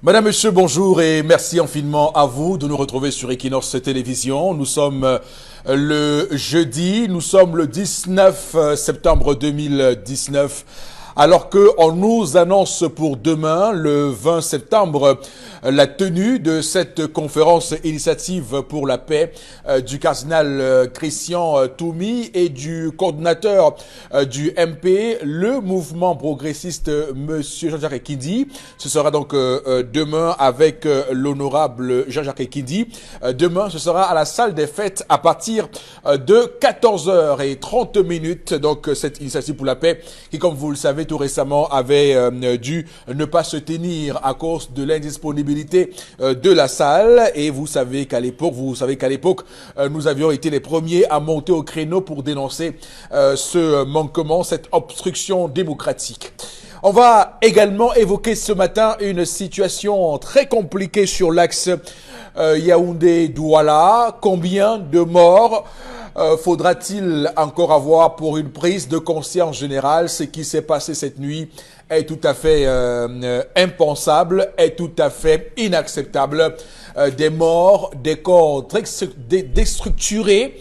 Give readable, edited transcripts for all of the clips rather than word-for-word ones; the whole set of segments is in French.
Madame, Monsieur, bonjour et merci infiniment à vous de nous retrouver sur Equinox Télévision. Nous sommes le jeudi, nous sommes le 19 septembre 2019. Alors qu'on nous annonce pour demain, le 20 septembre, la tenue de cette conférence initiative pour la paix du cardinal Christian Toumi et du coordinateur du MP, le mouvement progressiste Monsieur Jean-Jacques Ekindi. Ce sera donc demain avec l'honorable Jean-Jacques Ekindi. Demain, ce sera à la salle des fêtes à partir de 14h30. Donc cette initiative pour la paix qui, comme vous le savez, tout récemment avait dû ne pas se tenir à cause de l'indisponibilité de la salle. Et vous savez qu'à l'époque, nous avions été les premiers à monter au créneau pour dénoncer ce manquement, cette obstruction démocratique. On va également évoquer ce matin une situation très compliquée sur l'axe Yaoundé-Douala. Combien de morts faudra-t-il encore avoir pour une prise de conscience générale? Ce qui s'est passé cette nuit est tout à fait impensable, est tout à fait inacceptable. Des morts, des corps déstructurés,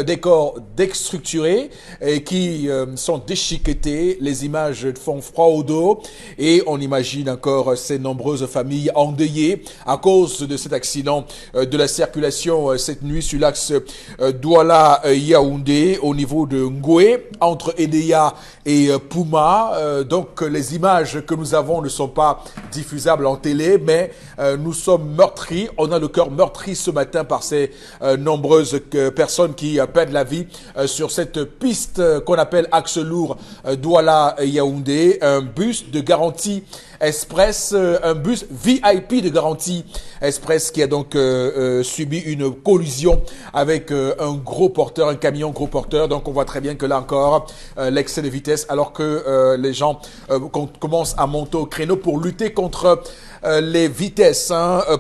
des corps déstructurés et qui sont déchiquetés. Les images font froid au dos et on imagine encore ces nombreuses familles endeuillées à cause de cet accident de la circulation cette nuit sur l'axe Douala-Yaoundé au niveau de Ngoué entre Edea et Pouma. Donc les images que nous avons ne sont pas diffusables en télé, mais nous sommes meurtris. On a le cœur meurtri ce matin par ces nombreuses personnes qui perdent la vie sur cette piste qu'on appelle axe lourd Douala-Yaoundé. Un bus de garantie express, un bus VIP de garantie express qui a donc subi une collision avec un gros porteur, un camion gros porteur. Donc on voit très bien que là encore, l'excès de vitesse, alors que les gens commencent à monter au créneau pour lutter contre les vitesses,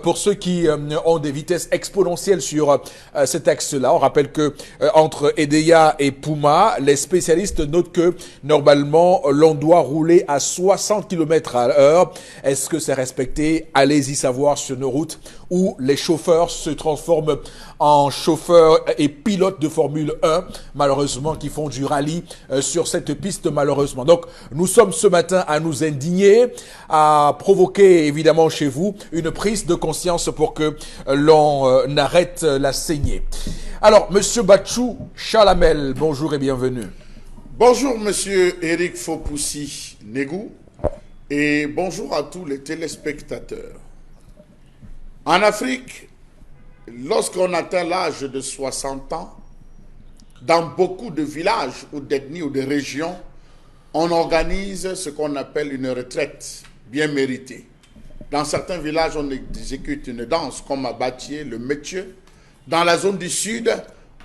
pour ceux qui ont des vitesses exponentielles sur cet axe-là. On rappelle que entre Edea et Pouma, les spécialistes notent que normalement l'on doit rouler à 60 km à l'heure. Est-ce que c'est respecté? Allez-y savoir sur nos routes où les chauffeurs se transforment en chauffeurs et pilotes de Formule 1, malheureusement, qui font du rallye sur cette piste, malheureusement. Donc, nous sommes ce matin à nous indigner, à provoquer, évidemment, chez vous, une prise de conscience pour que l'on arrête la saignée. Alors, Monsieur Batchou Chalamel, bonjour et bienvenue. Bonjour, Monsieur Eric Fopoussi Negou, et bonjour à tous les téléspectateurs. En Afrique, lorsqu'on atteint l'âge de 60 ans, dans beaucoup de villages ou d'ethnies ou de régions, on organise ce qu'on appelle une retraite bien méritée. Dans certains villages, on exécute une danse comme à Batié, le métier. Dans la zone du sud,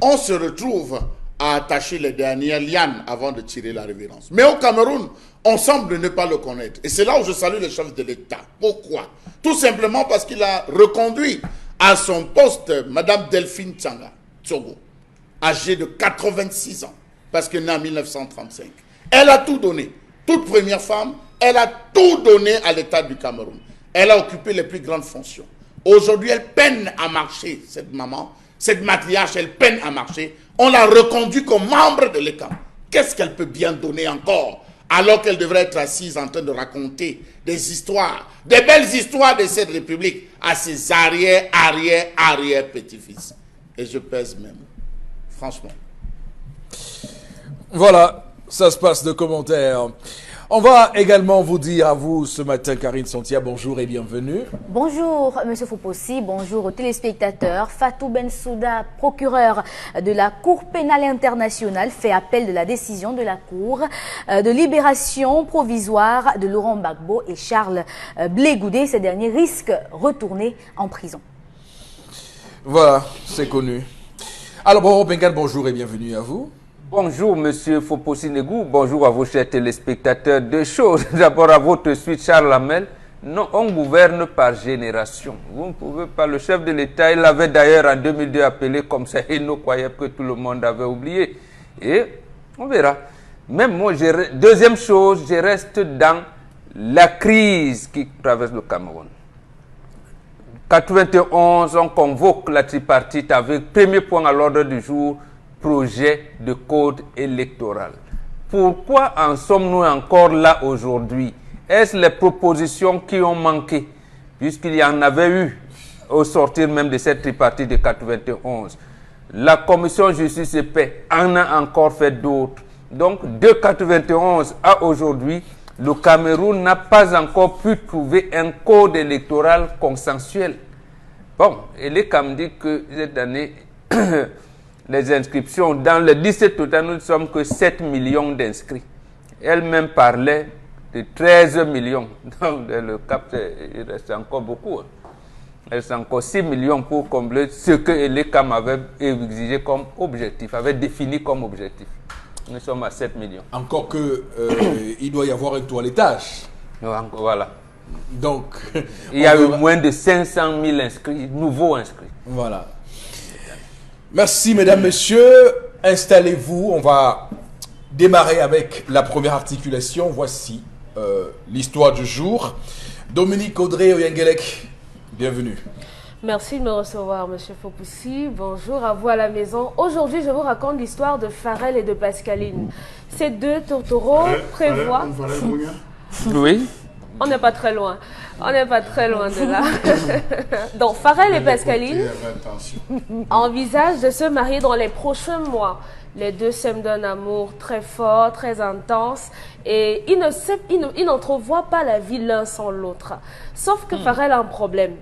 on se retrouve à attacher les dernières lianes avant de tirer la révérence. Mais au Cameroun, on semble ne pas le connaître. Et c'est là où je salue le chef de l'État. Pourquoi? Tout simplement parce qu'il a reconduit à son poste Madame Delphine Tsanga Tsogo, âgée de 86 ans, parce qu'elle est née en 1935. Elle a tout donné. Toute première femme, elle a tout donné à l'État du Cameroun. Elle a occupé les plus grandes fonctions. Aujourd'hui, elle peine à marcher, cette maman. Cette matriarche, elle peine à marcher. On l'a reconduit comme membre de l'État. Qu'est-ce qu'elle peut bien donner encore, alors qu'elle devrait être assise en train de raconter des histoires, des belles histoires de cette République à ses arrière-petits-fils. Et je pèse même, franchement. Voilà, ça se passe de commentaires. On va également vous dire à vous ce matin, Karine Santia, bonjour et bienvenue. Bonjour, Monsieur Fopossi, bonjour aux téléspectateurs. Fatou Bensouda, procureur de la Cour pénale internationale, fait appel de la décision de la Cour de libération provisoire de Laurent Gbagbo et Charles Blé Goudé. Ces derniers risquent de retourner en prison. Voilà, c'est connu. Alors, bonjour et bienvenue à vous. Bonjour, Monsieur Fopossi Negou. Bonjour à vos chers téléspectateurs. Deux choses. D'abord, à votre suite, Charles Lamel. Non, on gouverne par génération. Vous ne pouvez pas. Le chef de l'État, il l'avait d'ailleurs en 2002 appelé comme ça Eno Koyeb que tout le monde avait oublié. Et on verra. Même moi, deuxième chose, je reste dans la crise qui traverse le Cameroun. 91, on convoque la tripartite avec premier point à l'ordre du jour, projet de code électoral. Pourquoi en sommes-nous encore là aujourd'hui? Est-ce les propositions qui ont manqué? Puisqu'il y en avait eu au sortir même de cette tripartite de 91. La commission justice et paix en a encore fait d'autres. Donc de 91 à aujourd'hui, le Cameroun n'a pas encore pu trouver un code électoral consensuel. Bon, Eleka me dit que cette année, les inscriptions, dans le 17 total, nous ne sommes que 7 millions d'inscrits. Elle-même parlait de 13 millions. Donc le cap, il reste encore beaucoup. Il reste encore 6 millions pour combler ce que Eleka m'avait exigé comme objectif, avait défini comme objectif. Nous sommes à 7 millions. Encore que il doit y avoir un toilettage. Voilà. Donc, il y a eu moins de 500 000 inscrits, nouveaux inscrits. Voilà. Merci, mesdames, messieurs. Installez-vous. On va démarrer avec la première articulation. Voici l'histoire du jour. Dominique Audrey Oyengelek, bienvenue. Merci de me recevoir, Monsieur Fopoussi. Bonjour à vous à la maison. Aujourd'hui, je vous raconte l'histoire de Pharrell et de Pascaline. Ces deux tourtereaux prévoient... Oui. On n'est pas très loin. On n'est pas très loin de là. Donc, Pharrell et Pascaline envisagent de se marier dans les prochains mois. Les deux s'aiment d'un amour très fort, très intense. Et ils n'entrevoient pas la vie l'un sans l'autre. Sauf que Pharrell a un problème.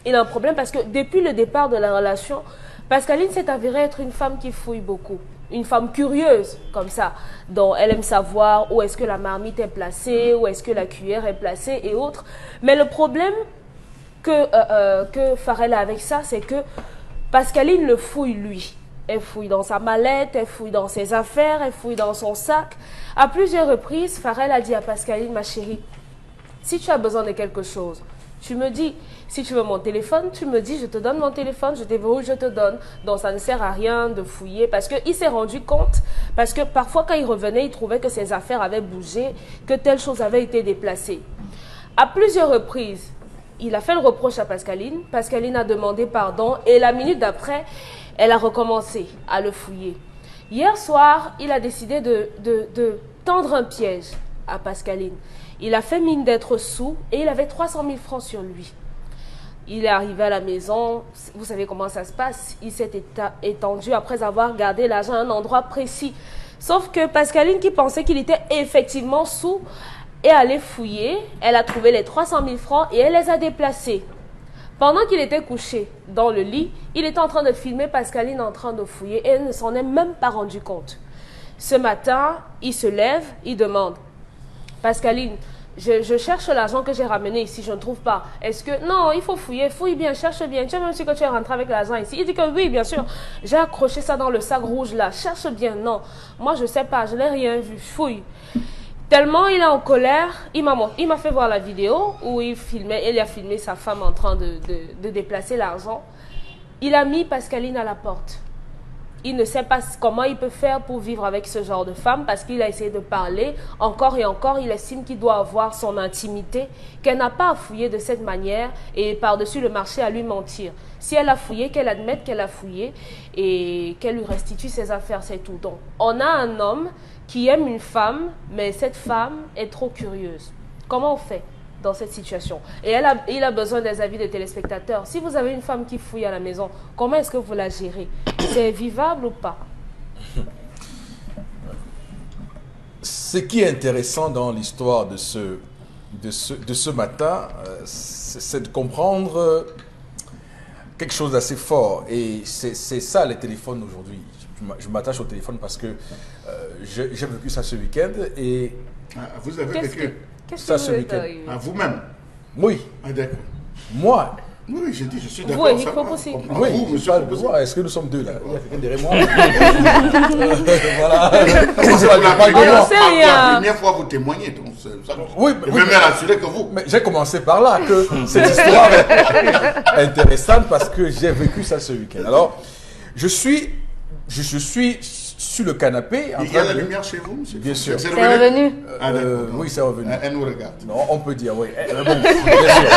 Il a un problème parce que depuis le départ de la relation, Pascaline s'est avérée être une femme qui fouille beaucoup. Une femme curieuse, comme ça, dont elle aime savoir où est-ce que la marmite est placée, où est-ce que la cuillère est placée et autres. Mais le problème que Pharrell a avec ça, c'est que Pascaline le fouille lui. Elle fouille dans sa mallette, elle fouille dans ses affaires, elle fouille dans son sac. À plusieurs reprises, Pharrell a dit à Pascaline, ma chérie, si tu as besoin de quelque chose, tu me dis. Si tu veux mon téléphone, tu me dis, je te donne mon téléphone, je t'évolue, je te donne. Donc, ça ne sert à rien de fouiller parce qu'il s'est rendu compte, parce que parfois, quand il revenait, il trouvait que ses affaires avaient bougé, que telle chose avait été déplacée. À plusieurs reprises, il a fait le reproche à Pascaline. Pascaline a demandé pardon et la minute d'après, elle a recommencé à le fouiller. Hier soir, il a décidé de tendre un piège à Pascaline. Il a fait mine d'être sous et il avait 300 000 francs sur lui. Il est arrivé à la maison, vous savez comment ça se passe, il s'est étendu après avoir gardé l'argent à un endroit précis. Sauf que Pascaline, qui pensait qu'il était effectivement sous, est allée fouiller, elle a trouvé les 300 000 francs et elle les a déplacés. Pendant qu'il était couché dans le lit, il était en train de filmer Pascaline en train de fouiller et elle ne s'en est même pas rendu compte. Ce matin, il se lève, il demande, Pascaline, je cherche l'argent que j'ai ramené ici, je ne trouve pas. Est-ce que... Non, il faut fouiller, fouille bien, cherche bien. Tu as même su que tu es rentré avec l'argent ici. Il dit que oui, bien sûr. J'ai accroché ça dans le sac rouge là. Cherche bien. Non, moi je ne sais pas, je n'ai rien vu. Fouille. Tellement il est en colère, il m'a fait voir la vidéo où il a filmé sa femme en train de déplacer l'argent. Il a mis Pascaline à la porte. Il ne sait pas comment il peut faire pour vivre avec ce genre de femme parce qu'il a essayé de parler encore et encore. Il estime qu'il doit avoir son intimité, qu'elle n'a pas à fouiller de cette manière et par-dessus le marché à lui mentir. Si elle a fouillé, qu'elle admette qu'elle a fouillé et qu'elle lui restitue ses affaires, c'est tout. Donc, on a un homme qui aime une femme, mais cette femme est trop curieuse. Comment on fait dans cette situation? Et il a besoin des avis des téléspectateurs. Si vous avez une femme qui fouille à la maison, comment est-ce que vous la gérez? C'est vivable ou pas? Ce qui est intéressant dans l'histoire de ce matin, c'est de comprendre quelque chose d'assez fort. Et c'est ça les téléphones aujourd'hui. Je m'attache au téléphone parce que j'ai vécu ça ce week-end. Et vous avez vécu ça ce week-end. Vous-même? Oui. Ah, d'accord. Moi? Oui, j'ai dit, je suis d'accord. Oui, il faut aussi. Oui, vous, monsieur Fopoussi. est-ce que nous sommes deux là? Il y a quelqu'un derrière moi. Voilà. On ne sait rien. La première fois, vous témoignez. Donc ça, oui, je vais me rassurer que vous. Mais j'ai commencé par là, que cette histoire est intéressante parce que j'ai vécu ça ce week-end. Alors, je suis sur le canapé. Il y a la lumière chez vous, monsieur? Bien sûr. C'est revenu. D'accord. Oui, c'est revenu. Elle nous regarde. Non, on peut dire, oui. Bon, bien sûr.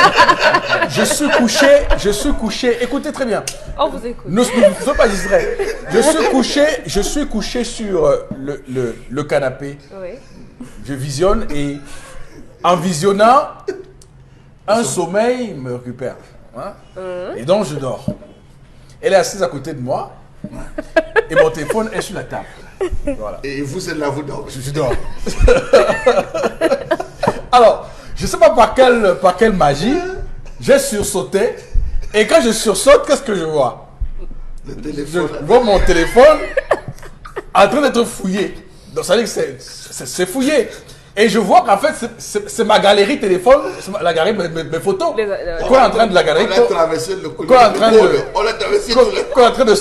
Je suis couché, écoutez très bien. On vous écoute. Ne soyez pas distrait. Je suis couché sur le canapé. Oui. Je visionne et en visionnant, un sommeil me récupère. Hein? Et donc je dors. Elle est assise à côté de moi et mon téléphone est sur la table. Voilà. Et vous êtes là, vous dormez. Je dors. Alors, je ne sais pas par quelle magie, j'ai sursauté. Et quand je sursaute, qu'est-ce que je vois? Le Je téléphone. vois mon téléphone en train d'être fouillé. Donc ça veut dire que c'est fouillé. Et je vois qu'en fait, c'est ma galerie téléphone, la galerie mes photos. Qu'on est en train de la galerie. On a traversé le Qu'on est en train de... On a traversé Qu'on est en train de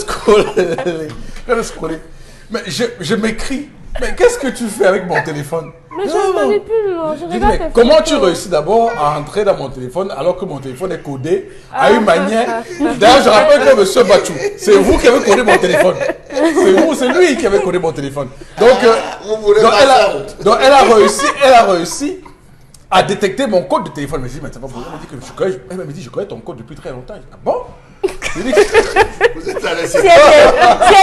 scroller. Mais je m'écris. Mais qu'est-ce que tu fais avec mon téléphone? Mais je manipule, je Je dis, regarde mais tes comment photos. tu réussis d'abord à entrer dans mon téléphone alors que mon téléphone est codé à une manière... D'ailleurs, je rappelle que monsieur Bachou, c'est vous qui avez codé mon téléphone. C'est lui qui avait codé mon téléphone. Donc, donc elle a réussi à détecter mon code de téléphone. Mais je dis, mais c'est pas possible. Elle m'a dit, je connais ton code depuis très longtemps. Je dis, ah bon? Vous êtes allé. Si elle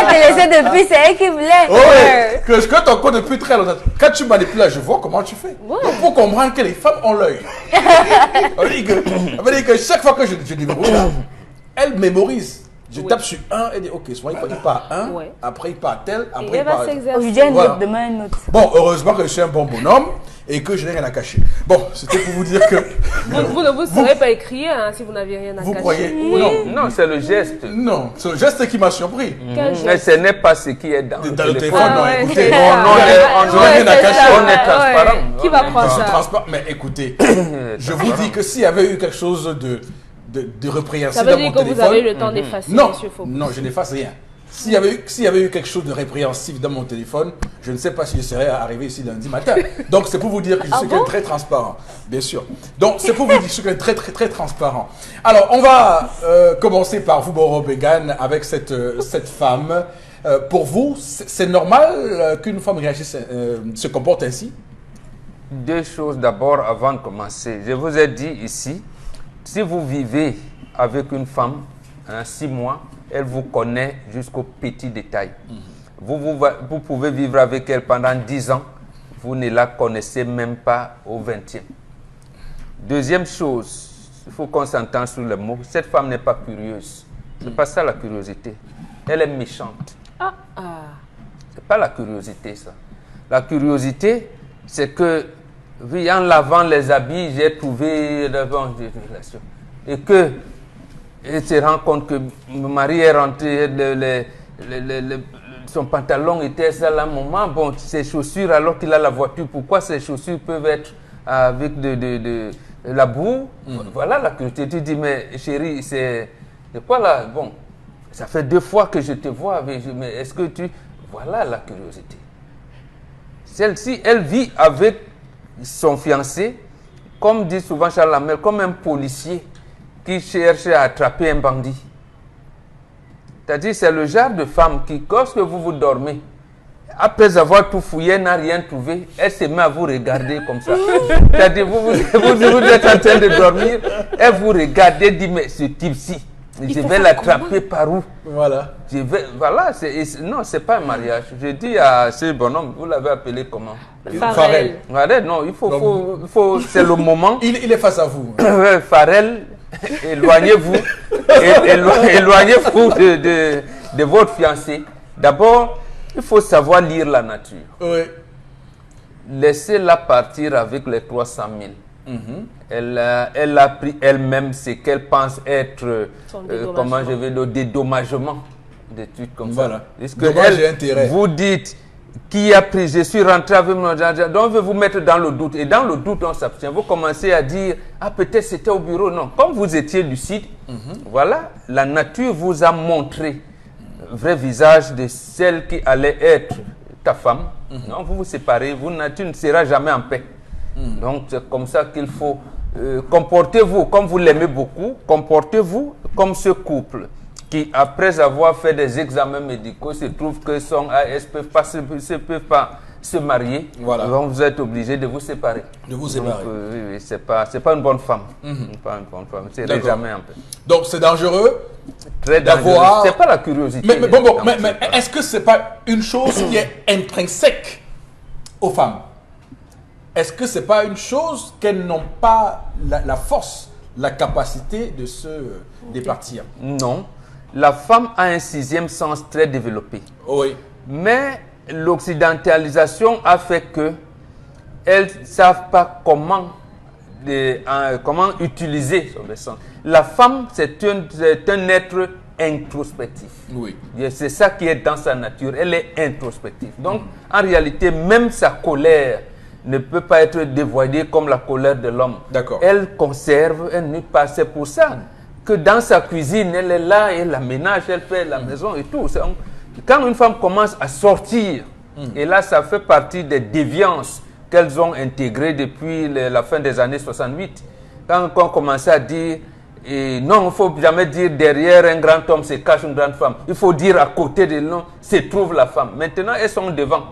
te laissait depuis, c'est elle qui voulait. Oui, que je connais ton code depuis très longtemps. Quand tu manipules là, je vois comment tu fais. Ouais. Donc, pour comprendre que les femmes ont l'œil. Ça veut dire que chaque fois que je débrouille là, elle mémorise. Je tape sur 1, elle dit ok, souvent il part à 1, Ouais. après il part à tel, Et après il elle part va à tel. s'exercer. Aujourd'hui, une Voilà. note, demain une autre. Bon, heureusement que je suis un bon bonhomme et que je n'ai rien à cacher. Bon, c'était pour vous dire que Vous ne vous serez pas écrié hein, si vous n'aviez rien à vous cacher. croyez. Oui. Non, Non, c'est le geste. non, c'est le geste qui m'a surpris. Quel Mais geste? ce n'est pas ce qui est dans le Dans le téléphone. téléphone, non, ouais, écoutez, c'est non, ça. non, on n'ai rien à c'est cacher. ça, On est transparent. Qui va Je prendre suis ça? transparent, mais écoutez, je vous dis que s'il y avait eu quelque chose de répréhensible Ça veut dans dire mon que vous téléphone, avez eu le temps d'effacer, non, monsieur Faubourg. non, je n'efface rien. S'il y avait eu quelque chose de répréhensible dans mon téléphone, je ne sais pas si je serais arrivé ici lundi matin. Donc c'est pour vous dire que je suis quelqu'un de très transparent, bien sûr. Donc c'est pour vous dire que je suis quelqu'un de très très très transparent. Alors on va commencer par vous, Boro Began, avec cette femme. Pour vous, c'est normal qu'une femme réagisse, se comporte ainsi? Deux choses d'abord avant de commencer. Je vous ai dit ici, si vous vivez avec une femme 6 mois, elle vous connaît jusqu'au petit détail. Vous pouvez vivre avec elle pendant 10 ans, vous ne la connaissez même pas au 20e. Deuxième chose, il faut qu'on s'entende sur le mot, cette femme n'est pas curieuse. C'est pas ça la curiosité. Elle est méchante. C'est pas la curiosité ça. La curiosité, c'est que, oui, en lavant les habits, j'ai trouvé et que elle se rend compte que mon mari est rentré, son pantalon était sale à un moment, bon, ses chaussures alors qu'il a la voiture, pourquoi ses chaussures peuvent être avec de la boue? Voilà la curiosité. Tu dis, mais chérie, c'est quoi là? Bon, ça fait 2 fois que je te vois, mais est-ce que tu... Voilà la curiosité. Celle-ci, elle vit avec son fiancé, comme dit souvent Charles Lamel, comme un policier qui cherche à attraper un bandit. C'est-à-dire, c'est le genre de femme qui, lorsque vous dormez, après avoir tout fouillé, elle n'a rien trouvé, elle se met à vous regarder comme ça. C'est-à-dire, vous êtes en train de dormir, elle vous regarde et dit, mais ce type-ci, je vais l'attraper par où? Voilà. Voilà, non, c'est pas un mariage. Je dis à ce bonhomme, vous l'avez appelé comment? Farrell. Voilà, non, il faut c'est le moment. Il est face à vous. Farrell, éloignez-vous. Éloignez-vous de votre fiancé. D'abord, il faut savoir lire la nature. Oui. Laissez-la partir avec les 300 000. Elle a pris elle-même ce qu'elle pense être, comment je vais le dédommagement, des trucs comme voilà. ça. Est-ce que dommage et intérêt. Vous dites, qui a pris, je suis rentré avec mon argent, donc on veut vous mettre dans le doute. Et dans le doute, on s'abstient. Vous commencez à dire, ah peut-être c'était au bureau. Non, comme vous étiez lucide, voilà, la nature vous a montré le vrai visage de celle qui allait être ta femme. Non, vous vous séparez, tu ne seras jamais en paix. Donc c'est comme ça qu'il faut comportez-vous comme vous l'aimez beaucoup, comportez-vous comme ce couple qui, après avoir fait des examens médicaux, se trouve que son AS peuvent pas se marier, Voilà. donc vous êtes obligé de vous séparer. De vous séparer. Donc, oui, c'est pas une bonne femme. Pas une bonne femme. C'est D'accord. jamais un peu. Donc c'est dangereux. Très D'avoir- dangereux. C'est pas la curiosité. Mais Non, mais est-ce que c'est pas une chose qui est intrinsèque aux femmes? Est-ce que c'est pas une chose qu'elles n'ont pas la force, la capacité de se départir? Non. La femme a un sixième sens très développé. Oui. Mais l'occidentalisation a fait que elles ne savent pas comment utiliser son sens. La femme, c'est un être introspectif. Oui. C'est ça qui est dans sa nature. Elle est introspective. Donc, en réalité, même sa colère ne peut pas être dévoilée comme la colère de l'homme. D'accord. Elle conserve, elle n'est pas. C'est pour ça que dans sa cuisine, elle est là, elle aménage, elle fait la maison et tout. Quand une femme commence à sortir, et là, ça fait partie des déviances qu'elles ont intégrées depuis la fin des années 68. Quand on commençait à dire, non, il ne faut jamais dire derrière un grand homme se cache une grande femme. Il faut dire à côté de l'homme se trouve la femme. Maintenant, elles sont devant.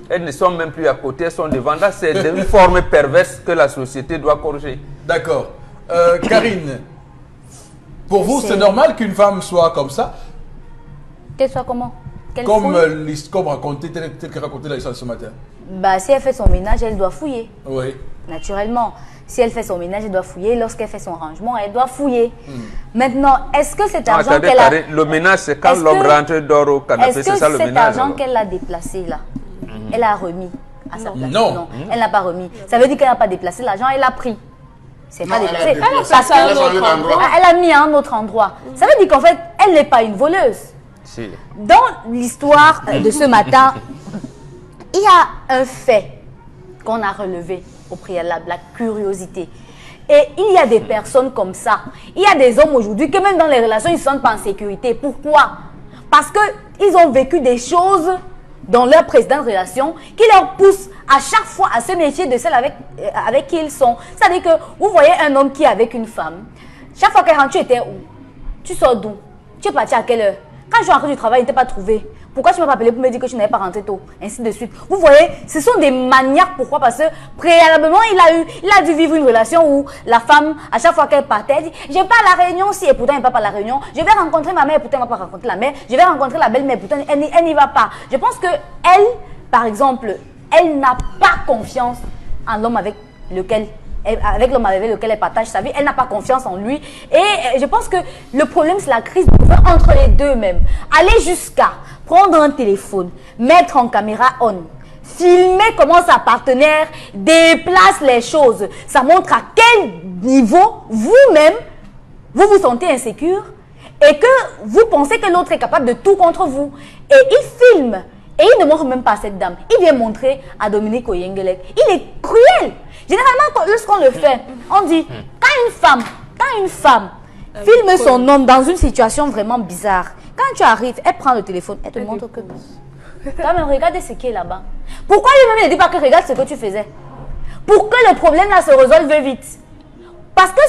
Elles ne sont même plus à côté, elles sont devant. Là, c'est une forme perverse que la société doit corriger. D'accord. Karine, pour vous, c'est normal qu'une femme soit comme ça? Qu'elle soit comment? Qu'elle Comme fouille? comme raconté, tel que raconté l'histoire ce matin. Bah, si elle fait son ménage, elle doit fouiller. Oui. Naturellement. Si elle fait son ménage, elle doit fouiller. Lorsqu'elle fait son rangement, elle doit fouiller. Maintenant, est-ce que cet argent Attendez, qu'elle a... Karine, le ménage, c'est quand Est-ce l'homme que- rentre, dort au canapé, Est-ce c'est que ça le cet ménage. argent alors. qu'elle a déplacé là, elle a remis à sa place? Non. Elle n'a pas remis. Ça veut dire qu'elle n'a pas déplacé l'argent, elle a pris. C'est pas Non, déplacé. elle a déplacé. Parce Elle a que- changé d'endroit. Elle a mis à un autre endroit. Ça veut dire qu'en fait, elle n'est pas une voleuse. Si. Dans l'histoire de ce matin, il y a un fait qu'on a relevé au préalable, la curiosité. Et il y a des personnes comme ça. Il y a des hommes aujourd'hui que même dans les relations, ils ne se sentent pas en sécurité. Pourquoi? Parce qu'ils ont vécu des choses dans leur précédente relation qui leur poussent à chaque fois à se méfier de celle avec qui ils sont. C'est-à-dire que vous voyez un homme qui est avec une femme. Chaque fois qu'elle rentre, tu étais où? Tu sors d'où? Tu es parti à quelle heure? Quand je suis rentré du travail, il ne t'a pas trouvé. Pourquoi tu m'as pas appelé pour me dire que tu n'avais pas rentré tôt? Ainsi de suite. Vous voyez, ce sont des maniaques. Pourquoi? Parce que préalablement, il a dû vivre une relation où la femme, à chaque fois qu'elle partait, elle dit, je vais pas à la réunion si, et pourtant elle ne va pas à la réunion. Je vais rencontrer ma mère, et pourtant elle ne va pas rencontrer la mère. Je vais rencontrer la belle-mère, pourtant elle n'y va pas. Je pense que elle, par exemple, elle n'a pas confiance en l'homme avec lequel elle partage sa vie, elle n'a pas confiance en lui. Et je pense que le problème, c'est la crise entre les deux même. Aller jusqu'à prendre un téléphone, mettre en caméra on, filmer comment sa partenaire déplace les choses. Ça montre à quel niveau vous-même, vous vous sentez insécure et que vous pensez que l'autre est capable de tout contre vous. Et il filme. Et il ne montre même pas à cette dame. Il vient montrer à Dominique Oyengelek. Il est cruel. Généralement, lorsqu'on le fait, on dit, quand une femme filme son homme dans une situation vraiment bizarre, quand tu arrives, elle prend le téléphone, elle te montre que... Quand même, regardez ce qui est là-bas. Pourquoi lui-même ne dit pas que regarde ce que tu faisais? Pour que le problème là se résolve vite. Parce que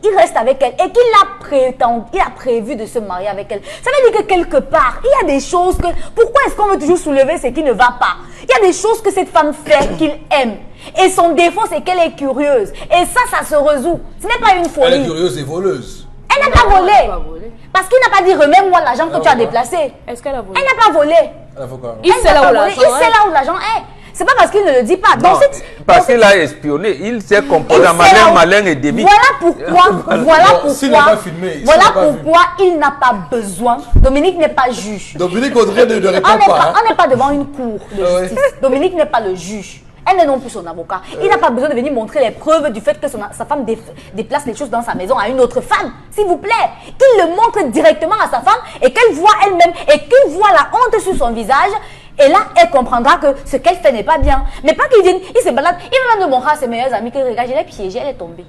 s'il reste avec elle et qu'il a prévu de se marier avec elle, ça veut dire que quelque part, il y a des choses que... Pourquoi est-ce qu'on veut toujours soulever ce qui ne va pas? Il y a des choses que cette femme fait qu'il aime. Et son défaut, c'est qu'elle est curieuse. Et ça se résout. Ce n'est pas une folie. Elle est curieuse et voleuse. Elle n'a pas volé. Parce qu'il n'a pas dit remets-moi l'argent que tu as déplacé. Est-ce qu'elle a volé? Elle n'a pas volé. Avocat. Il sait là où l'argent Il sait là où l'argent est. C'est pas parce qu'il ne le dit pas. Non, parce qu'il a espionné, il s'est comporté en malin et débile. S'il n'a pas filmé, voilà pourquoi il n'a pas besoin. Dominique n'est pas juge. Dominique Audrey ne répond pas. On n'est pas devant une cour de justice. Dominique n'est pas le juge. Elle n'est non plus son avocat. Il n'a pas besoin de venir montrer les preuves du fait que sa femme déplace les choses dans sa maison à une autre femme. S'il vous plaît. Qu'il le montre directement à sa femme et qu'elle voit elle-même et qu'il voit la honte sur son visage. Et là, elle comprendra que ce qu'elle fait n'est pas bien. Mais pas qu'il vienne, il se balade, il va même montrer à ses meilleurs amis que regarde, je l'ai piégée, elle est tombée.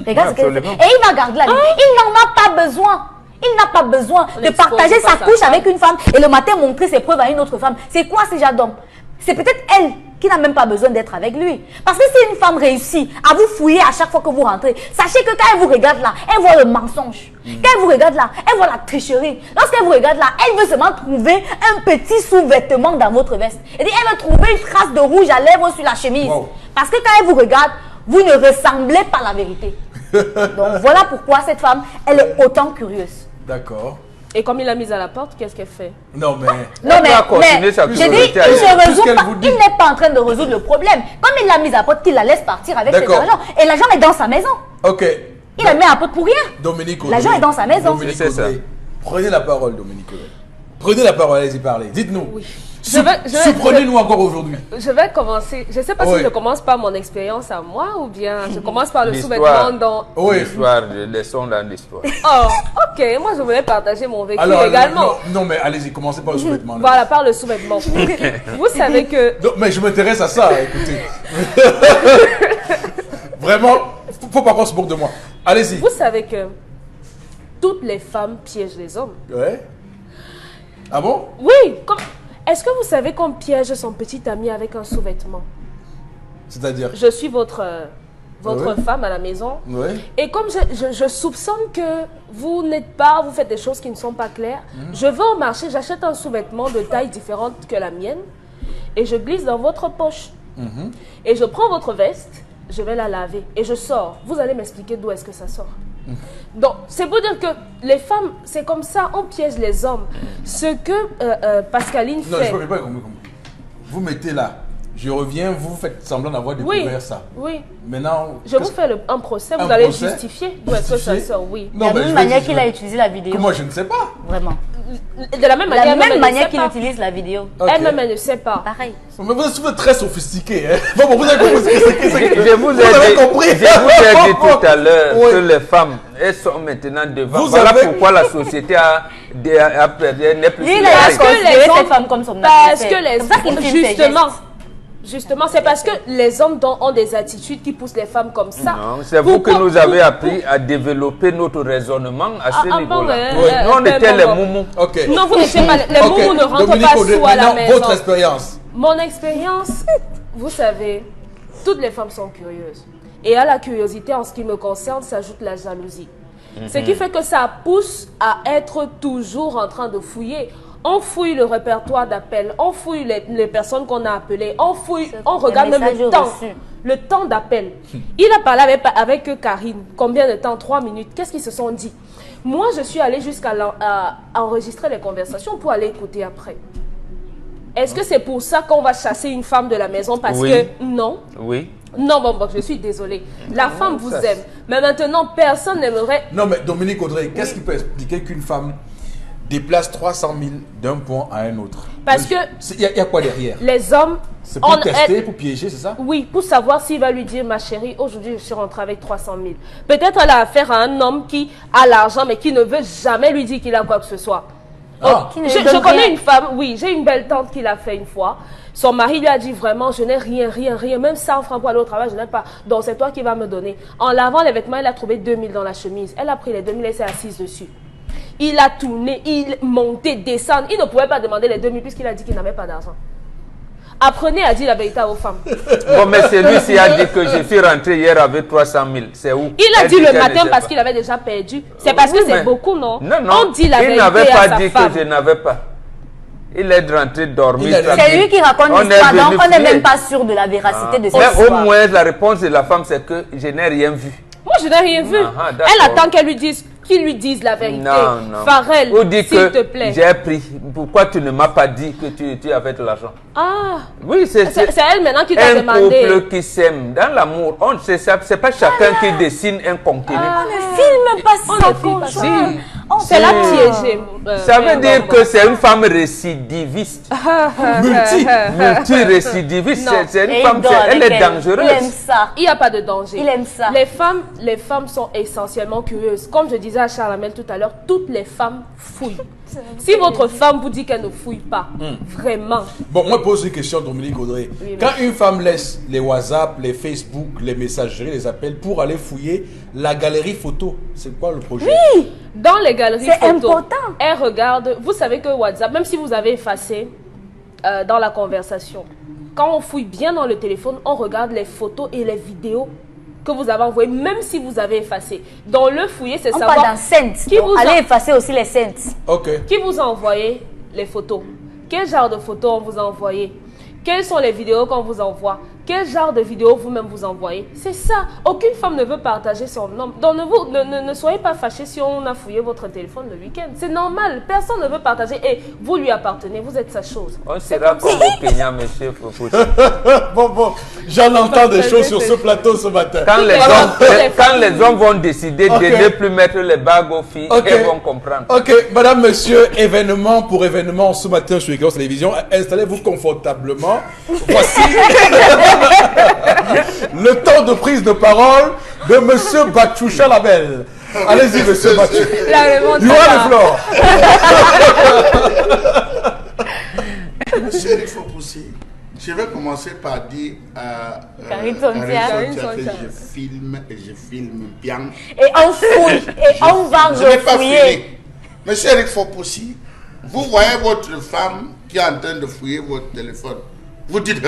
Regarde ce qu'elle fait. Et il va garder la vie. Il n'en a pas besoin. Il n'a pas besoin de partager sa couche avec une femme et le matin montrer ses preuves à une autre femme. C'est quoi ce genre d'homme? C'est peut-être elle qui n'a même pas besoin d'être avec lui. Parce que si une femme réussit à vous fouiller à chaque fois que vous rentrez, sachez que quand elle vous regarde là, elle voit le mensonge. Quand elle vous regarde là, elle voit la tricherie. Lorsqu'elle vous regarde là, elle veut seulement trouver un petit sous-vêtement dans votre veste. Elle veut trouver une trace de rouge à lèvres sur la chemise. Wow. Parce que quand elle vous regarde, vous ne ressemblez pas à la vérité. Donc voilà pourquoi cette femme, elle est autant curieuse. D'accord. Et comme il l'a mise à la porte, qu'est-ce qu'elle fait? Non, mais... Non, Elle doit continuer sa je dis, curiosité à il elle. ne résout Puisqu'elle pas, vous dit. il n'est pas en train de résoudre le problème. Comme il l'a mise à la porte, qu'il la laisse partir avec ses D'accord. argent. Et l'argent est dans sa maison. Ok. Il la met à la porte pour rien. Dominique Audrey. L'argent est dans sa maison. Dominique C'est ça. Audrey. Prenez la parole, Dominique Audrey. Prenez la parole, allez-y parler. Dites-nous. Oui. Surprenez-nous encore aujourd'hui. Je vais commencer. Je ne sais pas Oui. si je commence par mon expérience à moi ou bien je commence par le L'histoire. sous-vêtement dans... Oui. L'histoire, leçon dans l'histoire. Oh, ok. Moi, je voulais partager mon vécu Alors, également. non, mais allez-y, commencez par le sous-vêtement. là. Voilà, par le sous-vêtement. Vous savez que... Non, mais je m'intéresse à ça, écoutez. Vraiment, faut pas qu'on se moque de moi. Allez-y. Vous savez que toutes les femmes piègent les hommes. Ouais. Ah bon? Oui, comme... Est-ce que vous savez qu'on piège son petit ami avec un sous-vêtement? C'est-à-dire? Je suis votre Ouais. femme à la maison. Ouais. Et comme je soupçonne que vous n'êtes pas, vous faites des choses qui ne sont pas claires, je vais au marché, j'achète un sous-vêtement de taille différente que la mienne et je glisse dans votre poche. Et je prends votre veste, je vais la laver et je sors. Vous allez m'expliquer d'où est-ce que ça sort. Donc, c'est pour dire que les femmes, c'est comme ça, on piège les hommes. Ce que Pascaline Non, fait... je peux pas compris. Vous mettez là, je reviens, vous faites semblant d'avoir découvert ça. Oui. Maintenant, Je vous fais un procès, vous Un allez procès? justifier d'où est-ce que ça Justifier? sort, oui. De Non, la mais même je manière vais- qu'il a utilisé la vidéo. que moi je ne sais pas. Vraiment. De la même De manière, la même elle manière ne qu'il sait pas. utilise la vidéo. Ok. Elle-même, elle ne sait pas. Pareil. Mais vous êtes très sophistiqué, hein. Bon, vous avez compris ce que c'est. Je vous ai avez dit, compris. je vous ai dit tout à l'heure Oui. que les femmes, elles sont maintenant devant. Vous Voilà avez- pourquoi la société n'est plus Lui, il sur a la Parce que considéré les cette hommes- femme comme son Parce adversaire. que les C'est pour ça qu'il filme ses justement, gestes. justement, c'est parce que les hommes ont des attitudes qui poussent les femmes comme ça. Non, c'est vous que Pourquoi- nous avez appris à développer notre raisonnement à ce bon, niveau-là. ouais, Nous, on était les bon. moumous. Ok. Non, vous n'étiez pas. Les Ok. moumous ne rentrent Dominique pas Audrey, sous à la maintenant, maison. votre expérience. Mon expérience, vous savez, toutes les femmes sont curieuses. Et à la curiosité, en ce qui me concerne, s'ajoute la jalousie. Ce qui fait que ça pousse à être toujours en train de fouiller. On fouille le répertoire d'appels, on fouille les personnes qu'on a appelées, on fouille, on regarde même le messages temps. reçus. Le temps d'appel. Il a parlé avec Karine. Combien de temps? 3 minutes. Qu'est-ce qu'ils se sont dit? Moi, je suis allée jusqu'à enregistrer les conversations pour aller écouter après. Est-ce que c'est pour ça qu'on va chasser une femme de la maison? Parce Oui. que non. Oui. Non, bon, je suis désolée. La femme vous ça, aime. Mais maintenant, personne n'aimerait... Non, mais Dominique Audrey, qu'est-ce qui peut expliquer qu'une femme déplace 300 000 d'un point à un autre? Parce que Il y a quoi derrière? les hommes... C'est pour on tester, est- pour piéger, c'est ça? Oui, pour savoir s'il va lui dire, ma chérie, aujourd'hui je suis rentrée avec 300 000. Peut-être elle a affaire à un homme qui a l'argent, mais qui ne veut jamais lui dire qu'il a quoi que ce soit. Ah. Qui ne Je lui donne connais rien. une femme, oui, j'ai une belle tante qui l'a fait une fois. Son mari lui a dit vraiment, je n'ai rien, même 100 francs pour aller au travail, je n'ai pas. Donc c'est toi qui vas me donner. En lavant les vêtements, elle a trouvé 2000 dans la chemise. Elle a pris les 2000 et s'est assise dessus. Il a tourné, il montait, descendre. Il ne pouvait pas demander les 2000 puisqu'il a dit qu'il n'avait pas d'argent. Apprenez à dire la vérité aux femmes. Bon, mais celui-ci a dit que je suis rentré hier avec 300 000. C'est où? Il a Elle dit le qu'elle ne matin sait parce pas. qu'il avait déjà perdu. C'est parce que Oui, c'est mais- beaucoup, non? Non, non. On dit la il vérité n'avait à pas sa dit femme. que je n'avais pas. Il est rentré dormir. Il a- tranquille. C'est lui qui raconte On est l'histoire, venu donc on n'est fouiller. même pas sûr de la véracité de cette Mais au histoire. moins, la réponse de la femme, c'est que je n'ai rien vu. Moi, je n'ai rien vu. Ah, d'accord. Elle attend qu'elle lui dise, qu'il lui dise la vérité. Non, non. Farrell, Ou dit s'il te que plaît. j'ai pris. Pourquoi tu ne m'as pas dit que tu avais de l'argent? Ah, Oui, c'est c'est elle maintenant qui t'a un demandé. couple qui s'aime. Dans l'amour, c'est pas chacun qui dessine un contenu. On ne filme pas On ça, ne filme pas ça. conjoint. On C'est la filme. piégée. Ça veut dire que c'est une femme récidiviste. Multirécidiviste. Non. C'est Et une il femme, dort elle avec est Il aime dangereuse. ça. Il n'y a pas de danger. Il aime ça. Les femmes sont essentiellement curieuses. Comme je disais à Charles Amel tout à l'heure, toutes les femmes fouillent. Si votre femme vous dit qu'elle ne fouille pas, vraiment, Bon, moi, je pose une question, Dominique Audrey. Oui, Quand une femme laisse les WhatsApp, les Facebook, les messageries, les appels pour aller fouiller la galerie photo, c'est quoi le projet? dans les galeries C'est photos, important. elle regarde. Vous savez que WhatsApp, même si vous avez effacé dans la conversation, quand on fouille bien dans le téléphone, on regarde les photos et les vidéos que vous avez envoyées, même si vous avez effacé. Dans le fouiller, c'est savoir... On parle d'enceinte. Allez effacer aussi les scènes. Ok. Qui vous a envoyé les photos? Quel genre de photos on vous a envoyé? Quelles sont les vidéos qu'on vous envoie? Quel genre de vidéos vous-même vous envoyez? C'est ça. Aucune femme ne veut partager son homme. Donc ne soyez pas fâchés si on a fouillé votre téléphone le week-end. C'est normal. Personne ne veut partager. Et vous lui appartenez. Vous êtes sa chose. On sera comme au Kenya, monsieur Foposi. Bon, j'en entends des choses sur ce plateau ce matin. Quand les hommes vont décider de ne plus mettre les bagues aux filles, elles vont comprendre. Ok, madame, monsieur, événement pour événement ce matin sur Equivox Télévision. Installez-vous confortablement. Voici le temps de prise de parole de monsieur Batchoucha Labelle. Allez-y, monsieur Batchou. Du roi de Flore. Monsieur Eric Foposi, je vais commencer par dire à Karine Sontia que je filme et je filme bien. Et on fouille. Et on va Je n'ai pas refouiller. fini. Monsieur Eric Foposi, vous voyez votre femme qui est en train de fouiller votre téléphone. Vous dites,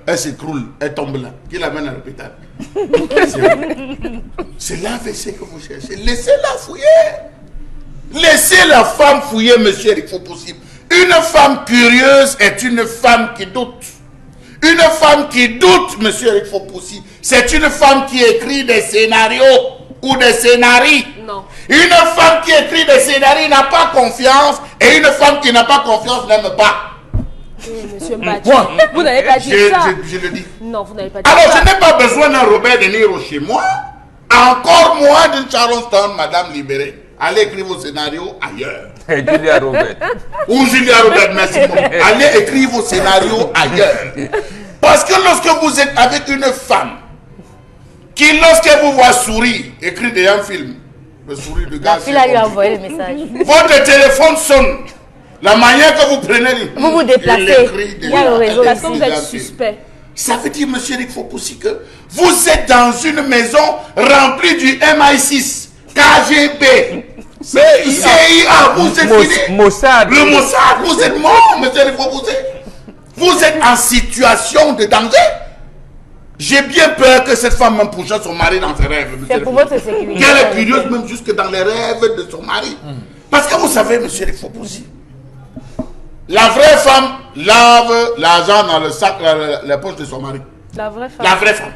elle s'écroule, elle tombe là. Qui l'amène à l'hôpital? C'est l'AVC que vous cherchez. Laissez-la fouiller. Laissez la femme fouiller, monsieur Eric Foposi. Une femme curieuse est une femme qui doute. Une femme qui doute, monsieur Eric Foposi, c'est une femme qui écrit des scénarios ou des scénarios. Non. Une femme qui écrit des scénarios n'a pas confiance et une femme qui n'a pas confiance n'aime pas. Monsieur Mbachi, vous n'avez pas dit ça. Je le dis. Non, vous n'avez pas dit Alors, ça. je n'ai pas besoin d'un Robert De Niro chez moi, encore moins d'une Charleston, Madame Libérée. Allez écrire vos scénarios ailleurs. Et Julia Robert. Ou Julia Robert, merci beaucoup. Allez écrire vos scénarios ailleurs. Parce que lorsque vous êtes avec une femme qui, lorsqu'elle vous voit sourire, écrit déjà un film, le sourire de gars. La fille a lui envoyé le message. Votre téléphone sonne. La manière que vous prenez, Vous vous déplacez. Il y a le réseau Parce que vous êtes ici. suspect. Ça veut dire, monsieur Eric Foposi, que vous êtes dans une maison remplie du MI6, KGB, CIA, vous êtes fini. Mossad. Le Mossad, vous êtes mort, monsieur Eric Foposi. Vous êtes en situation de danger. J'ai bien peur que cette femme même pourchasse son mari dans ses rêves. C'est pour votre sécurité. Qu'elle est curieuse même jusque dans les rêves de son mari. Parce que vous savez, monsieur Eric Foposi, la vraie femme lave l'argent dans le sac, la poche de son mari. La vraie femme. La vraie femme.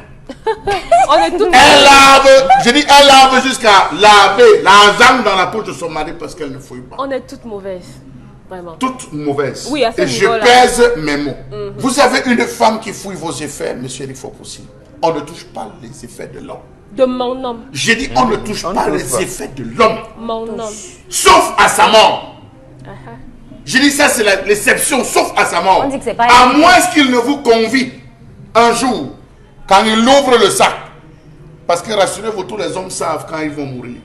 On est toutes Elle lave, je dis elle lave jusqu'à laver l'argent dans la poche de son mari parce qu'elle ne fouille pas. On est toutes mauvaises. Vraiment. Toute mauvaise. Oui, à ce et je niveau-là. pèse mes mots. Vous avez une femme qui fouille vos effets, monsieur Eric Foposi. On ne touche pas les effets de l'homme. De mon homme. J'ai dit on ne touche On pas ne touche les pas. effets de l'homme. Mon homme. Sauf à sa mort. J'ai dit ça, c'est l'exception, sauf à sa mort. On dit que c'est pas À elle. moins qu'il ne vous convie un jour, quand il ouvre le sac. Parce que rassurez-vous, tous les hommes savent quand ils vont mourir.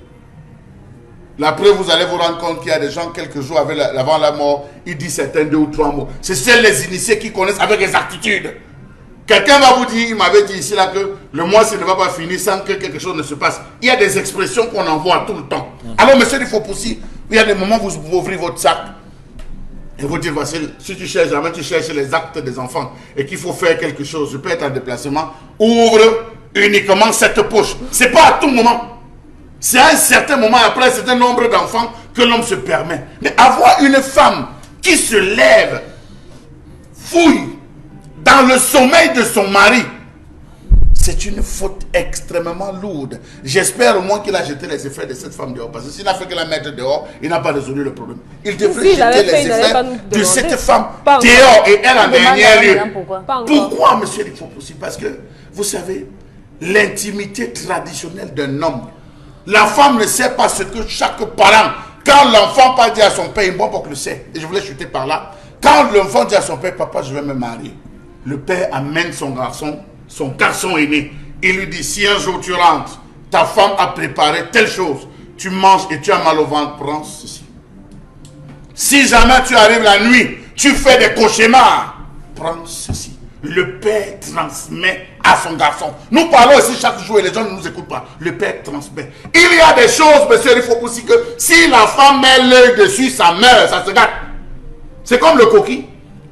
La preuve, vous allez vous rendre compte qu'il y a des gens, quelques jours avant la mort, ils disent certains 2 ou 3 mots. C'est seuls les initiés qui connaissent avec exactitude. Quelqu'un va vous dire, il m'avait dit ici là que le mois ne va pas finir sans que quelque chose ne se passe. Il y a des expressions qu'on envoie tout le temps. Alors, monsieur, il faut pousser. Il y a des moments où vous ouvrez votre sac. Et vous dites, voici, si tu cherches, jamais tu cherches les actes des enfants et qu'il faut faire quelque chose, je peux être en déplacement, ouvre uniquement cette poche. C'est pas à tout moment. C'est à un certain moment, après un certain nombre d'enfants, que l'homme se permet. Mais avoir une femme qui se lève, fouille dans le sommeil de son mari, c'est une faute extrêmement lourde. J'espère au moins qu'il a jeté les effets de cette femme dehors. Parce que s'il n'a fait que la mettre dehors, il n'a pas résolu le problème. Il devrait S'il avait jeter fait, les il n'allait effets pas nous de demander. cette femme Pas encore. dehors et elle en Demande dernier à lieu. madame pourquoi. Pas encore. Pourquoi, monsieur Rifopoussi? Parce que, vous savez, l'intimité traditionnelle d'un homme, la femme ne sait pas ce que chaque parent, quand l'enfant pas dit à son père, bon pour que le sait, et je voulais chuter par là, quand l'enfant dit à son père, papa, je vais me marier, le père amène son garçon aîné, il lui dit, si un jour tu rentres, ta femme a préparé telle chose, tu manges et tu as mal au ventre, prends ceci. Si jamais tu arrives la nuit, tu fais des cauchemars, prends ceci. Le père transmet à son garçon. Nous parlons ici chaque jour et les gens ne nous écoutent pas. Le père transmet. Il y a des choses, monsieur, il faut aussi que si la femme met l'œil dessus, ça meurt, ça se gâte. C'est comme le coquille.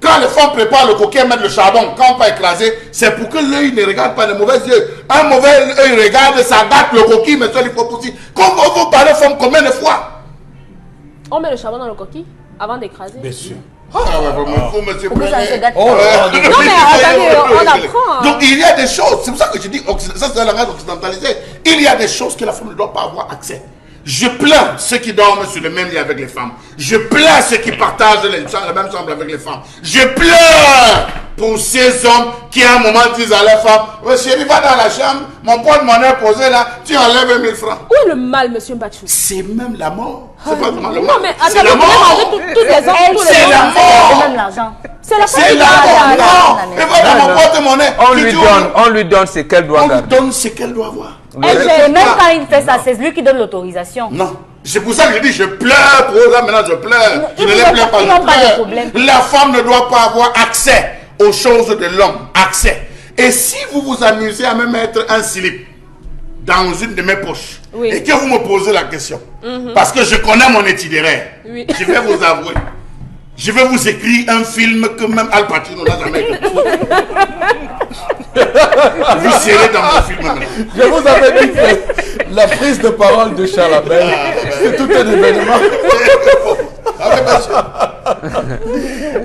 Quand les femmes préparent le coquet, mettent le charbon, quand on va écraser, c'est pour que l'œil ne regarde pas les mauvais yeux. Un mauvais œil regarde, ça gâte le coquille, mais ça il faut aussi. Comme vous parlez femmes combien de fois? On met le charbon dans le coquille avant d'écraser. Bien sûr. Ah ouais, vraiment, faut monsieur Pourquoi ça se gâte? Oh, Non, mais attendez, on apprend. Donc il y a des choses, c'est pour ça que je dis, ça c'est la langage occidentalisé. Il y a des choses que la femme ne doit pas avoir accès. Je plains ceux qui dorment sur le même lit avec les femmes. Je plains ceux qui partagent la même chambre avec les femmes. Je plains pour ces hommes qui à un moment disent à leur femme, oh, chérie, va dans la chambre, mon porte-monnaie posé là, tu enlèves 1000 francs. Où est le mal, monsieur Mbachou? C'est même la mort. C'est pas vraiment le mal. Non, mais c'est attendez, la vous pouvez mort. manger tous les hommes, tous les C'est hommes. la mort. C'est même l'argent. C'est la C'est famille la qui a mort. la- Non, mais va dans mon porte-monnaie. On lui donne ce qu'elle doit On lui garder. donne ce qu'elle doit avoir. Et même quand il fait ça, c'est lui qui donne l'autorisation. Non. C'est pour ça que je dis, je pleure pour eux, là, maintenant je pleure. Je ne les plains pas, ils n'ont je pas de pleure. problème. La femme ne doit pas avoir accès aux choses de l'homme. Accès. Et si vous vous amusez à me mettre un slip dans une de mes poches, Oui. et que vous me posez la question, parce que je connais mon itinéraire, Oui. je vais vous avouer, je vais vous écrire un film que même Al Pacino n'a jamais écrit. Vous serez dans mon film maintenant. Je vous avais dit que la prise de parole de Charles Abel, c'est tout un événement.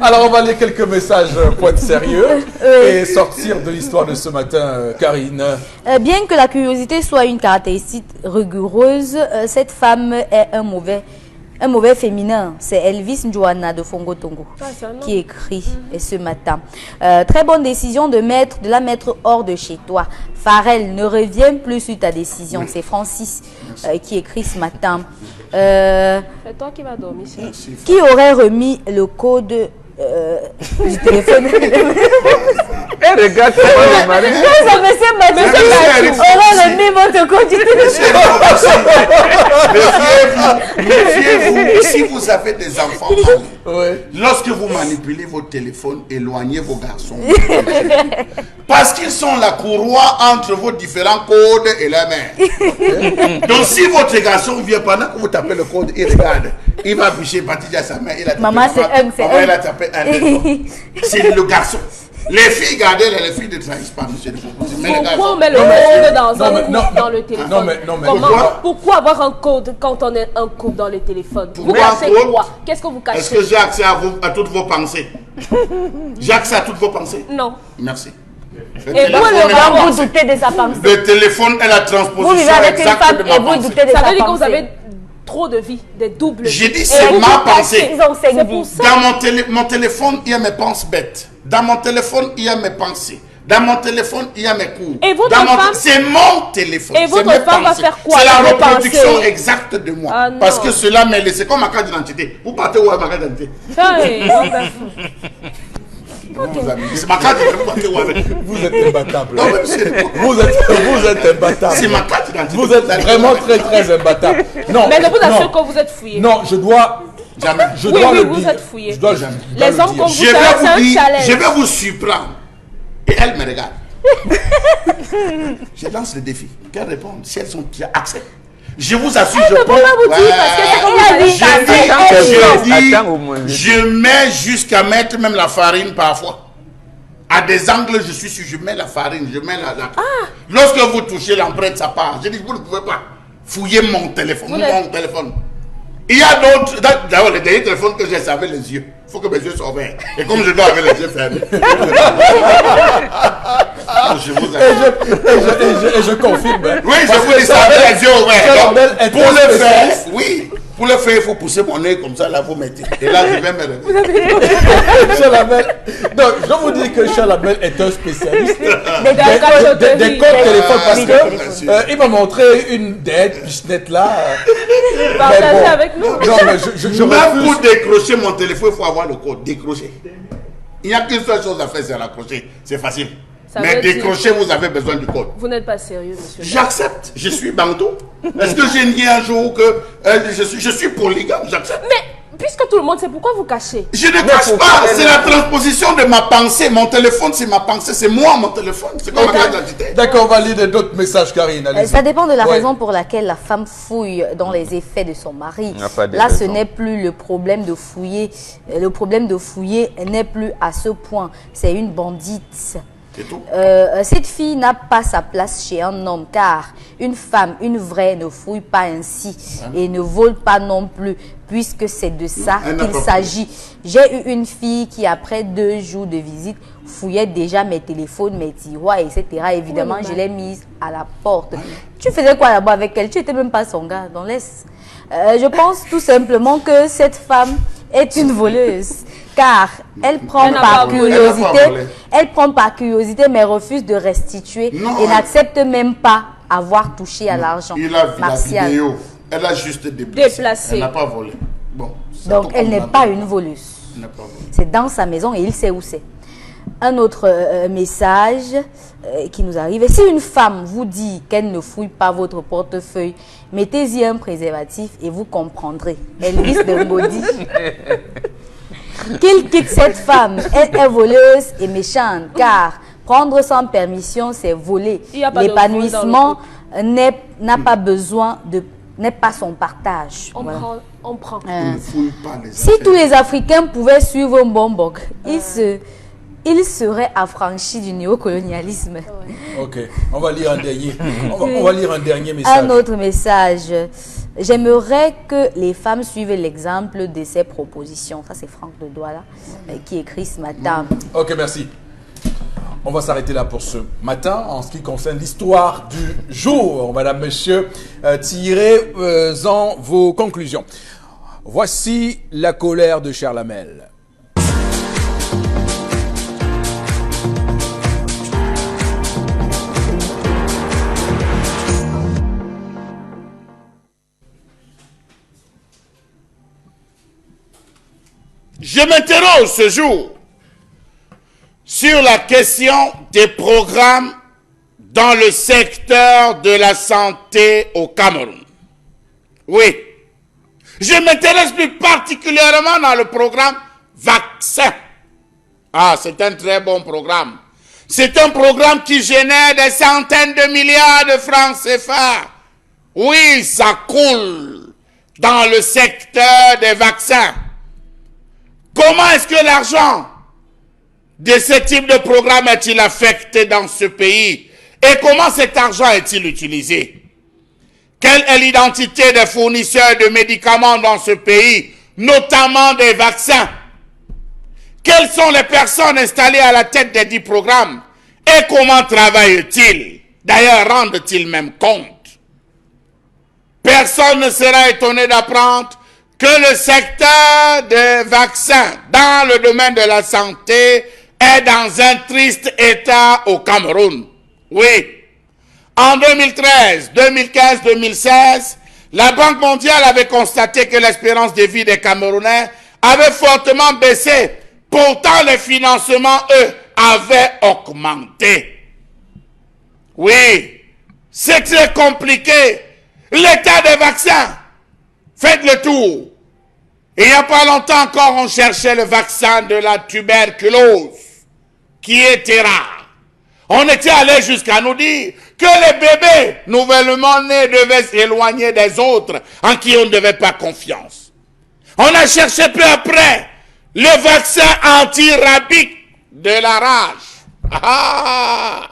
Alors on va lire quelques messages point de sérieux et sortir de l'histoire de ce matin, Karine. Bien que la curiosité soit une caractéristique rigoureuse, cette femme est un mauvais féminin. C'est Elvis Njouana de Fongo Tongo c'est un nom. qui écrit ce matin. Très bonne décision de la mettre hors de chez toi. Pharrell, ne reviens plus sur ta décision. C'est Francis qui écrit ce matin. C'est toi qui vas dormir, chérie. Qui aurait remis le code du téléphone? Et regarde comment le mari. Ça me semble Monsieur aurait remis votre code du téléphone. Méfiez-vous, si vous avez des enfants, Ouais. lorsque vous manipulez votre téléphone, éloignez vos garçons. Parce qu'ils sont la courroie entre vos différents codes et la mère. Donc si votre garçon vient pendant que vous tapez le code, il regarde. Il va bûcher, partir à sa main. Il a tapé Maman, c'est un, c'est maman, un. il a tapé un. C'est le garçon. Les filles, gardez, les filles ne trahissent pas, monsieur. Mais les Pourquoi garçons. on met le Non, mais- code dans non, mais- un non, couple dans le téléphone? non, mais- Comment- pourquoi? Pourquoi avoir un code quand on est un couple dans le téléphone? Vous Pourquoi cachez un code? quoi? Qu'est-ce que vous Est-ce cachez? que j'ai accès à toutes vos pensées? J'ai accès à toutes vos pensées? Non. Merci. Le Et téléphone vous, le est gars, ma Vous pensée. doutez de sa pensée. Le téléphone est la Vous transposition vivez avec une exacte femme de et ma vous pensée. doutez de Ça sa veut dire que vous pensée. avez trop de vie, des doubles vies. J'ai dit Et c'est vous ma cachez- pensée. Ils ont 5 C'est vies. pour ça. Dans mon téléphone, il y a mes pensées bêtes. Dans mon téléphone, il y a mes pensées. Dans mon téléphone, il y a mes cours. Et votre Dans mon femme- c'est mon téléphone. Et c'est votre mes femme va pensées. faire quoi C'est dans la vos reproduction pensées? exacte de moi. Ah non. Parce que cela m'est laissé comme ma carte d'identité. Vous partez où avec ma carte d'identité? Hey, non, ben, Vous amusez. C'est ma carte d'identité. Vous partez où avec? Vous êtes imbattable. Non, mais monsieur, Vous êtes imbattable. c'est ma carte d'identité. Vous êtes vraiment très très imbattable. Non. mais je vous assure non, que vous êtes fouillé. non, je dois. Jamais. Je Oui, dois oui, le vous dire. êtes fouillé. Je dois jamais. je dois Les le hommes dire. comme vous, Je c'est vais un vous dire, challenge. je vais vous surprendre. Et elle me regarde. Je lance le défi. Qu'elles répondent si elles sont qui a accès. Je vous assure, je ne peut pas vous dire parce que c'est comme vous allez Attends au moins. je mets jusqu'à mettre même la farine parfois. À des angles, je suis sûr, je mets la farine, je mets la... Lorsque vous touchez l'empreinte, ça part. Je dis, vous ne pouvez pas fouiller mon téléphone. Mon téléphone. Il y a d'autres... D'ailleurs, les derniers téléphones que j'ai, c'est avec les yeux. Il faut que mes yeux soient ouverts. Et comme je dois avec les yeux fermés. Je vous assure. Et je confirme. hein. Oui, je Parce vous que dis ça avec les yeux ouverts. Charles Donc, Abel est pour un le faire, spécialiste. oui, pour le faire, il faut pousser mon nez comme ça, là, vous mettez. Et là, je vais me réveiller. Charles Abel. Donc, je vous dis que Charles Abel est un spécialiste Des des codes téléphone parce Oui, que des téléphones. il m'a montré une dette, pichenette là. Partagez mais bon. avec nous. Non, mais je Même refuse. pour décrocher mon téléphone, il faut avoir le code. Décrocher. Il n'y a qu'une seule chose à faire, c'est raccrocher. C'est facile. Ça Mais veut dire- décrocher, vous avez besoin du code. Vous n'êtes pas sérieux, monsieur. J'accepte. Je suis bantou. Est-ce que j'ai nié un jour que je suis polygame? J'accepte. Mais puisque tout le monde sait, pourquoi vous cachez? Je ne cache pas, c'est la transposition de ma pensée. Mon téléphone, c'est ma pensée, c'est moi mon téléphone. C'est comme ma carte d'identité. D'accord, on va lire d'autres messages, Karine. allez-y. Ça dépend de la Ouais. raison pour laquelle la femme fouille dans les effets de son mari. Il n'y a pas de Là, ce raison. n'est plus le problème de fouiller. Le problème de fouiller n'est plus à ce point. C'est une bandite. C'est tout. Cette fille n'a pas sa place chez un homme, car une femme, une vraie, ne fouille pas ainsi et ne vole pas non plus, puisque c'est de ça Elle n'a qu'il pas s'agit. J'ai eu une fille qui, après 2 jours de visite, fouillait déjà mes téléphones, mes tiroirs, etc. Évidemment, Oui, je l'ai mise à la porte. Tu faisais quoi là-bas avec elle? Tu n'étais même pas son gars, donc laisse. Je pense tout simplement que cette femme est une voleuse, car elle prend Elle n'a par pas volé. Elle n'a pas curiosité, volé. elle prend par curiosité, mais refuse de restituer Non, et elle- n'accepte même pas avoir touché à l'argent. Il a vu la Martial. vidéo. Elle a juste déplacé. Déplacé. Elle n'a pas volé. Bon. ça Donc, tombe elle n'est mal. pas une voleuse. Elle n'a pas volé. C'est dans sa maison et il sait où c'est. Un autre message qui nous arrive. Et si une femme vous dit qu'elle ne fouille pas votre portefeuille, mettez-y un préservatif et vous comprendrez. Elvis de Maudit. Qu'il quitte cette femme. Elle est voleuse et méchante, car prendre sans permission, c'est voler. Il y a pas de vol L'épanouissement dans n'a pas besoin de... n'est pas son partage. On Voilà. prend, on prend. On ne fouille pas les Si affaires. tous les Africains pouvaient suivre Mbombok, ils seraient affranchis du néocolonialisme. Ok, on va lire un dernier. On va lire un dernier message. Un autre message. J'aimerais que les femmes suivent l'exemple de ces propositions. Ça, c'est Franck de Douala qui écrit ce matin. Ok, merci. On va s'arrêter là pour ce matin en ce qui concerne l'histoire du jour. Madame, monsieur, tirez-en vos conclusions. Voici la colère de Charles Hamel. Je m'interroge ce jour sur la question des programmes dans le secteur de la santé au Cameroun. Oui, je m'intéresse plus particulièrement dans le programme vaccin. Ah, c'est un très bon programme. C'est un programme qui génère des centaines de milliards de francs CFA. Oui, ça coule dans le secteur des vaccins. Comment est-ce que l'argent de ce type de programme est-il affecté dans ce pays? Et comment cet argent est-il utilisé? Quelle est l'identité des fournisseurs de médicaments dans ce pays, notamment des vaccins? Quelles sont les personnes installées à la tête des 10 programmes? Et comment travaillent-ils? D'ailleurs, rendent-ils même compte? Personne ne sera étonné d'apprendre que le secteur des vaccins dans le domaine de la santé est dans un triste état au Cameroun. Oui. En 2013, 2015, 2016, la Banque mondiale avait constaté que l'espérance de vie des Camerounais avait fortement baissé. Pourtant, les financements, eux, avaient augmenté. Oui. C'est très compliqué. L'état des vaccins. Faites le tour. Il n'y a pas longtemps encore, on cherchait le vaccin de la tuberculose, qui était rare. On était allé jusqu'à nous dire que les bébés nouvellement nés devaient s'éloigner des autres en qui on ne devait pas confiance. On a cherché peu après le vaccin anti-rabique de la rage. Ah!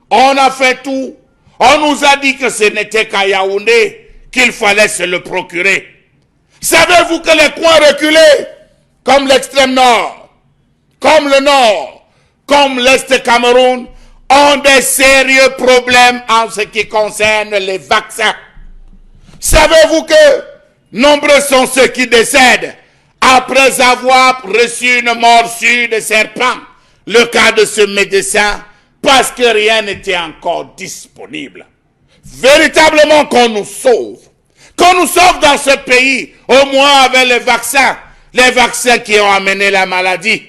On a fait tout. On nous a dit que ce n'était qu'à Yaoundé qu'il fallait se le procurer. Savez-vous que les coins reculés, comme l'extrême nord, comme le nord, comme l'Est Cameroun, ont des sérieux problèmes en ce qui concerne les vaccins? Savez-vous que nombreux sont ceux qui décèdent après avoir reçu une morsure de serpent, le cas de ce médecin, parce que rien n'était encore disponible? Véritablement qu'on nous sauve. Qu'on nous sauve dans ce pays, au moins avec les vaccins qui ont amené la maladie.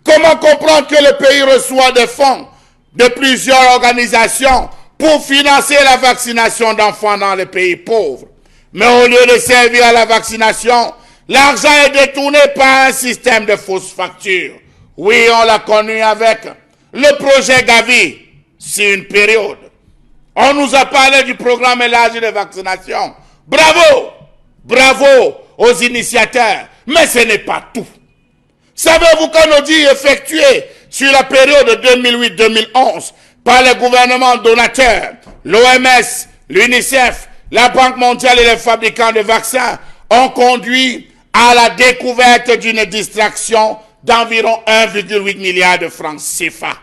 Comment comprendre que le pays reçoit des fonds de plusieurs organisations pour financer la vaccination d'enfants dans les pays pauvres? Mais au lieu de servir à la vaccination, L'argent est détourné par un système de fausses factures. Oui, on l'a connu avec le projet Gavi, sur une période. On nous a parlé du programme élargi de vaccination. Bravo! Bravo aux initiateurs. Mais ce n'est pas tout. Savez-vous qu'un audit effectué sur la période 2008-2011 par les gouvernements donateurs, l'OMS, l'UNICEF, la Banque mondiale et les fabricants de vaccins ont conduit à la découverte d'une distraction d'environ 1,8 milliard de francs CFA.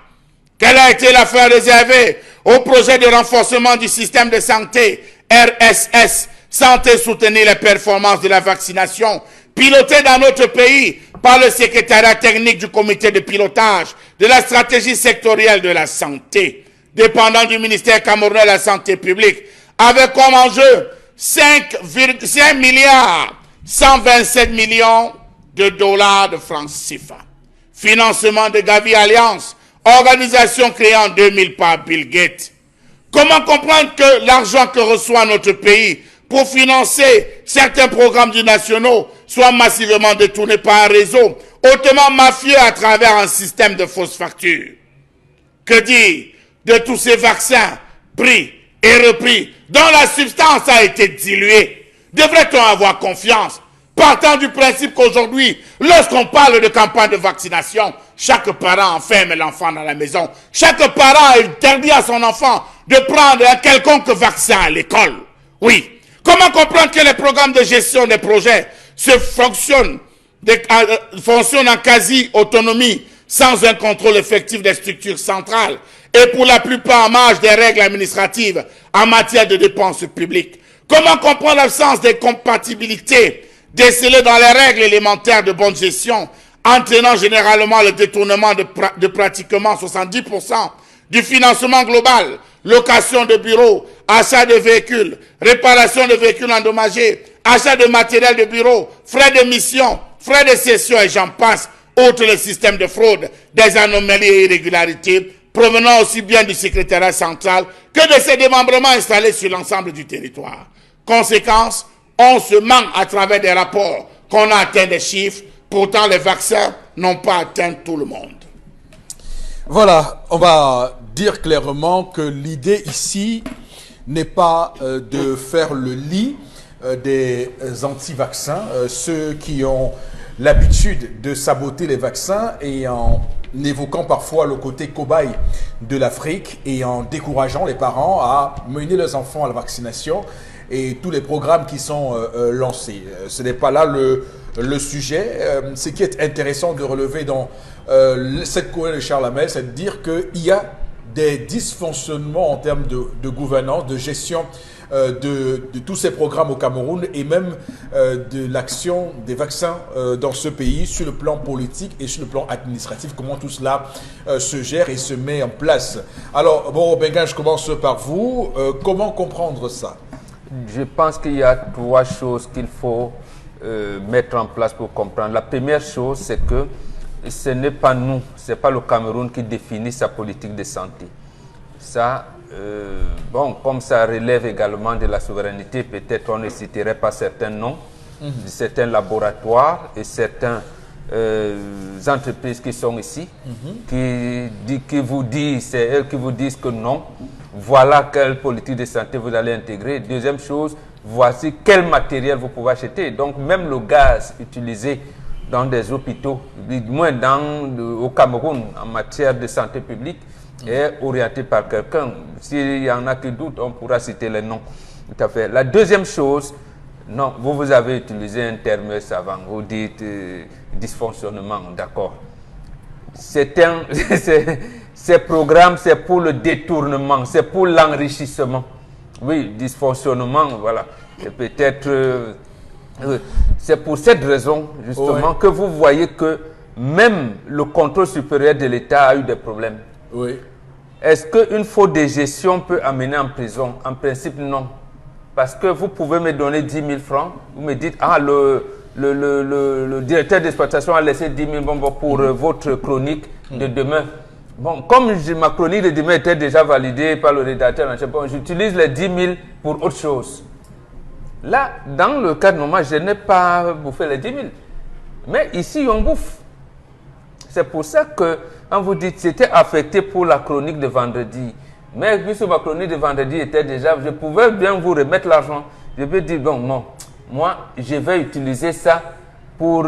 Quelle a été l'affaire réservée au projet de renforcement du système de santé RSS, Santé soutenir les performances de la vaccination, piloté dans notre pays par le secrétariat technique du comité de pilotage de la stratégie sectorielle de la santé, dépendant du ministère camerounais de la santé publique, avec comme enjeu 5 milliards 127 millions de dollars de francs CFA. Financement de Gavi Alliance, organisation créée en 2000 par Bill Gates. Comment comprendre que l'argent que reçoit notre pays pour financer certains programmes du nationaux soit massivement détourné par un réseau hautement mafieux à travers un système de fausses factures? Que dire de tous ces vaccins pris et repris dont la substance a été diluée? Devrait-on avoir confiance, partant du principe qu'aujourd'hui, lorsqu'on parle de campagne de vaccination, chaque parent enferme l'enfant dans la maison. Chaque parent interdit à son enfant de prendre un quelconque vaccin à l'école. Oui. Comment comprendre que les programmes de gestion des projets fonctionnent en quasi-autonomie, sans un contrôle effectif des structures centrales, et pour la plupart en marge des règles administratives en matière de dépenses publiques? Comment comprendre l'absence de compatibilité décelée dans les règles élémentaires de bonne gestion, entraînant généralement le détournement de pratiquement 70% du financement global, location de bureaux, achat de véhicules, réparation de véhicules endommagés, achat de matériel de bureau, frais de mission, frais de cession et j'en passe, outre le système de fraude, des anomalies et irrégularités provenant aussi bien du secrétariat central que de ses démembrements installés sur l'ensemble du territoire. Conséquence, on se ment à travers des rapports qu'on a atteint des chiffres, pourtant les vaccins n'ont pas atteint tout le monde. Voilà, on va dire clairement que l'idée ici n'est pas de faire le lit des anti-vaccins, ceux qui ont l'habitude de saboter les vaccins et en évoquant parfois le côté cobaye de l'Afrique et en décourageant les parents à mener leurs enfants à la vaccination et tous les programmes qui sont lancés. Ce n'est pas là le sujet. Ce qui est intéressant de relever dans cette courrier de Charles Hamel, c'est de dire qu'il y a des dysfonctionnements en termes de gouvernance, de gestion de tous ces programmes au Cameroun et même de l'action des vaccins dans ce pays sur le plan politique et sur le plan administratif, comment tout cela se gère et se met en place. Alors, bon, Benga, je commence par vous. Comment comprendre ça? Je pense qu'il y a trois choses qu'il faut mettre en place pour comprendre. La première chose, c'est que ce n'est pas nous, ce n'est pas le Cameroun qui définit sa politique de santé. Ça, bon, comme ça relève également de la souveraineté, peut-être on ne citerait pas certains noms, de certains laboratoires et certaines entreprises qui sont ici, qui vous disent, c'est elles qui vous disent que non, voilà quelle politique de santé vous allez intégrer. Deuxième chose, voici quel matériel vous pouvez acheter. Donc même le gaz utilisé dans des hôpitaux, du moins au Cameroun, en matière de santé publique, est orienté par quelqu'un. S'il y en a qui doutent, on pourra citer les noms. Tout à fait. La deuxième chose, non, vous avez utilisé un terme savant, vous dites dysfonctionnement, d'accord. Ces programmes, c'est pour le détournement, c'est pour l'enrichissement. Oui, dysfonctionnement, voilà. Et peut-être, c'est pour cette raison, justement, que vous voyez que même le contrôle supérieur de l'État a eu des problèmes. Oui. Est-ce qu'une faute de gestion peut amener en prison? En principe, non. Parce que vous pouvez me donner 10 000 francs, vous me dites, ah, le directeur d'exploitation a laissé 10 000 bonbons pour votre chronique de demain. Bon, comme ma chronique de demain était déjà validée par le rédacteur, bon, j'utilise les 10 000 pour autre chose. Là, dans le cadre normal, je n'ai pas bouffé les 10 000. Mais ici, on bouffe. C'est pour ça que, quand vous dites, c'était affecté pour la chronique de vendredi. Mais puisque ma chronique de vendredi était déjà, je pouvais bien vous remettre l'argent. Je peux dire, bon, non, moi, je vais utiliser ça pour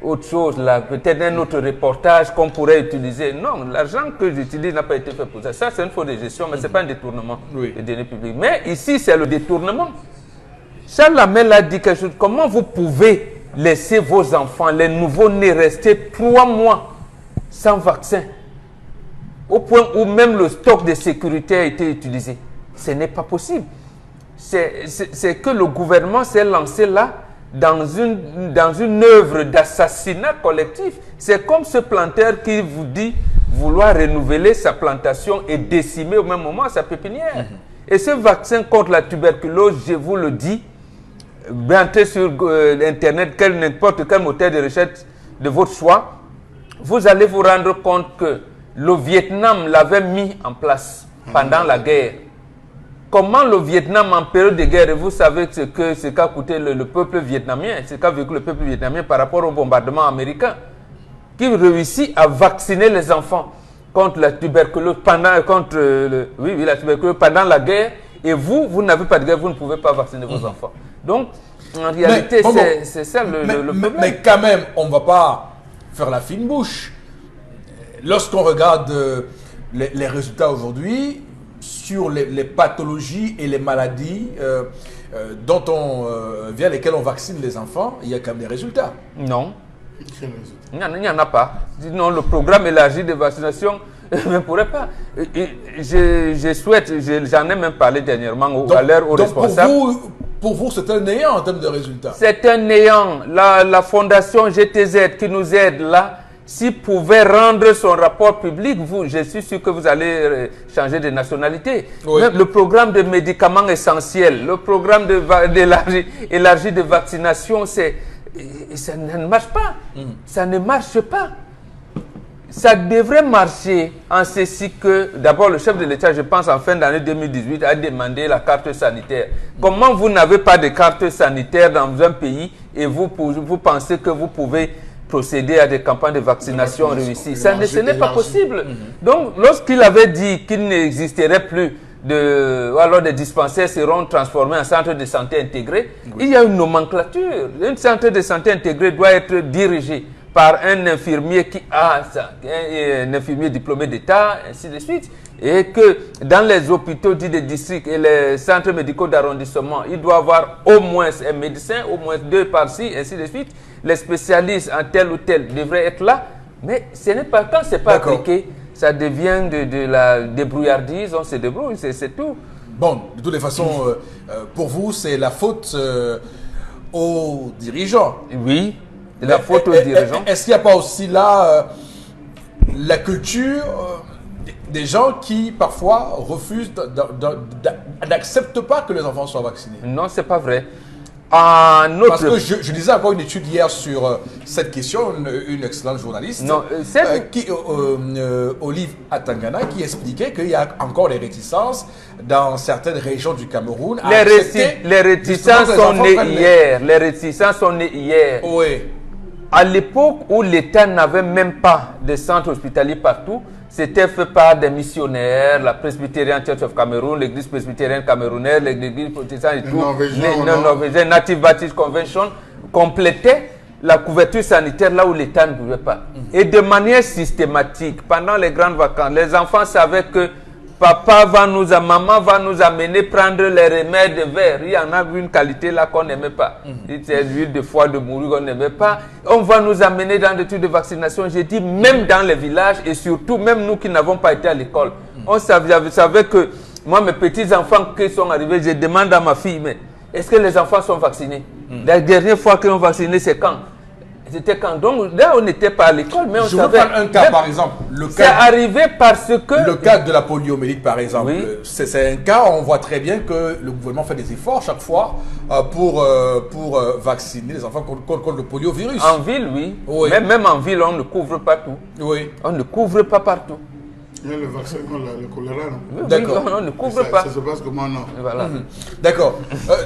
autre chose, là, peut-être un autre reportage qu'on pourrait utiliser. Non, l'argent que j'utilise n'a pas été fait pour ça. Ça, c'est une faute de gestion, mais ce n'est pas un détournement des deniers publics. Mais ici, c'est le détournement. Charles Lamel a dit quelque chose. Comment vous pouvez laisser vos enfants, les nouveaux-nés, rester 3 mois sans vaccin, au point où même le stock de sécurité a été utilisé? Ce n'est pas possible. C'est que le gouvernement s'est lancé là dans une œuvre d'assassinat collectif. C'est comme ce planteur qui vous dit vouloir renouveler sa plantation et décimer au même moment sa pépinière. Et ce vaccin contre la tuberculose, je vous le dis, entrez sur Internet, n'importe quel moteur de recherche de votre choix, vous allez vous rendre compte que le Vietnam l'avait mis en place pendant la guerre. Comment le Vietnam en période de guerre, et vous savez ce qu'a coûté le peuple vietnamien, ce qu'a vécu le peuple vietnamien par rapport au bombardement américain, qui réussit à vacciner les enfants contre la tuberculose pendant la guerre, et vous n'avez pas de guerre, vous ne pouvez pas vacciner vos enfants. Donc, en réalité, c'est ça le problème. Mais quand même, on ne va pas faire la fine bouche. Lorsqu'on regarde les résultats aujourd'hui, sur les pathologies et les maladies via lesquelles on vaccine les enfants, il y a quand même des résultats. Non. Il n'y en a pas. Non, le programme élargi de vaccination ne pourrait pas. Je souhaite, j'en ai même parlé dernièrement à l'heure aux responsables. Pour vous, c'est un néant en termes de résultats. C'est un néant. La fondation GTZ qui nous aide là, s'il pouvait rendre son rapport public, je suis sûr que vous allez changer de nationalité. Oui. Même le programme de médicaments essentiels, le programme élargi de vaccination, ça ne marche pas. Ça ne marche pas. Ça devrait marcher en ceci que, d'abord, le chef de l'État, je pense, en fin d'année 2018, a demandé la carte sanitaire. Comment vous n'avez pas de carte sanitaire dans un pays et vous pensez que vous pouvez procéder à des campagnes de vaccination réussies? Ce n'est pas possible. Donc, lorsqu'il avait dit qu'il n'existerait plus alors des dispensaires seront transformés en centres de santé intégrés, il y a une nomenclature. Un centre de santé intégré doit être dirigé par un infirmier un infirmier diplômé d'État, ainsi de suite. Et que dans les hôpitaux dits de district et les centres médicaux d'arrondissement, il doit y avoir au moins un médecin, au moins 2 par-ci, ainsi de suite. Les spécialistes en tel ou tel devraient être là. Mais ce n'est pas, quand ce n'est pas appliqué, ça devient de la débrouillardise, on se débrouille, c'est tout. Bon, de toutes les façons, pour vous, c'est la faute aux dirigeants. Oui, c'est la faute aux dirigeants. Est-ce qu'il n'y a pas aussi là la culture des gens qui parfois refusent, n'acceptent pas que les enfants soient vaccinés? Non, c'est pas vrai. Parce que je lisais encore une étude hier sur cette question, une excellente journaliste, Olive Atangana, qui expliquait qu'il y a encore des réticences dans certaines régions du Cameroun. Les réticences sont nées hier. Les réticences sont nées hier. Oui. À l'époque où l'État n'avait même pas de centre hospitalier partout, c'était fait par des missionnaires, la Presbyterian Church of Cameroon, l'église presbytérienne camerounaise, l'église protestante et tout, les Norvégiens, Native Baptist Convention, complétaient la couverture sanitaire là où l'État ne pouvait pas. Et de manière systématique, pendant les grandes vacances, les enfants savaient que maman va nous amener prendre les remèdes verts. Il y en a une qualité là qu'on n'aimait pas. C'est l'huile de foie de morue qu'on n'aimait pas. On va nous amener dans des trucs de vaccination. J'ai dit même dans les villages et surtout même nous qui n'avons pas été à l'école. On savait que moi mes petits enfants qui sont arrivés, je demande à ma fille, mais est-ce que les enfants sont vaccinés? La dernière fois qu'ils ont vacciné, c'est quand? C'était quand? Donc là, on n'était pas à l'école, mais on savait. Je veux prendre un cas, par exemple. C'est arrivé parce que... Le cas de la poliomyélite, par exemple. Oui. C'est un cas, on voit très bien que le gouvernement fait des efforts chaque fois pour vacciner les enfants contre le poliovirus. En ville, oui. Mais même en ville, on ne couvre pas tout. Oui. On ne couvre pas partout. Mais le vaccin contre le choléra, non? D'accord. Oui, on ne couvre pas. Ça se passe comment, non? Voilà. D'accord.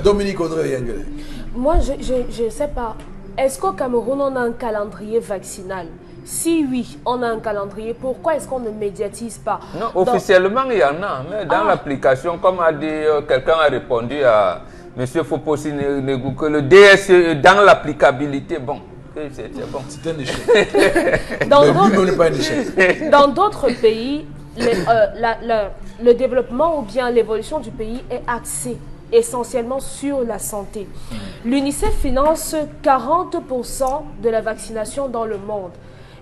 Dominique Audrey Yengele. Moi, je ne sais pas. Est-ce qu'au Cameroun, on a un calendrier vaccinal? Si oui, on a un calendrier, pourquoi est-ce qu'on ne médiatise pas? Non, officiellement, il y en a, mais dans l'application, comme a dit, quelqu'un a répondu à M. Foposi Negou, que le DS dans l'applicabilité, bon, c'est bon. C'est un échec. Dans Mais d'autres- lui-même n'est pas un échec. Dans d'autres pays, le développement ou bien l'évolution du pays est axé essentiellement sur la santé. L'UNICEF finance 40% de la vaccination dans le monde.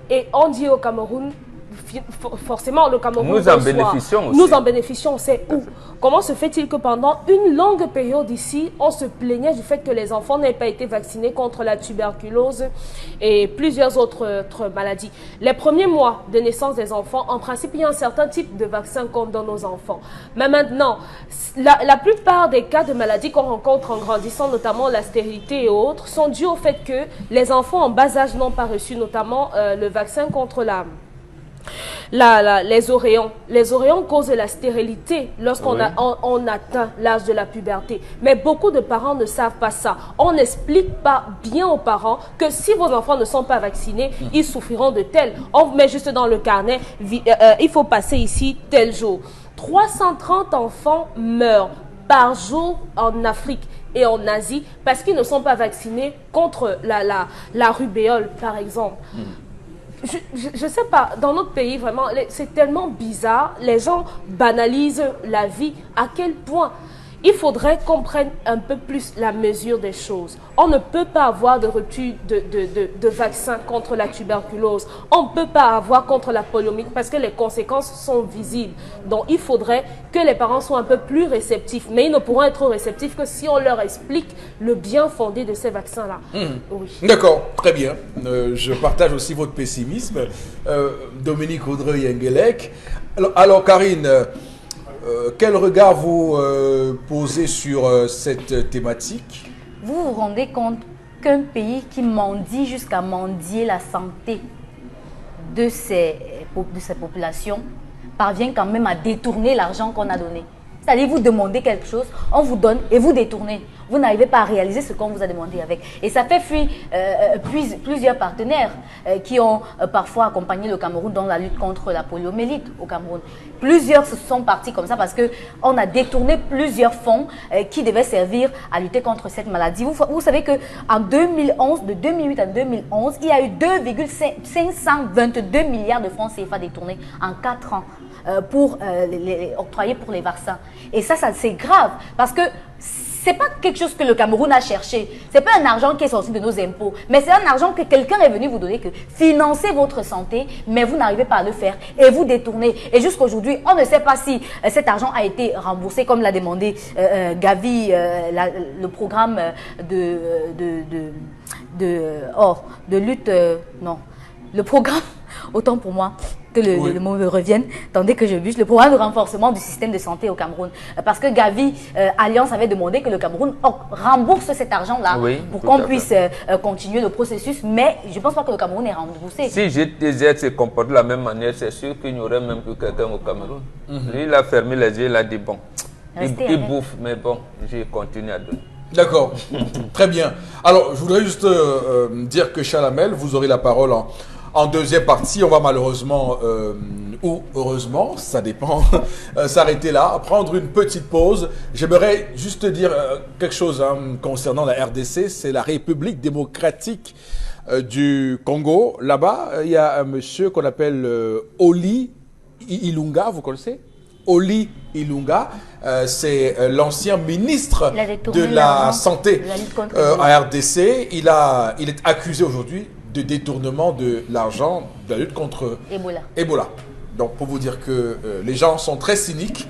Et on dit au Cameroun, forcément le Cameroun Nous en reçoit. bénéficions aussi. Nous en bénéficions, c'est où? Comment se fait-il que pendant une longue période ici, on se plaignait du fait que les enfants n'aient pas été vaccinés contre la tuberculose et plusieurs autres maladies? Les premiers mois de naissance des enfants, en principe, il y a un certain type de vaccin qu'on donne aux enfants. Mais maintenant, la plupart des cas de maladies qu'on rencontre en grandissant, notamment la stérilité et autres, sont dus au fait que les enfants en bas âge n'ont pas reçu notamment le vaccin contre les oréons. Les oréons causent la stérilité lorsqu'on on atteint l'âge de la puberté. Mais beaucoup de parents ne savent pas ça. On n'explique pas bien aux parents que si vos enfants ne sont pas vaccinés, ils souffriront de tel. On met juste dans le carnet, il faut passer ici tel jour. 330 enfants meurent par jour en Afrique et en Asie parce qu'ils ne sont pas vaccinés contre la rubéole, par exemple. Je sais pas, dans notre pays, vraiment, c'est tellement bizarre. Les gens banalisent la vie. À quel point? Il faudrait qu'on prenne un peu plus la mesure des choses. On ne peut pas avoir de rupture de vaccin contre la tuberculose. On ne peut pas avoir contre la poliomyélite parce que les conséquences sont visibles. Donc, il faudrait que les parents soient un peu plus réceptifs. Mais ils ne pourront être réceptifs que si on leur explique le bien fondé de ces vaccins-là. Oui. D'accord, très bien. Je partage aussi votre pessimisme. Dominique Audrey Yengelek. Alors Karine, quel regard vous posez sur cette thématique? Vous vous rendez compte qu'un pays qui mendie jusqu'à mendier la santé de ses populations parvient quand même à détourner l'argent qu'on a donné? C'est-à-dire, vous demandez quelque chose, on vous donne et vous détournez. Vous n'arrivez pas à réaliser ce qu'on vous a demandé avec. Et ça fait fuir plusieurs partenaires qui ont parfois accompagné le Cameroun dans la lutte contre la poliomyélite au Cameroun. Plusieurs se sont partis comme ça parce qu'on a détourné plusieurs fonds qui devaient servir à lutter contre cette maladie. Vous savez qu'en 2011, de 2008 à 2011, il y a eu 2,522 milliards de francs CFA détournés en 4 ans. Pour les octroyer pour les vaccins. Et ça c'est grave parce que c'est pas quelque chose que le Cameroun a cherché. C'est pas un argent qui est sorti de nos impôts, mais c'est un argent que quelqu'un est venu vous donner, que financez votre santé, mais vous n'arrivez pas à le faire et vous détournez. Et jusqu'aujourd'hui, on ne sait pas si cet argent a été remboursé comme l'a demandé Gavi, le programme de lutte, non, le programme, autant pour moi que le mot me revienne, tandis que je bûche, le programme de renforcement du système de santé au Cameroun. Parce que Gavi Alliance avait demandé que le Cameroun rembourse cet argent-là pour qu'on puisse continuer le processus, mais je ne pense pas que le Cameroun est remboursé. Si GTZ se comporte de la même manière, c'est sûr qu'il n'y aurait même plus quelqu'un au Cameroun. Lui, il a fermé les yeux, il a dit bon, il bouffe, mais bon, je continue à donner. D'accord, très bien. Alors, je voudrais juste dire que Chalamel, vous aurez la parole en deuxième partie. On va malheureusement, ou heureusement, ça dépend, s'arrêter là, prendre une petite pause. J'aimerais juste dire quelque chose concernant la RDC, c'est la République démocratique du Congo. Là-bas, il y a un monsieur qu'on appelle Oli Ilunga, vous connaissez? Oli Ilunga, c'est l'ancien ministre de la Santé à RDC. Il est accusé aujourd'hui de détournement de l'argent de la lutte contre Ebola. Donc, pour vous dire que les gens sont très cyniques,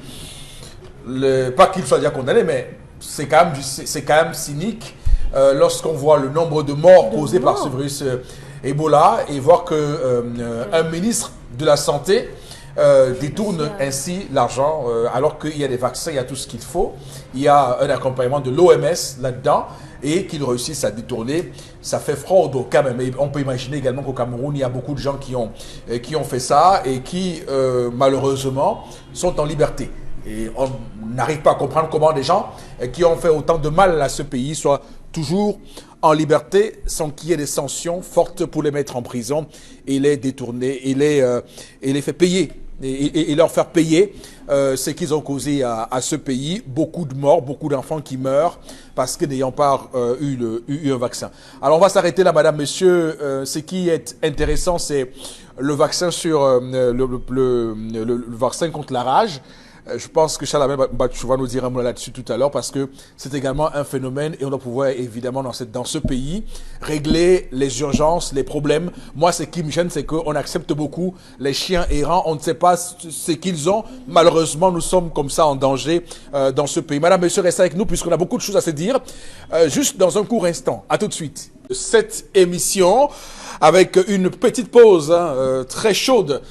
pas qu'ils soient déjà condamnés, mais c'est quand même cynique lorsqu'on voit le nombre de morts causés par ce virus Ebola et voir qu'un ministre de la Santé détournent ainsi l'argent, alors qu'il y a des vaccins, il y a tout ce qu'il faut. Il y a un accompagnement de l'OMS là-dedans, et qu'ils réussissent à détourner. Ça fait fraude au Cameroun. Mais on peut imaginer également qu'au Cameroun, il y a beaucoup de gens qui ont fait ça et qui, malheureusement, sont en liberté. Et on n'arrive pas à comprendre comment des gens qui ont fait autant de mal à ce pays soient toujours en liberté sans qu'il y ait des sanctions fortes pour les mettre en prison et les détourner et les faire payer. Et leur faire payer ce qu'ils ont causé à ce pays. Beaucoup de morts, beaucoup d'enfants qui meurent parce que n'ayant pas eu un vaccin. Alors on va s'arrêter là, madame, monsieur. Ce qui est intéressant, c'est le vaccin sur le vaccin contre la rage. Je pense que Charles Bachou va nous dire un mot là-dessus tout à l'heure parce que c'est également un phénomène et on doit pouvoir évidemment dans ce pays régler les urgences, les problèmes. Moi, ce qui me gêne, c'est qu'on accepte beaucoup les chiens errants. On ne sait pas ce qu'ils ont. Malheureusement, nous sommes comme ça en danger dans ce pays. Madame, monsieur, restez avec nous puisqu'on a beaucoup de choses à se dire. Juste dans un court instant. À tout de suite. Cette émission avec une petite pause très chaude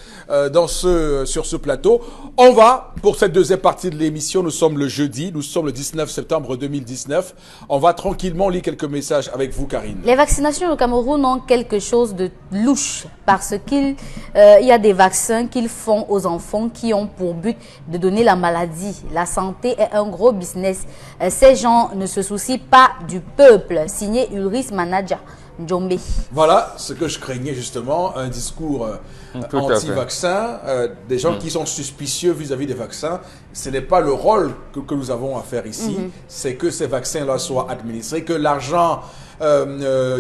sur ce plateau. On va, pour cette deuxième partie de l'émission, nous sommes le jeudi, nous sommes le 19 septembre 2019. On va tranquillement lire quelques messages avec vous, Karine. Les vaccinations au Cameroun ont quelque chose de louche parce qu'il y a des vaccins qu'ils font aux enfants qui ont pour but de donner la maladie. La santé est un gros business. Ces gens ne se soucient pas du peuple. Signé Ulrich Manager. Njombe. Voilà ce que je craignais justement, un discours anti-vaccin, des gens qui sont suspicieux vis-à-vis des vaccins. Ce n'est pas le rôle que nous avons à faire ici, c'est que ces vaccins-là soient administrés, que l'argent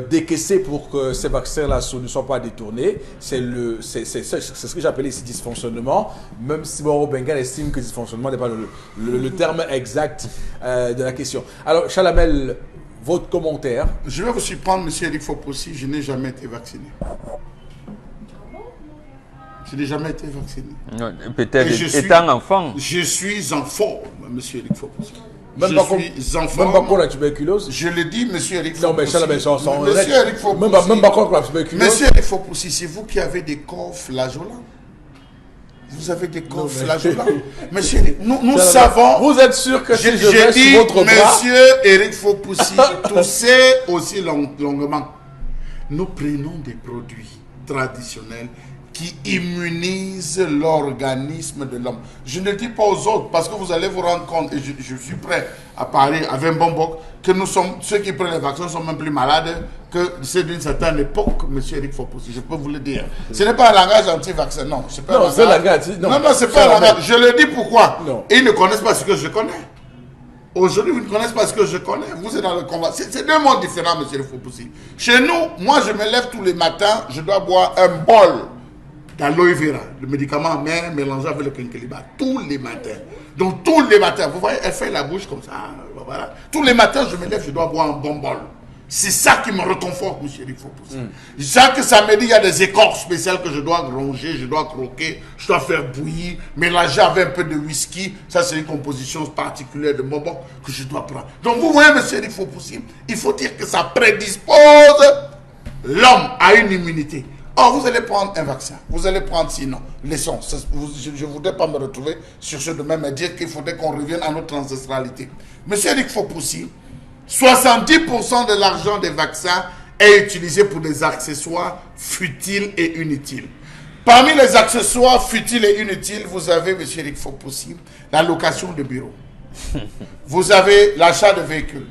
décaissé pour que ces vaccins-là ne soient pas détournés. C'est ce que j'appelle ici dysfonctionnement, même si Mauro Bengal estime que dysfonctionnement n'est pas le terme exact de la question. Alors, Chalamel, votre commentaire. Je vais vous surprendre, monsieur Eric Fopossi, je n'ai jamais été vacciné. Je n'ai jamais été vacciné. Peut-être étant enfant. Je suis en forme, monsieur Eric Fopossi. Même pas contre la tuberculose. Je le dis, monsieur Eric Fopossi. Non, mais ça, la maison, monsieur Eric Fopossi. Même pas contre la tuberculose. Monsieur Eric Fopossi, c'est vous qui avez des corps flageolants. Vous avez des corps flageolants. Monsieur, nous savons. Vous êtes sûr que si je vais sur votre bras. Monsieur Eric Fopossi, toussez aussi longuement. Nous prenons des produits traditionnels qui immunisent l'organisme de l'homme. Je ne le dis pas aux autres parce que vous allez vous rendre compte, et je suis prêt à parler avec Mbombok, que nous sommes, ceux qui prennent les vaccins sont même plus malades que ceux d'une certaine époque, monsieur Eric Fopossi, je peux vous le dire. Ce n'est pas un langage anti-vaccin, non. C'est pas un langage. Non, c'est pas un langage. Je le dis pourquoi. Non. Ils ne connaissent pas ce que je connais. Aujourd'hui, vous ne connaissez pas ce que je connais. Vous êtes dans le combat. C'est deux mondes différents, monsieur Eric Fopossi. Chez nous, moi, je me lève tous les matins, je dois boire un bol d'aloe vera, le médicament mère mélangé avec le quinqueliba, tous les matins. Donc tous les matins, vous voyez, elle fait la bouche comme ça, voilà. Tous les matins, je me lève, je dois boire un bon bol. C'est ça qui me réconforte, monsieur Eric Fopossi. Chaque samedi, il y a des écorces spéciales que je dois ronger, je dois croquer, je dois faire bouillir, mélanger avec un peu de whisky. Ça, c'est une composition particulière de bonbons que je dois prendre. Donc vous voyez, monsieur Eric Fopossi, il faut dire que ça prédispose l'homme à une immunité. Or, vous allez prendre un vaccin. Vous allez prendre sinon. Laissons. Je ne voudrais pas me retrouver sur ce domaine, mais dire qu'il faudrait qu'on revienne à notre ancestralité. Monsieur Eric Fopossi, 70% de l'argent des vaccins est utilisé pour des accessoires futiles et inutiles. Parmi les accessoires futiles et inutiles, vous avez, monsieur Eric Fopossi, la location de bureaux. Vous avez l'achat de véhicules.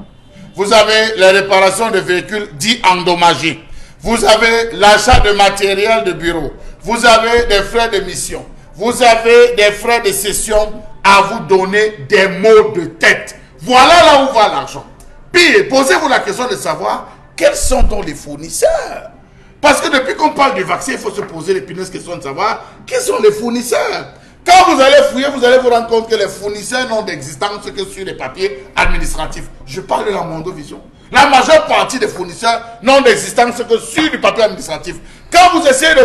Vous avez la réparation de véhicules dits endommagés. Vous avez l'achat de matériel de bureau. Vous avez des frais de mission. Vous avez des frais de session à vous donner des maux de tête. Voilà là où va l'argent. Puis, posez-vous la question de savoir quels sont donc les fournisseurs. Parce que depuis qu'on parle du vaccin, il faut se poser l'épineuse question de savoir quels sont les fournisseurs. Quand vous allez fouiller, vous allez vous rendre compte que les fournisseurs n'ont d'existence que sur les papiers administratifs. Je parle de la Mondovision. La majeure partie des fournisseurs n'ont d'existence que sur du papier administratif. Quand vous essayez de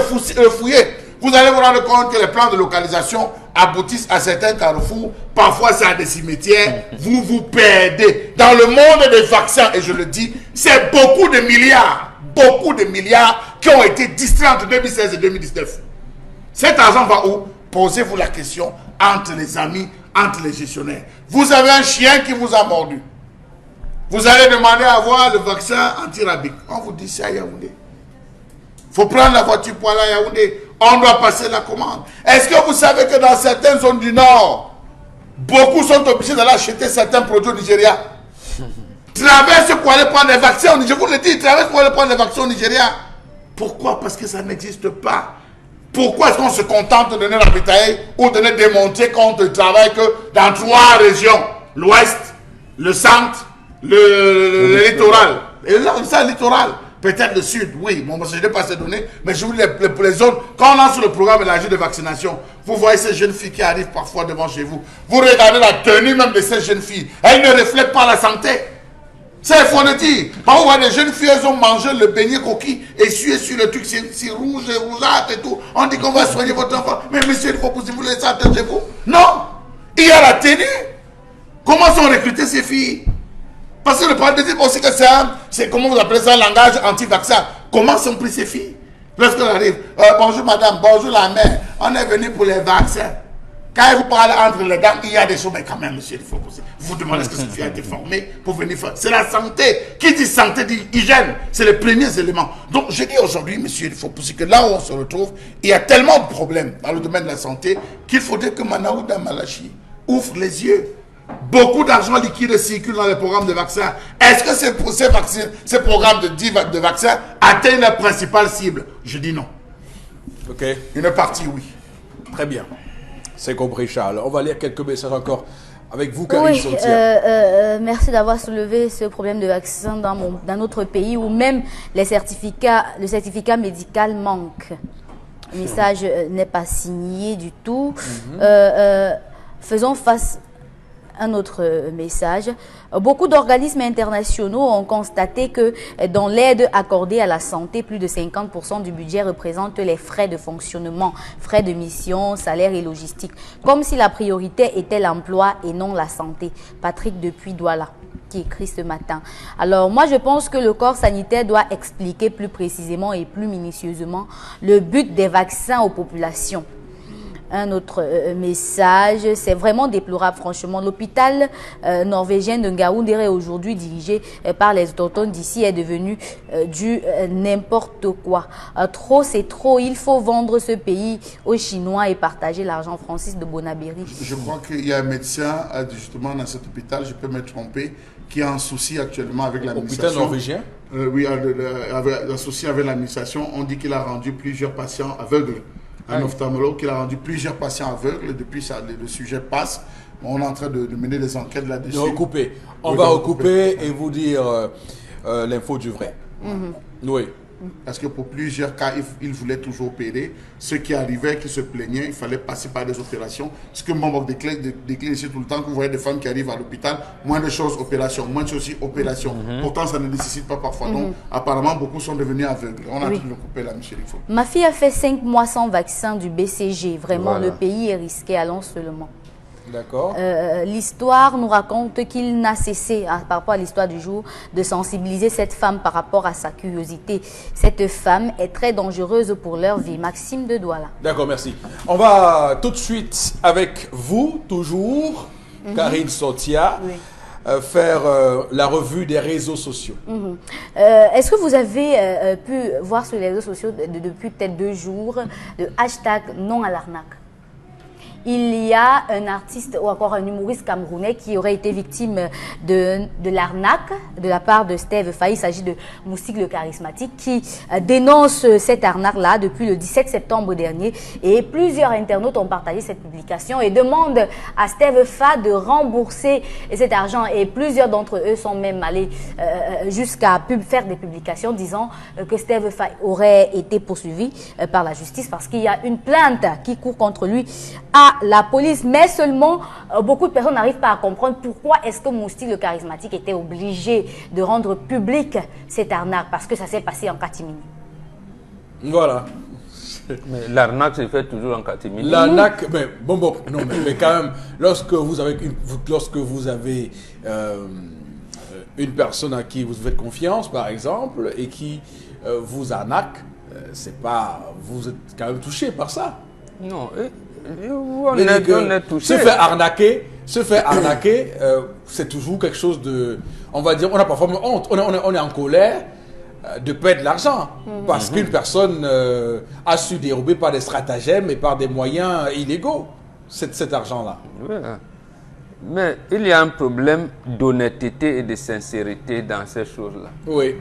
fouiller, vous allez vous rendre compte que les plans de localisation aboutissent à certains carrefours. Parfois, c'est à des cimetières. Vous vous perdez. Dans le monde des vaccins, et je le dis, c'est beaucoup de milliards qui ont été distraits entre 2016 et 2019. Cet argent va où? Posez-vous la question entre les amis, entre les gestionnaires. Vous avez un chien qui vous a mordu. Vous allez demander à avoir le vaccin anti-rabique. On vous dit c'est à Yaoundé. Il faut prendre la voiture pour aller à Yaoundé. On doit passer la commande. Est-ce que vous savez que dans certaines zones du Nord, beaucoup sont obligés d'aller acheter certains produits au Nigeria? Traversent pour aller prendre les vaccins au Nigeria. Je vous le dis, ils traversent pour aller prendre les vaccins au Nigeria. Pourquoi? Parce que ça n'existe pas. Pourquoi est-ce qu'on se contente de donner l'embouteille ou de ne démontrer qu'on ne travaille que dans 3 régions? L'Ouest, le centre, le littoral. Et là, ça, le littoral. Peut-être le sud, oui. Bon, je n'ai pas ces données, mais je vous dis les zones. Quand on lance le programme élargi de vaccination, vous voyez ces jeunes filles qui arrivent parfois devant chez vous. Vous regardez la tenue même de ces jeunes filles. Elles ne reflètent pas la santé. Ça, il faut le dire. Quand on voit des jeunes filles, elles ont mangé le beignet coquille, essuyé sur le truc, c'est rouge et rougeâtre et tout. On dit qu'on va soigner votre enfant. Mais monsieur, il faut que vous laissez attendre chez vous. Non. Il y a la tenue. Comment sont recrutées ces filles? Parce que le problème de dire aussi que c'est comment vous appelez ça, un langage anti-vaccin. Comment sont prises ces filles? Lorsqu'on arrive, bonjour madame, bonjour la mère, on est venu pour les vaccins. Quand vous parlez entre les dames, il y a des choses, mais quand même, monsieur, il faut poser. Vous vous demandez est-ce que cette fille a été formée pour venir faire. C'est la santé. Qui dit santé dit hygiène. C'est les premiers éléments. Donc, je dis aujourd'hui, monsieur, il faut pousser que là où on se retrouve, il y a tellement de problèmes dans le domaine de la santé qu'il faudrait que Manaouda Malachi ouvre les yeux. Beaucoup d'argent liquide circule dans les programmes de vaccins. Est-ce que ces programmes de vaccins atteignent la principale cible? Je dis non. Ok. Une partie, oui. Très bien. C'est compris, Charles. On va lire quelques messages encore avec vous, Karine Oui, merci d'avoir soulevé ce problème de vaccin dans notre pays où même le certificat médical manque. Le message n'est pas signé du tout. Faisons face à un autre message. Beaucoup d'organismes internationaux ont constaté que dans l'aide accordée à la santé, plus de 50% du budget représente les frais de fonctionnement, frais de mission, salaires et logistique, comme si la priorité était l'emploi et non la santé. Patrick depuis Douala, qui écrit ce matin. Alors moi je pense que le corps sanitaire doit expliquer plus précisément et plus minutieusement le but des vaccins aux populations. Un autre message, c'est vraiment déplorable franchement. L'hôpital norvégien de Ngaoundéré, aujourd'hui dirigé par les autochtones d'ici, est devenu du n'importe quoi. Trop c'est trop, il faut vendre ce pays aux Chinois et partager l'argent. Francis de Bonabéry. Je crois qu'il y a un médecin justement dans cet hôpital, je peux me tromper, qui a un souci actuellement avec l'administration. Hôpital norvégien? Oui, un souci avec l'administration. On dit qu'il a rendu plusieurs patients aveugles. Un ophtalmologue qui a rendu plusieurs patients aveugles. Depuis ça, le sujet passe. On est en train de mener des enquêtes là-dessus. On va recouper et vous dire l'info du vrai. Oui. Parce que pour plusieurs cas, il voulait toujours opérer. Ceux qui arrivaient, qui se plaignaient, il fallait passer par des opérations. Ce que Mbombo déclare ici tout le temps, que vous voyez des femmes qui arrivent à l'hôpital, moins de choses, opération, moins de choses aussi, opération. Pourtant, ça ne nécessite pas parfois. Donc, apparemment, beaucoup sont devenus aveugles. On a dû le couper là, monsieur Rifo. Ma fille a fait 5 mois sans vaccin du BCG. Vraiment, le pays est risqué. Allons seulement. D'accord. L'histoire nous raconte qu'il n'a cessé, par rapport à l'histoire du jour, de sensibiliser cette femme par rapport à sa curiosité. Cette femme est très dangereuse pour leur vie. Maxime de Douala. D'accord, merci. On va tout de suite avec vous, toujours, Karine Sotia, faire la revue des réseaux sociaux. Est-ce que vous avez pu voir sur les réseaux sociaux depuis peut-être 2 jours le hashtag non à l'arnaque? Il y a un artiste ou encore un humoriste camerounais qui aurait été victime de l'arnaque de la part de Steve Faye. Il s'agit de Moustique le charismatique qui dénonce cette arnaque-là depuis le 17 septembre dernier. Et plusieurs internautes ont partagé cette publication et demandent à Steve Faye de rembourser cet argent. Et plusieurs d'entre eux sont même allés jusqu'à faire des publications disant que Steve Faye aurait été poursuivi par la justice parce qu'il y a une plainte qui court contre lui à la police, mais seulement beaucoup de personnes n'arrivent pas à comprendre pourquoi est-ce que Moustique le charismatique était obligé de rendre public cette arnaque, parce que ça s'est passé en catimini. Voilà. Mais l'arnaque se fait toujours en catimini. L'arnaque, mais mais quand même, lorsque vous avez une personne à qui vous faites confiance, par exemple, et qui vous arnaque, c'est pas, vous êtes quand même touché par ça. Non, On est touché. Se faire arnaquer, c'est toujours quelque chose de... On va dire, on a parfois honte, on est en colère de perdre de l'argent. Parce qu'une personne a su dérober par des stratagèmes et par des moyens illégaux cet argent-là. Ouais. Mais il y a un problème d'honnêteté et de sincérité dans ces choses-là. Oui.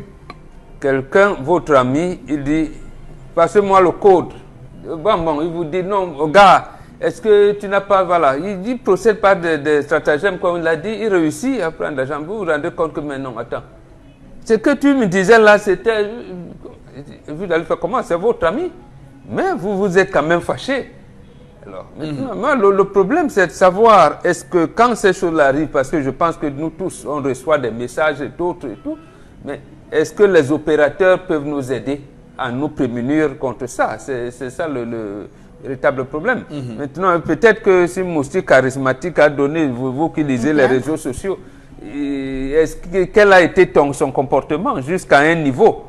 Quelqu'un, votre ami, il dit, passez-moi le code. Bon, il vous dit, non, gars, est-ce que tu n'as pas, voilà. Il procède par des stratagèmes, comme il l'a dit, il réussit à prendre l'argent. Vous vous rendez compte que, mais non, attends. Ce que tu me disais là, c'était, vous allez faire comment? C'est votre ami. Mais vous êtes quand même fâché. Alors, maintenant, le problème, c'est de savoir, est-ce que quand ces choses-là arrivent, parce que je pense que nous tous, on reçoit des messages et d'autres et tout, mais est-ce que les opérateurs peuvent nous aider à nous prémunir contre ça? C'est ça le véritable problème. Maintenant, peut-être que si Moustique Charismatique a donné, vous qui lisez les réseaux sociaux, quel a été son comportement jusqu'à un niveau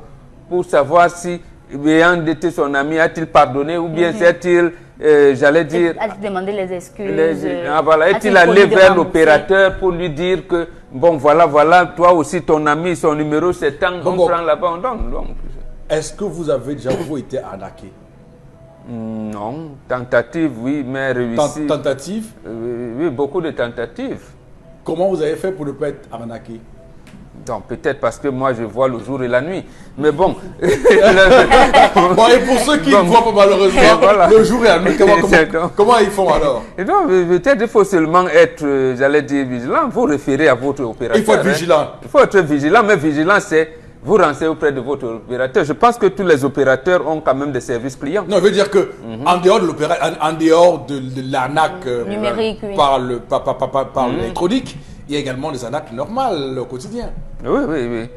pour savoir si, ayant été son ami, a-t-il pardonné ou bien s'est-il, j'allais dire... A-t-il demandé les excuses? Voilà, est-il allé vers l'opérateur pour lui dire que, bon, voilà, toi aussi, ton ami, son numéro, c'est tant, on prend là-bas, on donne. Est-ce que vous avez déjà, vous, été arnaqué? Non, tentative, oui, mais réussi. Tentative? Oui, beaucoup de tentatives. Comment vous avez fait pour ne pas être arnaqué? Donc, peut-être parce que moi, je vois le jour et la nuit. Mais bon. Bon, et pour ceux qui ne voient pas malheureusement voilà. Le jour et la nuit, comment ils font alors? Et donc, peut-être il faut seulement être, j'allais dire, vigilant. Vous référez à votre opérateur. Il faut être vigilant. Il faut être vigilant, mais vigilant, c'est vous renseigner auprès de votre opérateur. Je pense que tous les opérateurs ont quand même des services clients. Non, je veux dire que en dehors de l'opérateur, en dehors de l'arnaque numérique, oui. par l'électronique, il y a également des arnaques normales au quotidien. Oui.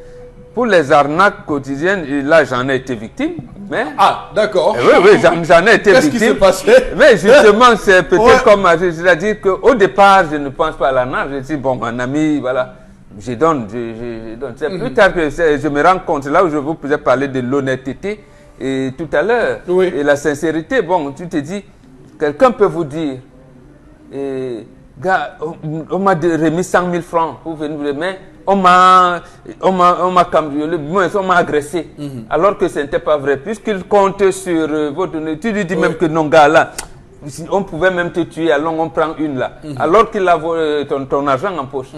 Pour les arnaques quotidiennes, là, j'en ai été victime. Mais... Ah, d'accord. Oui, j'en ai été victime. Qu'est-ce qui s'est passé? Mais justement, c'est peut-être comme... C'est-à-dire qu'au départ, je ne pense pas à l'arnaque. Je dis, bon, mon ami, voilà, je donne. C'est plus tard que je me rends compte, là où je vous pouvais parler de l'honnêteté tout à l'heure. Oui. Et la sincérité. Bon, tu te dis, quelqu'un peut vous dire... Gars, on m'a remis 100 000 francs pour venir, mais on m'a cambriolé, on m'a agressé. Alors que ce n'était pas vrai, puisqu'il compte sur votre... Tu lui dis même que non, gars, là, on pouvait même te tuer, alors on prend une là. Alors qu'il a ton argent en poche.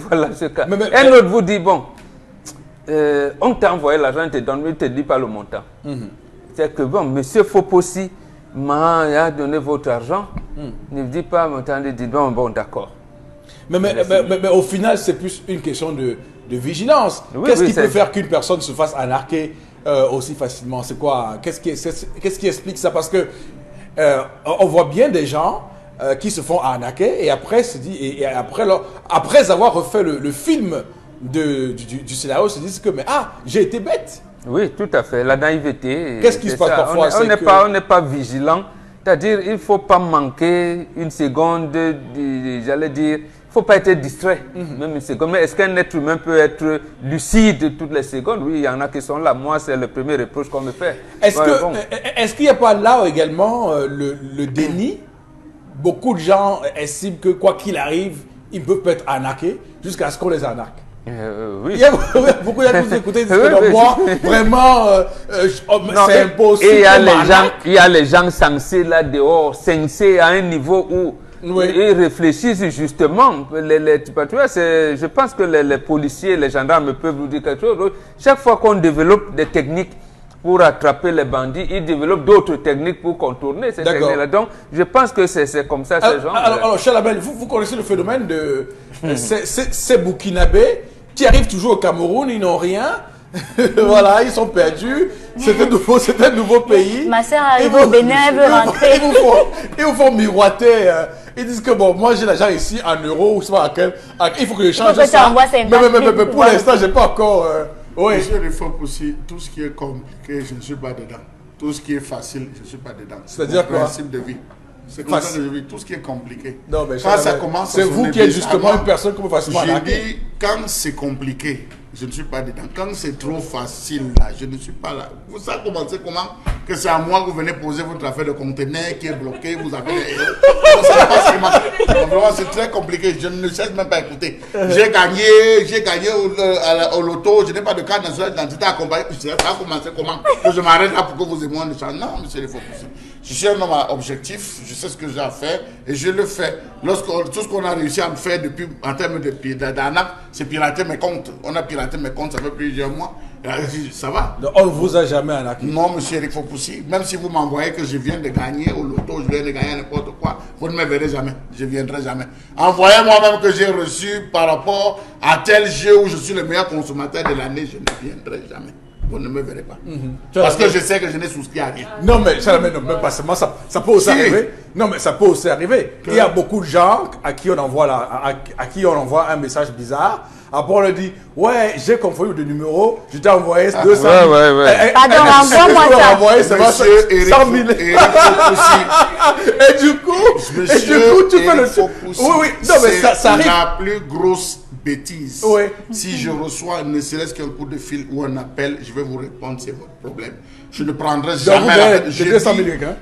Voilà ce cas. Un autre vous dit, bon, on t'a envoyé l'argent, il ne te dit pas le montant. C'est que, bon, monsieur Fopossi m'a donné votre argent. Ne dit pas, m'entendez, dit bon, d'accord. Mais au final, c'est plus une question de vigilance. Oui, qu'est-ce qui peut faire qu'une personne se fasse arnaquer aussi facilement? C'est quoi? Qu'est-ce qui explique ça? Parce que on voit bien des gens qui se font arnaquer et après se dit après avoir refait le film du scénario, se disent que j'ai été bête. Oui, tout à fait. La naïveté. Qu'est-ce qui se passe parfois? On n'est pas vigilant. C'est-à-dire, il ne faut pas manquer une seconde, j'allais dire, il ne faut pas être distrait, même une seconde. Mais est-ce qu'un être humain peut être lucide toutes les secondes? Oui, il y en a qui sont là. Moi, c'est le premier reproche qu'on me fait. Est-ce qu'il n'y a pas là également le déni? Beaucoup de gens estiment que quoi qu'il arrive, ils peuvent être arnaqués jusqu'à ce qu'on les arnaque. Oui. Il y a beaucoup de gens qui écoutent que moi, vraiment, c'est impossible. Et il y a les gens censés là dehors, censés à un niveau où ils réfléchissent justement. Je pense que les policiers, les gendarmes peuvent vous dire quelque chose. Chaque fois qu'on développe des techniques pour attraper les bandits, ils développent d'autres techniques pour contourner ces techniques-là. Donc, je pense que c'est comme ça, ces gens. Alors, cher Label, vous connaissez le phénomène de ces Burkinabés qui arrivent toujours au Cameroun, ils n'ont rien. Voilà, ils sont perdus. C'est un nouveau pays. Ma soeur arrive au Bénin, veut rentrer. Ils vous font miroiter. Ils disent que bon, moi j'ai l'argent ici en euros, ou je sais pas à quel. Il faut que je change ça. Mais pour l'instant, j'ai pas encore. Oui. Monsieur Fopoussi, tout ce qui est compliqué, je ne suis pas dedans. Tout ce qui est facile, je ne suis pas dedans. C'est-à-dire quoi? Principe de vie. C'est comme ça que je vis. Tout ce qui est compliqué. Non, mais quand ça commence, c'est vous qui êtes justement une personne que vous facilement arnaquer. Je dis, quand c'est compliqué, je ne suis pas dedans. Quand c'est trop facile, là, je ne suis pas là. Ça a commencé comment? que c'est à moi que vous venez poser votre affaire de conteneur qui est bloqué, vous avez... On ne sait pas ce qui marche. Vraiment, c'est très compliqué, je ne cesse même pas écouter. J'ai gagné au loto, je n'ai pas de carte nationale d'identité accompagnée. Ça a commencé comment? Que je m'arrête là pour que vous et moi on échange. Non, monsieur, il faut pousser. Je suis un homme objectif, je sais ce que j'ai à faire et je le fais. Tout ce qu'on a réussi à me faire depuis, en termes d'arnaque, c'est pirater mes comptes. On a piraté mes comptes, ça fait plusieurs mois. Ça va? Donc, on ne vous a jamais arnaqué? Non, monsieur Eric Fopoussi. Même si vous m'envoyez que je viens de gagner au loto, je viens de gagner n'importe quoi, vous ne me verrez jamais. Je ne viendrai jamais. Envoyez-moi même que j'ai reçu par rapport à tel jeu où je suis le meilleur consommateur de l'année, je ne viendrai jamais. Vous ne me verrez pas. Parce que je sais que je n'ai souscrit à rien. Non, mais ça même pas seulement ça. Ça peut aussi arriver. Non, mais ça peut aussi arriver. Il y a beaucoup de gens à qui on envoie un message bizarre. Après, on leur dit, ouais, j'ai confondu de numéro, je t'ai envoyé 200 000. Pardon, envoie-moi ça. Envoyé seulement 100 000. Et du coup, tu fais le truc. Oui, non, mais ça arrive. C'est la plus grosse bêtise. Oui. Si je reçois ne serait-ce qu'un coup de fil ou un appel, je vais vous répondre, c'est votre problème. Je ne prendrai jamais la peine.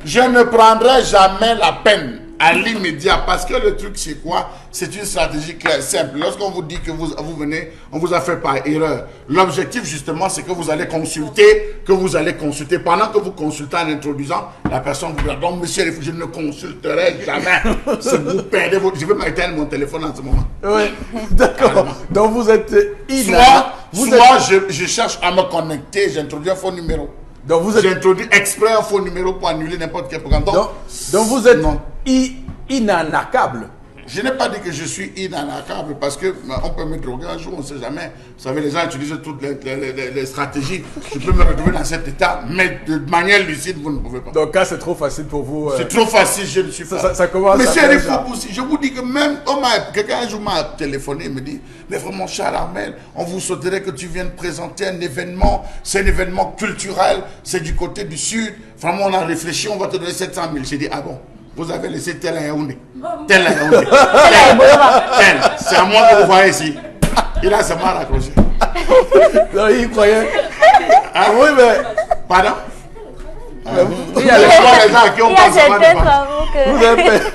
Je ne prendrai jamais la peine à l'immédiat parce que le truc c'est quoi? C'est une stratégie claire, simple. Lorsqu'on vous dit que vous venez, on vous a fait par erreur. L'objectif justement c'est que vous allez consulter, pendant que vous consultez en introduisant, la personne vous dit donc monsieur, je ne consulterai jamais. Vous perdez votre... Je vais m'éteindre mon téléphone en ce moment. Oui, d'accord. Donc vous êtes soit je cherche à me connecter, j'introduis un faux numéro. J'ai introduit exprès un faux numéro pour annuler n'importe quel programme. Donc vous êtes inarnaquable. Je n'ai pas dit que je suis inarnaquable parce que on peut me droguer un jour, on ne sait jamais. Vous savez, les gens utilisent toutes les stratégies. Je peux me retrouver dans cet état, mais de manière lucide, vous ne pouvez pas. Donc, quand c'est trop facile pour vous. C'est trop facile, je ne suis pas. Ça commence. Monsieur Eric Fopoussi, je vous dis que même quelqu'un un jour m'a téléphoné et me dit, mais vraiment, Charles Armel, on vous souhaiterait que tu viennes présenter un événement. C'est un événement culturel, c'est du côté du sud. Vraiment, on a réfléchi, on va te donner 700 000. J'ai dit, ah bon? Vous avez laissé tel à Yaoundé. Tel à Yaoundé. Tel. C'est à moi que vous voyez ici. Il a seulement raccroché. Non, il croyait. Ah oui, mais. Pardon? Il y a certains travaux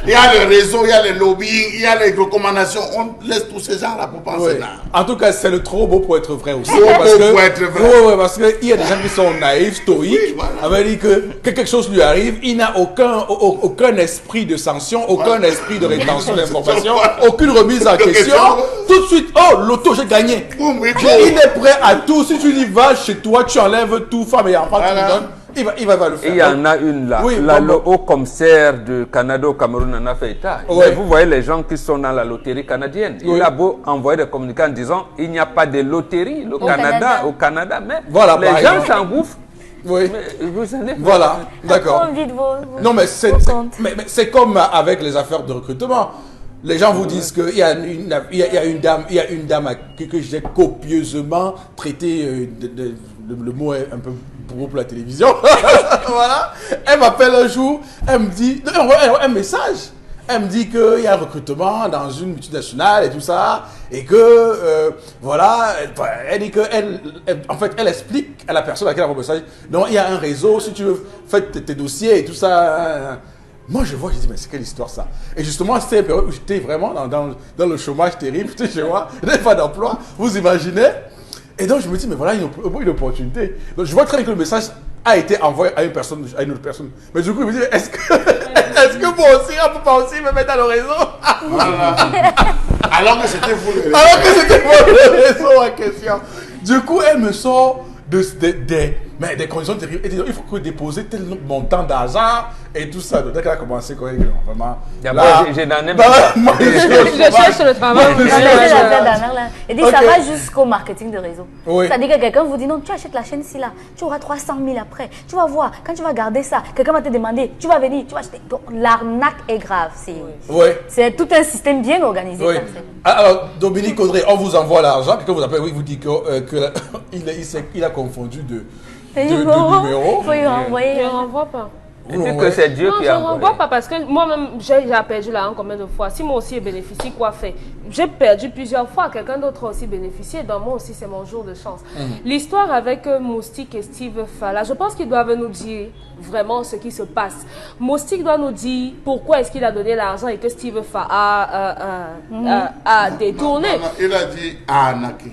Il y a le réseau, il y a les lobbying, il y a les recommandations. On laisse tous ces gens-là pour penser là. En tout cas, c'est le trop beau pour être vrai aussi. Trop beau pour être vrai. Oui, parce qu'il y a des gens qui sont naïfs, stoïques. Oui, voilà. Avec dit que quelque chose lui arrive, il n'a aucun esprit de sanction, aucun esprit de rétention d'information, aucune remise en question. Tout de suite, oh, l'auto, j'ai gagné. Il est prêt à tout. Si tu dis, va chez toi, tu enlèves tout, femme et enfant, tu lui donnes. Il va le faire. Il y en a une là. Oui, le haut commissaire du Canada au Cameroun en a fait état. Oui. Vous voyez les gens qui sont dans la loterie canadienne. Oui. Il a beau envoyer des communiqués en disant il n'y a pas de loterie au Canada, mais voilà, les gens s'engouffrent. Oui. Mais vous allez... Voilà, d'accord. Non, mais c'est comme avec les affaires de recrutement. Les gens vous disent qu'il y a une dame que j'ai copieusement traité, le mot est un peu pour la télévision. Voilà. Elle m'appelle un jour, elle me dit, un message. Elle me dit qu'il y a un recrutement dans une multinationale et tout ça. Et que, voilà, elle dit en fait, elle explique à la personne à laquelle elle envoie le message, non, il y a un réseau, si tu veux, fais tes dossiers et tout ça. Moi, je vois, je dis, mais c'est quelle histoire ça? Et justement, c'était une période où j'étais vraiment dans le chômage terrible, tu sais, je n'avais pas d'emploi, vous imaginez? Et donc, je me dis, mais voilà une opportunité. Donc, je vois très bien que le message a été envoyé à une autre personne. Mais du coup, je me dis, est-ce que moi aussi, on ne peut pas aussi me mettre dans le réseau? Voilà. Alors que c'était vous le réseau. Alors que c'était moi le réseau en question. Du coup, elle me sort des conditions terribles. Et il faut que déposer tel montant d'argent et tout ça. Donc, dès qu'elle a commencé, vraiment. J'ai donné je cherche le travail. Et dit, ça va jusqu'au marketing de réseau. Oui. C'est-à-dire que quelqu'un vous dit, non, tu achètes la chaîne ci là, tu auras 300 000 après. Tu vas voir, quand tu vas garder ça, quelqu'un va te demander, tu vas venir, tu vas acheter. Donc, l'arnaque est grave. C'est tout un système bien organisé. Oui. Alors, Dominique Audrey, on vous envoie l'argent. Quelqu'un vous appelle, oui, vous dit qu'il a confondu de numéro. Il faut y renvoyer. Il ne renvoie pas. Il dit que c'est Dieu Non, qui je a ne renvoie pas parce que moi-même, j'ai perdu l'argent combien de fois. Si moi aussi j'ai bénéficié, quoi faire? J'ai perdu plusieurs fois. Quelqu'un d'autre a aussi bénéficié. Donc moi aussi, c'est mon jour de chance. L'histoire avec Moustique et Steve Fala, je pense qu'ils doivent nous dire vraiment ce qui se passe. Moustique doit nous dire pourquoi est-ce qu'il a donné l'argent et que Steve Fala a détourné. Non, il a dit arnaquer.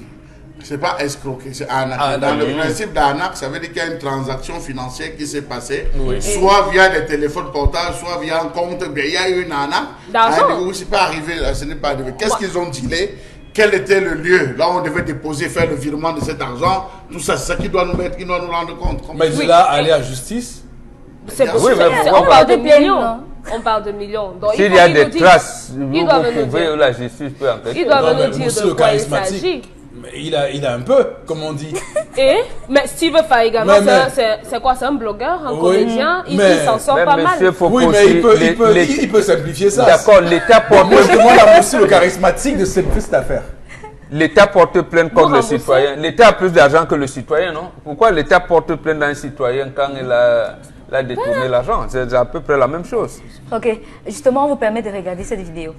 C'est pas escroquer, c'est arnaquer. Dans le principe d'arnaque, ça veut dire qu'il y a une transaction financière qui s'est passée, soit via des téléphones portables, soit via un compte. Bien, il y a eu une arnaque. Oui, c'est pas arrivé, là, ce n'est pas arrivé. Qu'est-ce qu'ils ont dealé? Quel était le lieu? Là, on devait déposer, faire le virement de cet argent. Tout ça, c'est ça qui doit nous mettre, qui doit nous rendre compte. Mais de là, aller en justice. On parle de millions. On parle de millions. S'il y a des traces, vous pouvez, la justice peut enquêter. Ils doivent nous dire de quoi il s'agit. Il a un peu, comme on dit. Mais Steve Fala également, c'est quoi? C'est un blogueur, un comédien. Il s'en sort pas mal. Oui, mais il peut simplifier ça. D'accord, l'État porte... Moi, je demande à Monsieur le charismatique de simplifier cette affaire. L'État porte plainte contre le citoyen. L'État a plus d'argent que le citoyen, non? Pourquoi l'État porte plainte d'un citoyen quand il a détourné l'argent? C'est à peu près la même chose. Ok, justement, on vous permet de regarder cette vidéo.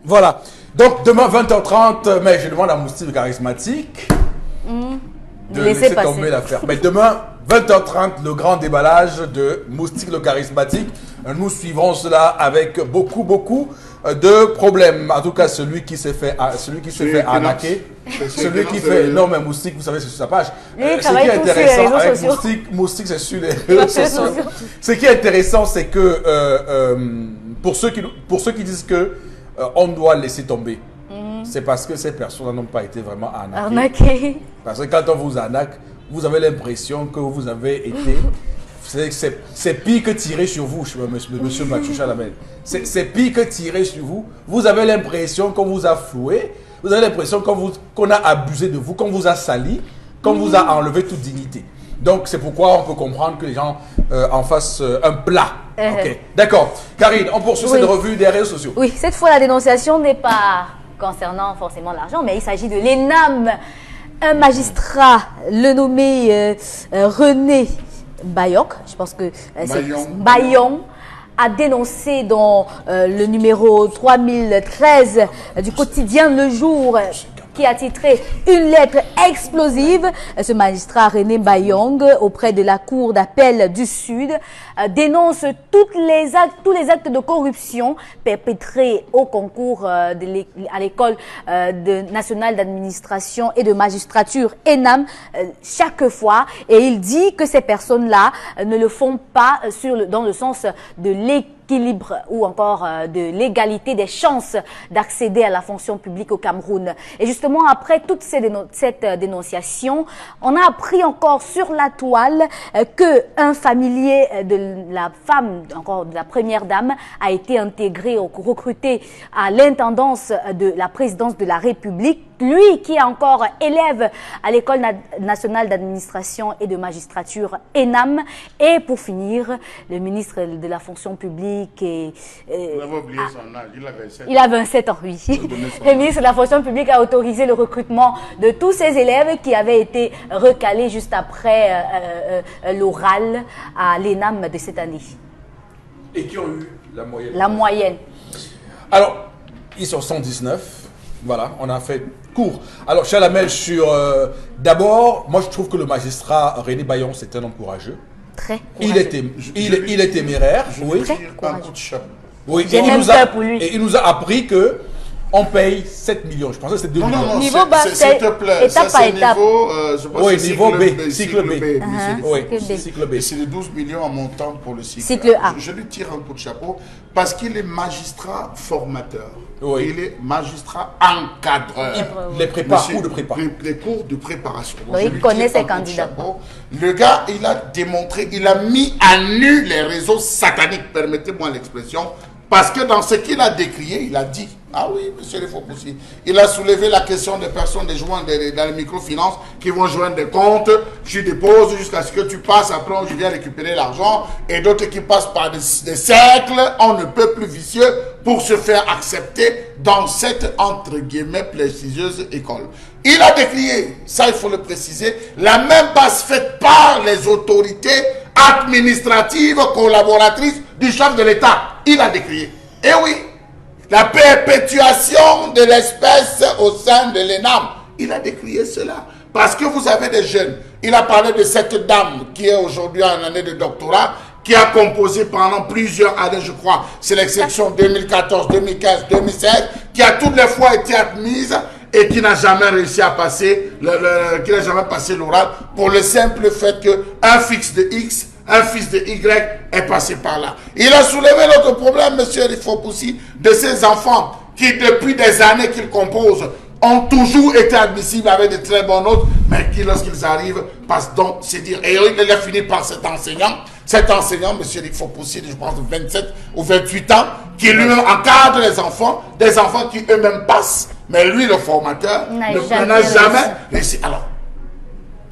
Voilà. Donc, demain, 20h30, mais je demande à Moustique le charismatique de laisser tomber l'affaire. Mais demain, 20h30, le grand déballage de Moustique le charismatique. Nous suivrons cela avec beaucoup de problèmes. En tout cas, celui qui s'est fait arnaquer. Celui qui fait... Non, mais Moustique, vous savez, c'est sur sa page. Ce qui est intéressant avec Moustique, c'est sur les réseaux sociaux. Ce qui est intéressant, c'est que pour ceux qui disent que on doit laisser tomber, c'est parce que ces personnes n'ont pas été vraiment arnaquées. Parce que quand on vous arnaque, vous avez l'impression que vous avez été... C'est pire que tirer sur vous, monsieur Mathieu Chalamel. C'est pire que tirer sur vous. Vous avez l'impression qu'on vous a floué. Vous avez l'impression qu'on a abusé de vous, qu'on vous a sali, qu'on vous a enlevé toute dignité. Donc, c'est pourquoi on peut comprendre que les gens en fassent un plat. Ok, d'accord. Karine, on poursuit cette revue des réseaux sociaux. Oui, cette fois, la dénonciation n'est pas concernant forcément l'argent, mais il s'agit de l'ENAM. Un magistrat, le nommé René Bayok, je pense que c'est Bayon, a dénoncé dans le numéro 3013 du quotidien Le Jour, qui a titré « Une lettre explosive ». Ce magistrat René Bayong, auprès de la Cour d'appel du Sud, dénonce tous les actes de corruption perpétrés au concours à l'École nationale d'administration et de magistrature ENAM chaque fois. Et il dit que ces personnes-là ne le font pas dans le sens de l'équilibre ou encore de l'égalité des chances d'accéder à la fonction publique au Cameroun. Et justement, après toute cette dénonciation, on a appris encore sur la toile qu'un familier de la femme, encore de la première dame, a été intégré ou recruté à l'intendance de la présidence de la République. Lui qui est encore élève à l'École nationale d'administration et de magistrature ENAM. Et pour finir, le ministre de la fonction publique on avait oublié son âge, il a 27 ans, oui. Le ministre de la fonction publique a autorisé le recrutement de tous ces élèves qui avaient été recalés juste après l'oral à l'ENAM de cette année. Et qui ont eu la moyenne. La moyenne. Alors, ils sont 119. Voilà, on a fait court. Alors, Chalamel, d'abord, moi je trouve que le magistrat René Bayon, c'est un homme courageux. Très courageux. Il est téméraire. Oui. Un coup de chapeau. Oui, et il nous a appris que on paye 7 millions. Je pensais que c'était 2 millions. Non, niveau bas, s'il te plaît, étape par étape. Oui, niveau B, cycle B. Oui, cycle B. C'est les 12 millions en montant pour le cycle A. Je lui tire un coup de chapeau parce qu'il est magistrat formateur. Oui. Il est magistrat encadreur. Les prépare, cours de préparation. Les cours de préparation. Oui, il connaît ses candidats. Le gars, il a démontré, il a mis à nu les réseaux sataniques, permettez-moi l'expression, parce que dans ce qu'il a décrié, il a dit Ah oui, monsieur le Fopoussi. Il a soulevé la question des personnes des joints dans les microfinances qui vont joindre des comptes, tu déposes jusqu'à ce que tu passes, après je viens récupérer l'argent, et d'autres qui passent par des cercles, on ne peut plus vicieux pour se faire accepter dans cette, entre guillemets, prestigieuse école. Il a décrié, ça il faut le préciser, la même passe faite par les autorités administratives collaboratrices du chef de l'État. Il a décrié. Et oui, la perpétuation de l'espèce au sein de l'ENAM. Il a décrié cela. Parce que vous avez des jeunes. Il a parlé de cette dame qui est aujourd'hui en année de doctorat, qui a composé pendant plusieurs années, je crois, c'est l'exception 2014, 2015, 2016, qui a toutes les fois été admise et qui n'a jamais réussi à passer, qui n'a jamais passé l'oral, pour le simple fait qu'un fixe de X, un fils de Y est passé par là. Il a soulevé l'autre problème, M. Rifopoussi, de ces enfants qui, depuis des années qu'ils composent, ont toujours été admissibles avec de très bonnes notes, mais qui, lorsqu'ils arrivent, passent donc, c'est dire, et il a fini par cet enseignant, M. Rifopoussi, je pense, de 27 ou 28 ans, qui lui-même encadre les enfants, des enfants qui eux-mêmes passent, mais lui, le formateur, n'a jamais réussi. Alors,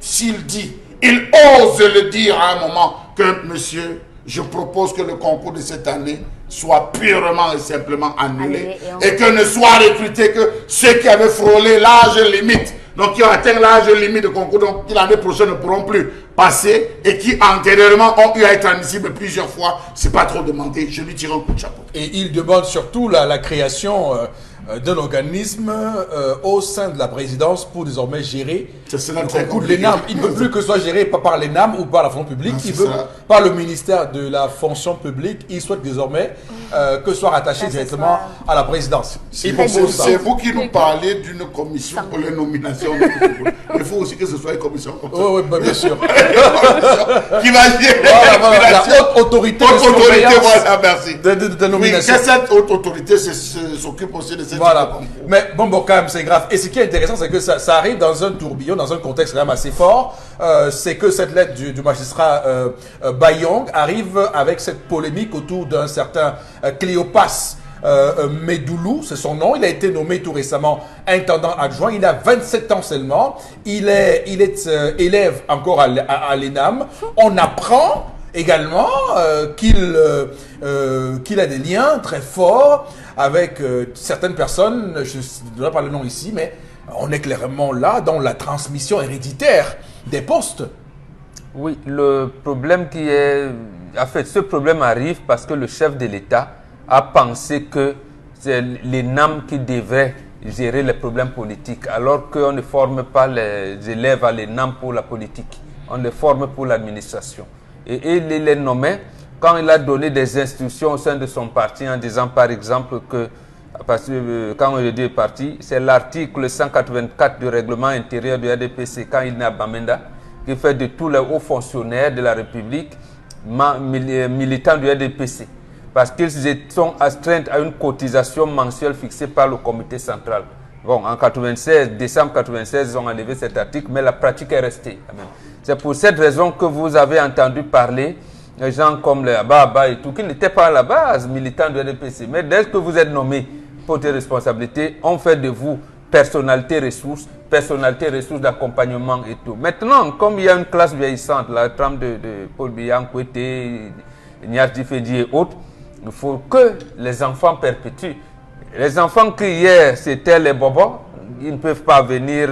s'il dit, il ose le dire à un moment que, monsieur, je propose que le concours de cette année soit purement et simplement annulé et que ne soient recrutés que ceux qui avaient frôlé l'âge limite, donc qui ont atteint l'âge limite de concours, donc qui l'année prochaine ne pourront plus passer et qui antérieurement ont eu à être admissibles plusieurs fois. C'est pas trop demandé, je lui tire un coup de chapeau. Et il demande surtout la création d'un organisme au sein de la présidence pour désormais gérer le concours de l'ENAM. Il ne veut plus que ce soit géré par l'ENAM ou par la fonction publique, il veut par le ministère de la fonction publique. Il souhaite désormais que ce soit rattaché directement à la présidence. C'est vous qui nous parlez d'une commission pour les nominations. Il faut aussi que ce soit une commission comme ça. Oui, bien sûr. Qui va gérer la haute autorité voilà, merci. De nomination. Oui, cette haute autorité s'occupe aussi de cette. Voilà. Mais bon, quand même, c'est grave. Et ce qui est intéressant, c'est que ça arrive dans un tourbillon, dans un contexte quand même assez fort. C'est que cette lettre du magistrat Bayong arrive avec cette polémique autour d'un certain Cléopas Medoulou, c'est son nom. Il a été nommé tout récemment intendant adjoint. Il a 27 ans seulement. Il est élève encore à l'ENAM. On apprend également qu'il a des liens très forts avec certaines personnes, je ne dois pas le nom ici, mais on est clairement là dans la transmission héréditaire des postes. Oui, le problème qui est... En fait, ce problème arrive parce que le chef de l'État a pensé que c'est l'ENAM qui devrait gérer les problèmes politiques, alors qu'on ne forme pas les élèves à l'ENAM pour la politique, on les forme pour l'administration. Et il les nommait quand il a donné des instructions au sein de son parti en disant par exemple que, parce que quand on dit parti, c'est l'article 184 du règlement intérieur du RDPC quand il n'est à Bamenda, qui fait de tous les hauts fonctionnaires de la République militants du RDPC. Parce qu'ils sont astreints à une cotisation mensuelle fixée par le comité central. Bon, en 96, décembre 96, ils ont enlevé cet article, mais la pratique est restée. C'est pour cette raison que vous avez entendu parler des gens comme les Ababa et tout, qui n'étaient pas à la base militants du RDPC. Mais dès que vous êtes nommé pour tes responsabilités, on fait de vous personnalité ressources d'accompagnement et tout. Maintenant, comme il y a une classe vieillissante, la trame de Paul Biya Nkwete, Nias Difedi et autres, il faut que les enfants perpétuent. Les enfants qui hier, c'était les bobos, ils ne peuvent pas venir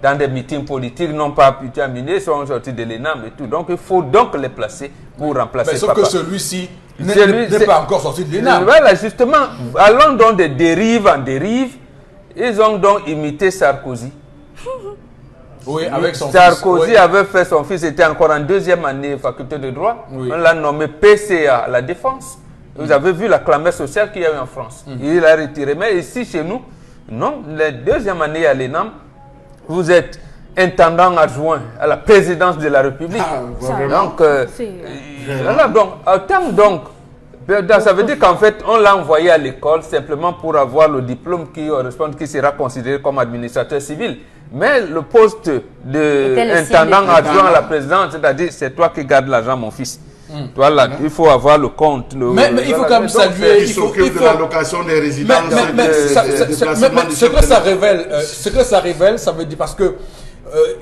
dans des meetings politiques, n'ont pas pu terminer, ils sont sortis de l'ENAM et tout. Donc, il faut donc les placer pour remplacer sauf papa. Que celui-ci n'est pas encore sorti de l'ENAM. Voilà, justement, allant dans des dérives en dérive, ils ont donc imité Sarkozy. Oui, avec son Sarkozy fils, oui. avait fait son fils, était encore en deuxième année faculté de droit. Oui. On l'a nommé PCA à la défense. Vous avez vu la clameur sociale qu'il y a eu en France. Il a retiré. Mais ici, chez nous, non, la deuxième année à l'ENAM, vous êtes intendant adjoint à la présidence de la République. Donc, voilà, donc, en termes donc, ça veut dire qu'en fait, on l'a envoyé à l'école simplement pour avoir le diplôme qui correspond, qui sera considéré comme administrateur civil. Mais le poste d'intendant adjoint à la présidence, c'est-à-dire, c'est toi qui gardes l'argent, mon fils. Voilà, il faut avoir le compte. Mais il faut quand même saluer. Qui s'occupe de l'allocation des résidences. Ce que ça révèle, ça veut dire parce que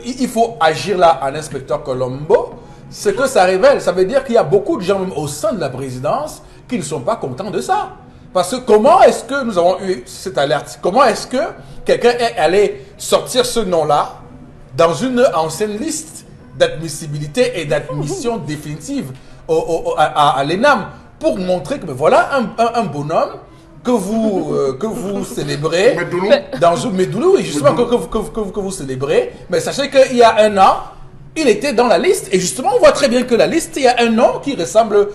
il faut agir là en inspecteur Colombo. Ce que ça révèle, ça veut dire qu'il y a beaucoup de gens même au sein de la présidence qui ne sont pas contents de ça. Parce que comment est-ce que nous avons eu cette alerte? Comment est-ce que quelqu'un est allé sortir ce nom-là dans une ancienne liste d'admissibilité et d'admission définitive à l'ENAM pour montrer que voilà un bonhomme que vous célébrez dans une Medoulou, oui, justement que vous célébrez, mais sachez qu'il y a un an, il était dans la liste et justement on voit très bien que la liste, il y a un nom qui ressemble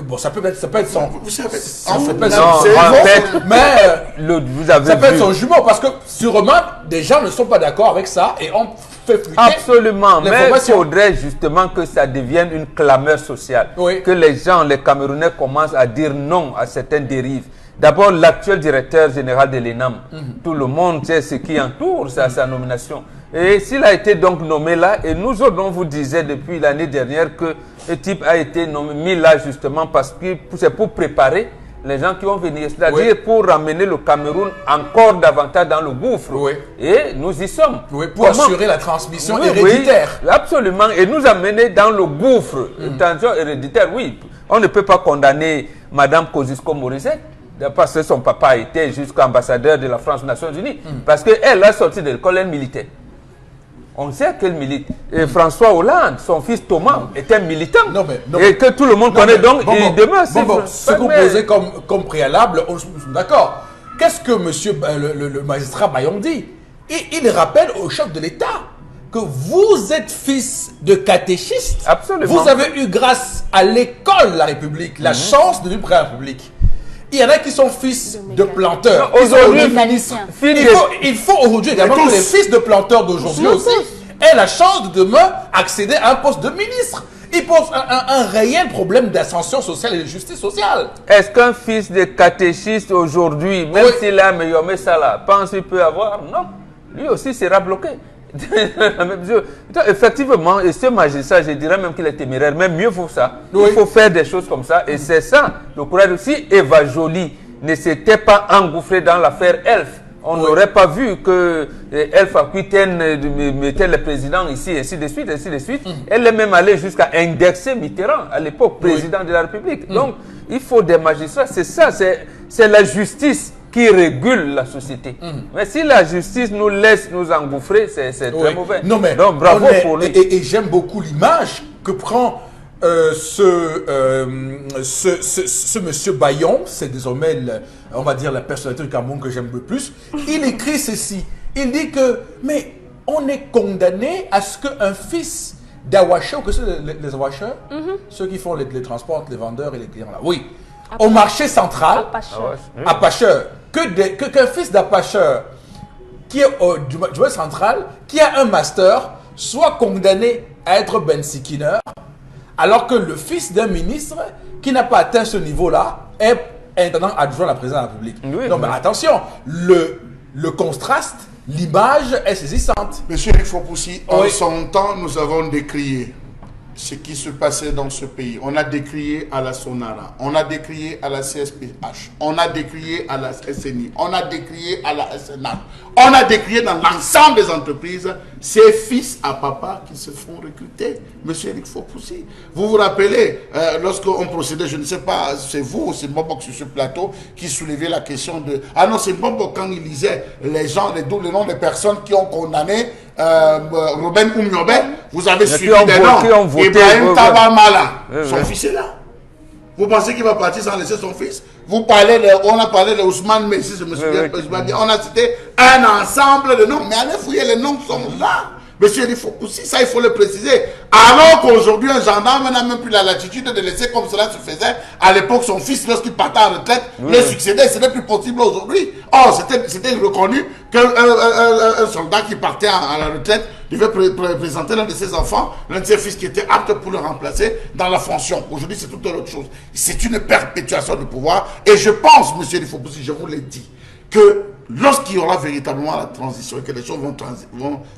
bon, ça peut être son, vous savez, en fait, vous avez ça peut être vu. son jumeau parce que sûrement des gens ne sont pas d'accord avec ça et on fait fuiter Absolument, mais il l'information. faudrait justement que ça devienne une clameur sociale, Oui. que les gens, les Camerounais commencent à dire non à certaines dérives. D'abord, l'actuel directeur général de l'ENAM, tout le monde sait ce qui entoure sa nomination. Et s'il a été donc nommé là, et nous autres, on vous disait depuis l'année dernière que le type a été nommé, mis là justement parce que c'est pour préparer les gens qui vont venir, c'est-à-dire pour ramener le Cameroun encore davantage dans le gouffre. Oui. Et nous y sommes. Oui, pour assurer la transmission Oui, héréditaire. oui, absolument. Et nous amener dans le gouffre. Tension héréditaire, oui. On ne peut pas condamner Mme Kosciusko-Morizet parce que son papa était jusqu'ambassadeur de la France aux Nations Unies. Parce qu'elle a sorti de l'école militaire. On sait qu'elle milite. Et François Hollande, son fils Thomas, était militant. Et que tout le monde connaît. Donc, il demeure. Ce que vous posez comme préalable, on est d'accord. Qu'est-ce que monsieur le magistrat Bayon dit? Il rappelle au chef de l'État que vous êtes fils de catéchiste. Absolument. Vous avez eu grâce à l'école de la République, la chance de vivre près de la République. Il y en a qui sont fils de planteurs. Aujourd'hui, il faut aujourd'hui également que les fils de planteurs d'aujourd'hui aussi aient la chance de demain accéder à un poste de ministre. Il pose un réel problème d'ascension sociale et de justice sociale. Est-ce qu'un fils de catéchiste aujourd'hui, même s'il a Meyomé Salah, pense qu'il peut avoir? Non. Lui aussi sera bloqué. Effectivement, et ce magistrat, je dirais même qu'il est téméraire, même mieux pour ça. Il faut faire des choses comme ça, et c'est ça le courage aussi. Eva Joly ne s'était pas engouffrée dans l'affaire Elf. On n'aurait pas vu que Elf Aquitaine mettait le président ici, ainsi de suite, ainsi de suite. Elle est même allée jusqu'à indexer Mitterrand, à l'époque, président de la République. Donc, il faut des magistrats, c'est ça, c'est la justice qui régule la société. Mais si la justice nous laisse nous engouffrer, c'est très mauvais. Non, mais donc bravo pour lui. Et j'aime beaucoup l'image que prend ce monsieur Bayon, c'est désormais, on va dire, la personnalité du Cameroun que j'aime le plus. Il écrit ceci. Il dit que, mais on est condamné à ce qu'un fils d'Awacheur, que c'est les Awacheurs, ceux qui font les transports, les vendeurs et les clients là. Oui. Au marché central, à Pacheur, qu'un fils d'Apacheur qui est du marché central, qui a un master, soit condamné à être bensikineur, alors que le fils d'un ministre qui n'a pas atteint ce niveau-là est intendant adjoint à la présidence de la République. Oui, non, mais attention, le contraste, l'image est saisissante. Monsieur Eric Fopoussi, en son temps, nous avons décrié ce qui se passait dans ce pays. On a décrié à la Sonara, on a décrié à la CSPH, on a décrié à la SNI, on a décrié à la SNA, on a décrié dans l'ensemble des entreprises ces fils à papa qui se font recruter. Monsieur Eric Fopoussi, vous vous rappelez, lorsqu'on procédait, je ne sais pas, c'est vous ou c'est Mbombo sur ce plateau qui soulevait la question de... Ah non, c'est Mbombo quand il lisait les gens, les noms des personnes qui ont condamné Robin Oumiobe, vous avez suivi des noms. Ibrahim Tabamala, son fils est là. Vous pensez qu'il va partir sans laisser son fils? On a parlé de Ousmane Messi, je me souviens, on a cité un ensemble de noms, mais allez fouiller, les noms sont là. Monsieur, il faut aussi, ça il faut le préciser. Alors qu'aujourd'hui, un gendarme n'a même plus la latitude de laisser comme cela se faisait. À l'époque, son fils, lorsqu'il partait en retraite, le succédait. Ce n'est plus possible aujourd'hui. Or, c'était reconnu qu'un soldat qui partait à la retraite devait présenter l'un de ses enfants, l'un de ses fils qui était apte pour le remplacer dans la fonction. Aujourd'hui, c'est toute autre chose. C'est une perpétuation du pouvoir. Et je pense, monsieur Fopoussi, je vous l'ai dit, que lorsqu'il y aura véritablement la transition et que les choses vont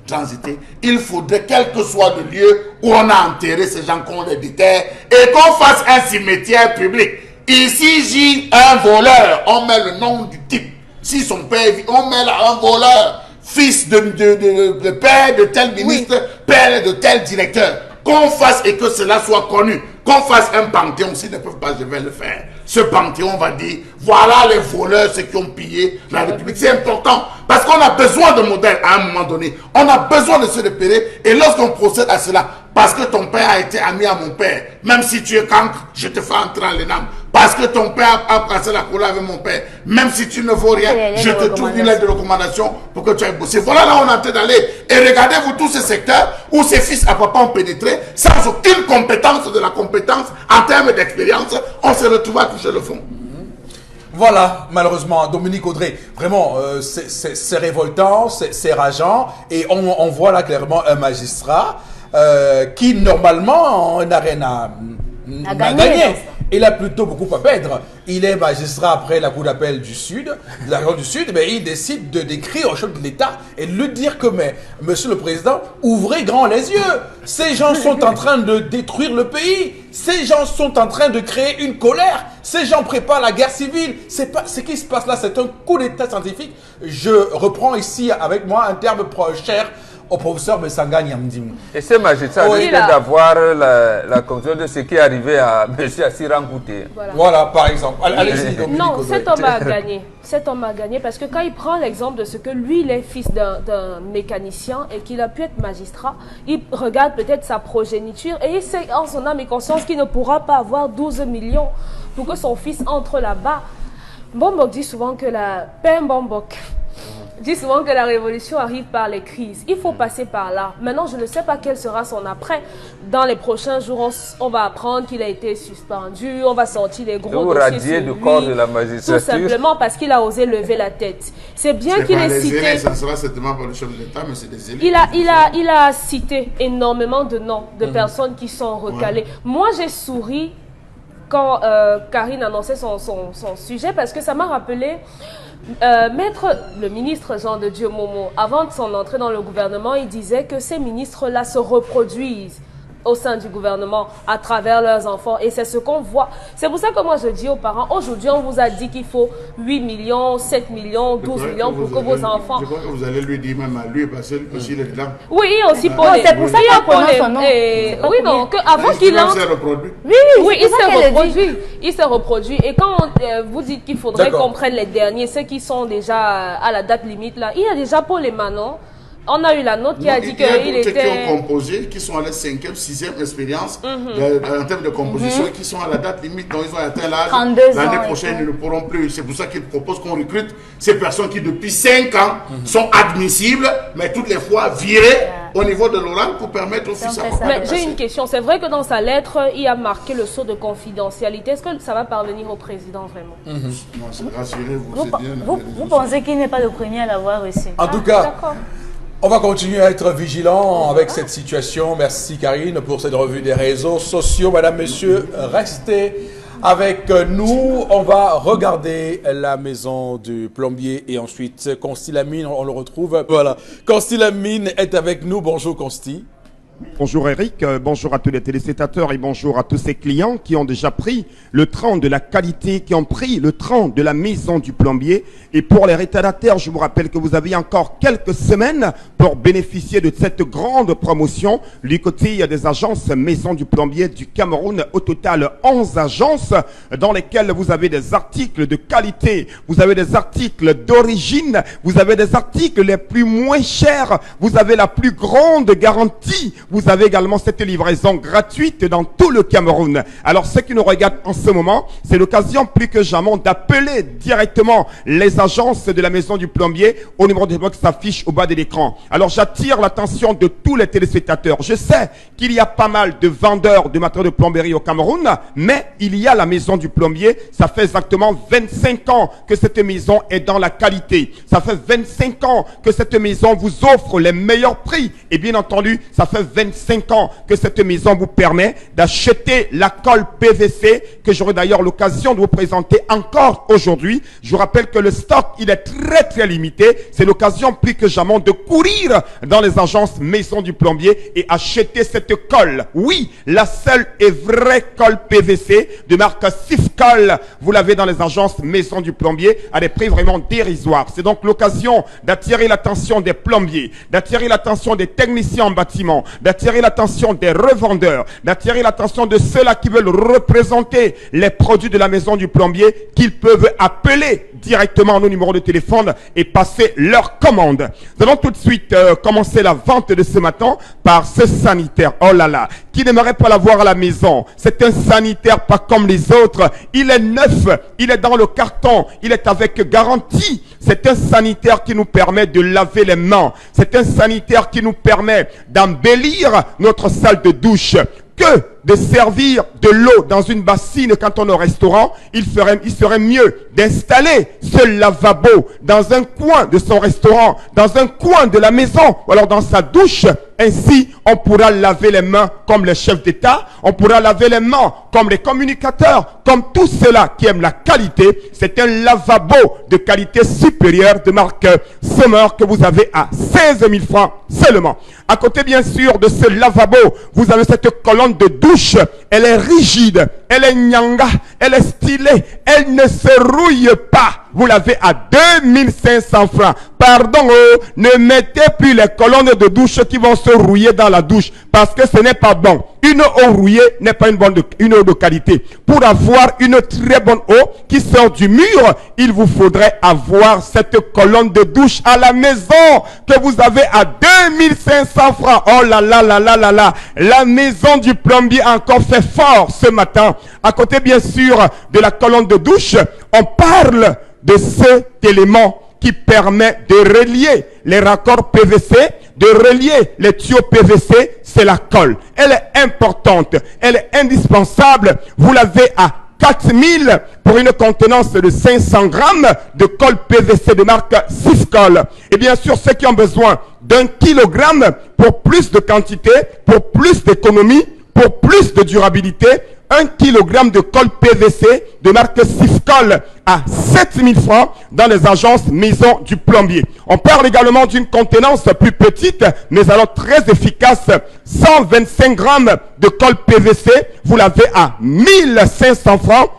transiter, il faudrait, quel que soit le lieu où on a enterré ces gens qu'on les déterre et qu'on fasse un cimetière public. Ici, j'ai un voleur, on met le nom du type. Si son père, on met là un voleur, fils de père de tel ministre, père de tel directeur. Qu'on fasse et que cela soit connu. Qu'on fasse un panthéon, s'ils ne peuvent pas, je vais le faire. Ce panthéon va dire, voilà les voleurs, ceux qui ont pillé la République. C'est important, parce qu'on a besoin de modèles à un moment donné. On a besoin de se repérer, et lorsqu'on procède à cela, parce que ton père a été ami à mon père, même si tu es cancre, je te fais entrer en l'ENAM. Parce que ton père a passé la couleur avec mon père, même si tu ne vaux rien, je te trouve une lettre de recommandation pour que tu ailles bosser. Voilà là où on est en train d'aller. Et regardez-vous tous ces secteurs où ces fils à papa ont pénétré sans aucune compétence de la compétence en termes d'expérience. On se retrouve à toucher le fond. Voilà, malheureusement, Dominique Audrey, vraiment, c'est révoltant, c'est rageant, et on voit là clairement un magistrat qui, normalement, n'a rien à gagner. Il a plutôt beaucoup à perdre. Il est magistrat après la Cour d'appel du Sud, de la région du Sud, mais il décide de d'écrire au chef de l'État et de lui dire que, mais, Monsieur le Président, ouvrez grand les yeux. Ces gens sont en train de détruire le pays. Ces gens sont en train de créer une colère. Ces gens préparent la guerre civile. C'est pas ce qui se passe là, c'est un coup d'État scientifique. Je reprends ici avec moi un terme cher au professeur Messanga Nyamdim. Et ce magistrat risque d'avoir la conclusion de ce qui est arrivé à M. Assirang Kouté. Voilà, par exemple. Allez-y, Dominique. Non, cet homme a gagné. Cet homme a gagné parce que quand il prend l'exemple de ce que lui, il est fils d'un mécanicien et qu'il a pu être magistrat, il regarde peut-être sa progéniture et il sait en son âme et conscience qu'il ne pourra pas avoir 12 millions pour que son fils entre là-bas. Bombok dit souvent que la paix Bombok dit souvent que la révolution arrive par les crises. Il faut passer par là. Maintenant, je ne sais pas quel sera son après. Dans les prochains jours, on va apprendre qu'il a été suspendu, on va sortir les gros dossiers radier du corps de la magistrature. Tout simplement parce qu'il a osé lever la tête. C'est bien qu'il ait cité... Ça sera certainement pas le chef de l'État, mais c'est des élus. Il a cité énormément de noms de personnes qui sont recalées. Moi, j'ai souri quand Karine annonçait son sujet parce que ça m'a rappelé... le ministre Jean de Dieu Momo, avant de son entrée dans le gouvernement, il disait que ces ministres-là se reproduisent au sein du gouvernement à travers leurs enfants et c'est ce qu'on voit. C'est pour ça que moi je dis aux parents, aujourd'hui on vous a dit qu'il faut 8 millions, 7 millions, 12 millions pour que vos enfants... Je crois que vous allez lui dire même à lui parce que aussi il est dedans. Oui, aussi Pauline. C'est pour ça qu'il prononce son nom. Oui, non, avant qu'il entre... Oui, il s'est reproduit. Et quand vous dites qu'il faudrait qu'on prenne les derniers, ceux qui sont déjà à la date limite là, il y a déjà Paul et Manon. On a eu la note qui a dit qu'il était... qui ont composé, qui sont à la 5e, 6e expérience en termes de composition, qui sont à la date limite, donc ils ont atteint l'âge. L'année prochaine, ils ne pourront plus. C'est pour ça qu'ils proposent qu'on recrute ces personnes qui, depuis 5 ans, sont admissibles, mais toutes les fois virées au niveau de l'oral pour permettre aux fils à passer. Mais j'ai une question. C'est vrai que dans sa lettre, il a marqué le sceau de confidentialité. Est-ce que ça va parvenir au président vraiment? Rassurez-vous, c'est bien. Vous pensez qu'il n'est pas le premier à l'avoir reçu? En tout cas... On va continuer à être vigilant avec cette situation. Merci Karine pour cette revue des réseaux sociaux. Madame, Monsieur, restez avec nous. On va regarder la maison du plombier et ensuite Consti Lamine, on le retrouve. Voilà, Consti Lamine est avec nous. Bonjour Consti. Bonjour Eric, bonjour à tous les téléspectateurs et bonjour à tous ces clients qui ont déjà pris le train de la qualité, qui ont pris le train de la maison du plombier. Et pour les retardataires, je vous rappelle que vous avez encore quelques semaines pour bénéficier de cette grande promotion du côté des agences maison du plombier du Cameroun. Au total, 11 agences dans lesquelles vous avez des articles de qualité, vous avez des articles d'origine, vous avez des articles les plus moins chers, vous avez la plus grande garantie. Vous avez également cette livraison gratuite dans tout le Cameroun. Alors, ceux qui nous regardent en ce moment, c'est l'occasion plus que jamais d'appeler directement les agences de la maison du plombier au numéro de téléphone qui s'affiche au bas de l'écran. Alors, j'attire l'attention de tous les téléspectateurs. Je sais qu'il y a pas mal de vendeurs de matériaux de plomberie au Cameroun, mais il y a la maison du plombier. Ça fait exactement 25 ans que cette maison est dans la qualité. Ça fait 25 ans que cette maison vous offre les meilleurs prix. Et bien entendu, ça fait 25 ans que cette maison vous permet d'acheter la colle PVC que j'aurai d'ailleurs l'occasion de vous présenter encore aujourd'hui. Je vous rappelle que le stock, il est très limité. C'est l'occasion plus que jamais de courir dans les agences Maison du Plombier et acheter cette colle. Oui, la seule et vraie colle PVC de marque Sifcol. Vous l'avez dans les agences Maison du Plombier à des prix vraiment dérisoires. C'est donc l'occasion d'attirer l'attention des plombiers, d'attirer l'attention des techniciens en bâtiment, d'attirer l'attention des revendeurs, d'attirer l'attention de ceux-là qui veulent représenter les produits de la Maison du Plombier, qu'ils peuvent appeler directement nos numéros de téléphone et passer leur commande. Nous allons tout de suite commencer la vente de ce matin par ce sanitaire. Oh là là, qui n'aimerait pas l'avoir à la maison? C'est un sanitaire pas comme les autres. Il est neuf, il est dans le carton, il est avec garantie. C'est un sanitaire qui nous permet de laver les mains. C'est un sanitaire qui nous permet d'embellir notre salle de douche. Que de servir de l'eau dans une bassine quand on est au restaurant, il serait mieux d'installer ce lavabo dans un coin de son restaurant, dans un coin de la maison, ou alors dans sa douche. Ainsi, on pourra laver les mains comme les chefs d'État, on pourra laver les mains comme les communicateurs, comme tous ceux-là qui aiment la qualité. C'est un lavabo de qualité supérieure de marque Sommer que vous avez à 16 000 francs seulement. À côté, bien sûr, de ce lavabo, vous avez cette colonne de douche. Elle est rigide, elle est nyanga, elle est stylée, elle ne se rouille pas. Vous l'avez à 2500 francs. Pardon, ne mettez plus les colonnes de douche qui vont se rouiller dans la douche parce que ce n'est pas bon. Une eau rouillée n'est pas une eau de qualité. Pour avoir une très bonne eau qui sort du mur, il vous faudrait avoir cette colonne de douche à la maison que vous avez à 2500 francs. Oh là là là là là là. La Maison du Plombier a encore fait fort ce matin. À côté, bien sûr, de la colonne de douche, on parle de cet élément qui permet de relier les raccords PVC, de relier les tuyaux PVC, c'est la colle. Elle est importante, elle est indispensable. Vous l'avez à 4000 pour une contenance de 500 grammes de colle PVC de marque Sifcol. Et bien sûr, ceux qui ont besoin d'1 kilogramme pour plus de quantité, pour plus d'économie, pour plus de durabilité, 1 kg de colle PVC de marque Sifcol à 7000 francs dans les agences Maison du Plombier. On parle également d'une contenance plus petite, mais alors très efficace. 125 grammes de colle PVC, vous l'avez à 1500 francs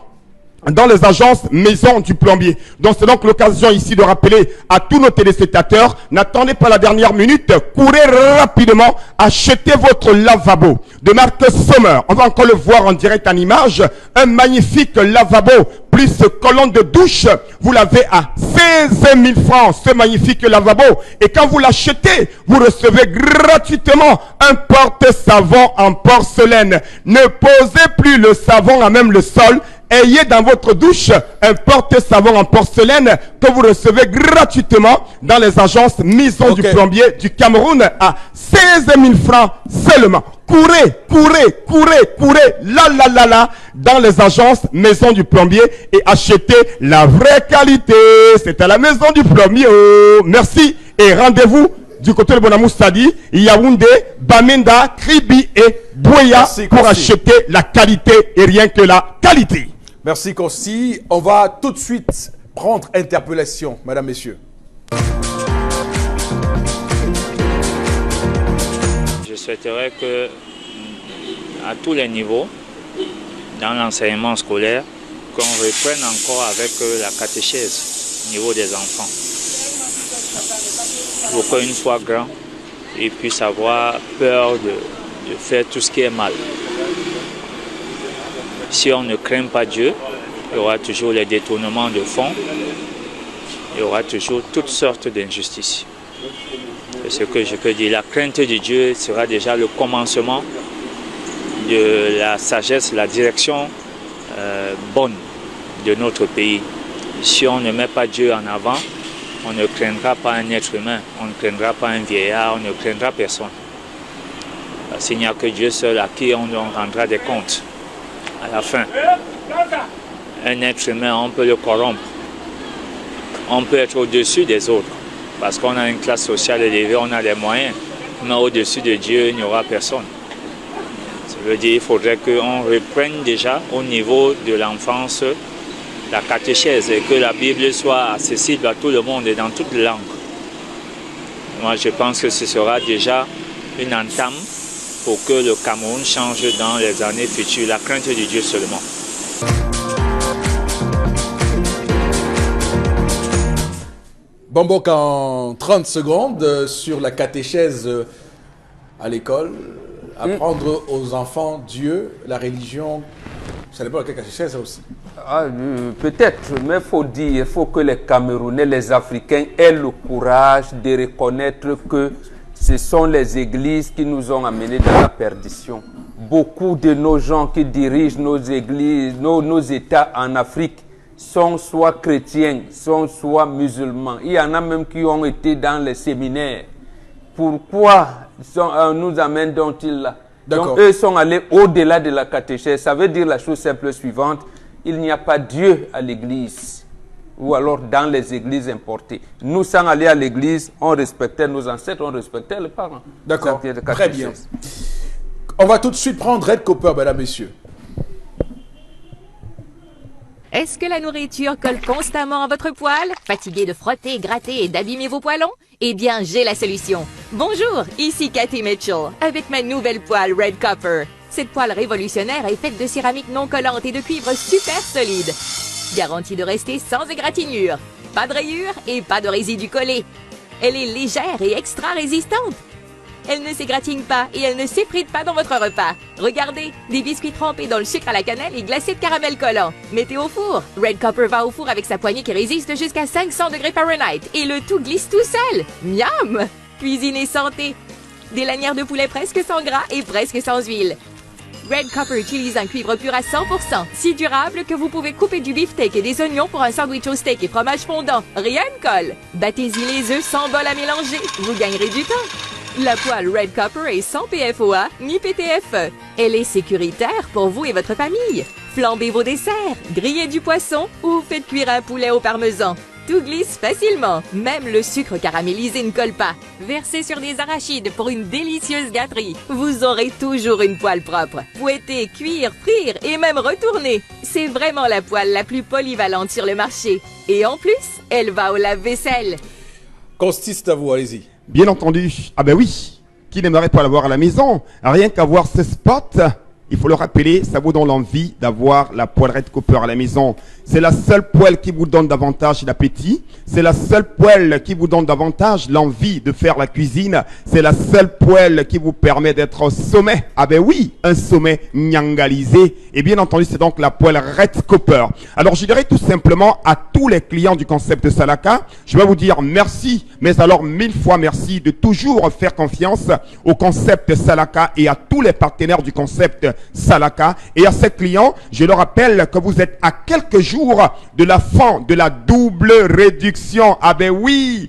dans les agences Maison du Plombier. Donc c'est donc l'occasion ici de rappeler à tous nos téléspectateurs, n'attendez pas la dernière minute, courez rapidement, achetez votre lavabo de marque Sommer. On va encore le voir en direct en image, un magnifique lavabo plus colonne de douche, vous l'avez à 16 000 francs, ce magnifique lavabo. Et quand vous l'achetez, vous recevez gratuitement un porte-savon en porcelaine. Ne posez plus le savon à même le sol. Ayez dans votre douche un porte-savon en porcelaine que vous recevez gratuitement dans les agences Maison du Plombier du Cameroun à 16 000 francs seulement. Courez, courez, courez, courez, là, dans les agences Maison du Plombier et achetez la vraie qualité. C'est à la Maison du Plombier. Merci et rendez-vous du côté de Bonamou Sadi, Yaoundé, Bamenda, Kribi et Boya pour acheter la qualité et rien que la qualité. Merci Kossi. On va tout de suite prendre interpellation, mesdames, messieurs. Je souhaiterais que, à tous les niveaux, dans l'enseignement scolaire, qu'on reprenne encore avec la catéchèse au niveau des enfants. Pour qu'une soit grand, ils puissent avoir peur de faire tout ce qui est mal. Si on ne craint pas Dieu, il y aura toujours les détournements de fonds, il y aura toujours toutes sortes d'injustices. C'est ce que je peux dire. La crainte de Dieu sera déjà le commencement de la sagesse, la direction bonne de notre pays. Si on ne met pas Dieu en avant, on ne craindra pas un être humain, on ne craindra pas un vieillard, on ne craindra personne. Parce qu'il n'y a que Dieu seul à qui on rendra des comptes. À la fin, un être humain, on peut le corrompre. On peut être au-dessus des autres parce qu'on a une classe sociale élevée, on a des moyens. mais au-dessus de Dieu, il n'y aura personne. Ça veut dire qu'il faudrait qu'on reprenne déjà au niveau de l'enfance la catéchèse et que la Bible soit accessible à tout le monde et dans toutes les langues. Moi, je pense que ce sera déjà une entame pour que le Cameroun change dans les années futures, la crainte de Dieu seulement. Bambok en 30 secondes sur la catéchèse à l'école, apprendre aux enfants Dieu, la religion, ça dépend de quelle catéchèse aussi. Peut-être, mais il faut que les Camerounais, les Africains aient le courage de reconnaître que ce sont les églises qui nous ont amenés dans la perdition. Beaucoup de nos gens qui dirigent nos églises, nos États en Afrique sont soit chrétiens, sont soit musulmans. Il y en a même qui ont été dans les séminaires. Pourquoi nous amènent-ils là? Donc eux sont allés au-delà de la catéchèse. Ça veut dire la chose simple suivante: il n'y a pas Dieu à l'église, ou alors dans les églises importées. Nous, sans aller à l'église, on respectait nos ancêtres, on respectait les parents. D'accord, très bien. On va tout de suite prendre Red Copper, mesdames, messieurs. Est-ce que la nourriture colle constamment à votre poil? Fatigué de frotter, gratter et d'abîmer vos poêlons? Eh bien, j'ai la solution. Bonjour, ici Cathy Mitchell, avec ma nouvelle poêle Red Copper. Cette poêle révolutionnaire est faite de céramique non collante et de cuivre super solide. Garantie de rester sans égratignure, pas de rayures et pas de résidus collés. Elle est légère et extra résistante. Elle ne s'égratigne pas et elle ne s'effrite pas dans votre repas. Regardez, des biscuits trempés dans le sucre à la cannelle et glacés de caramel collant. Mettez au four. Red Copper va au four avec sa poignée qui résiste jusqu'à 500 degrés Fahrenheit et le tout glisse tout seul. Miam! Cuisine et santé. Des lanières de poulet presque sans gras et presque sans huile. Red Copper utilise un cuivre pur à 100%, si durable que vous pouvez couper du beefsteak et des oignons pour un sandwich au steak et fromage fondant. Rien ne colle. Battez-y les œufs sans bol à mélanger. Vous gagnerez du temps. La poêle Red Copper est sans PFOA ni PTFE. Elle est sécuritaire pour vous et votre famille. Flambez vos desserts, grillez du poisson ou faites cuire un poulet au parmesan. Tout glisse facilement, même le sucre caramélisé ne colle pas. Versez sur des arachides pour une délicieuse gâterie. Vous aurez toujours une poêle propre. Fouetter, cuire, frire et même retourner. C'est vraiment la poêle la plus polyvalente sur le marché. Et en plus, elle va au lave-vaisselle. Constis, c'est à vous, allez-y. Bien entendu. Ah ben oui, qui n'aimerait pas l'avoir à la maison? Rien qu'avoir ce spot, il faut le rappeler, ça vous donne l'envie d'avoir la poêle Red Copper à la maison. C'est la seule poêle qui vous donne davantage d'appétit. C'est la seule poêle qui vous donne davantage l'envie de faire la cuisine. C'est la seule poêle qui vous permet d'être au sommet. Ah ben oui, un sommet nyangalisé. Et bien entendu, c'est donc la poêle Red Copper. Alors je dirais tout simplement à tous les clients du concept Salaka, je vais vous dire merci, mais alors 1000 fois merci de toujours faire confiance au concept Salaka et à tous les partenaires du concept Salaka. Et à ces clients, je leur rappelle que vous êtes à quelques jours de la fin de la double réduction. Ah ben oui,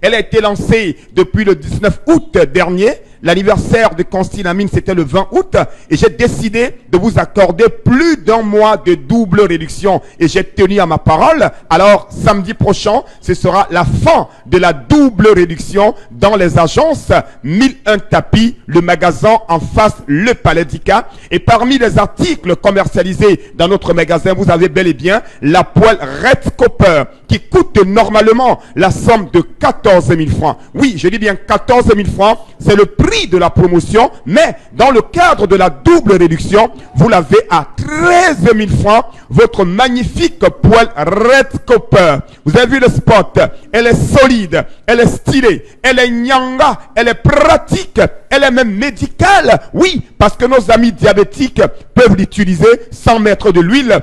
elle a été lancée depuis le 19 août dernier. L'anniversaire de Constanamine, c'était le 20 août. Et j'ai décidé de vous accorder plus d'un mois de double réduction. Et j'ai tenu à ma parole. Alors, samedi prochain, ce sera la fin de la double réduction dans les agences 1001 tapis, le magasin en face, le Palais d'Ica. Et parmi les articles commercialisés dans notre magasin, vous avez bel et bien la poêle Red Copper qui coûte normalement la somme de 14 000 francs. Oui, je dis bien 14 000 francs. C'est le prix de la promotion, mais dans le cadre de la double réduction, vous l'avez à 13 000 francs, votre magnifique poêle Red Copper. Vous avez vu le spot, elle est solide, elle est stylée, elle est nyanga, elle est pratique, elle est même médicale. Oui, parce que nos amis diabétiques peuvent l'utiliser sans mettre de l'huile.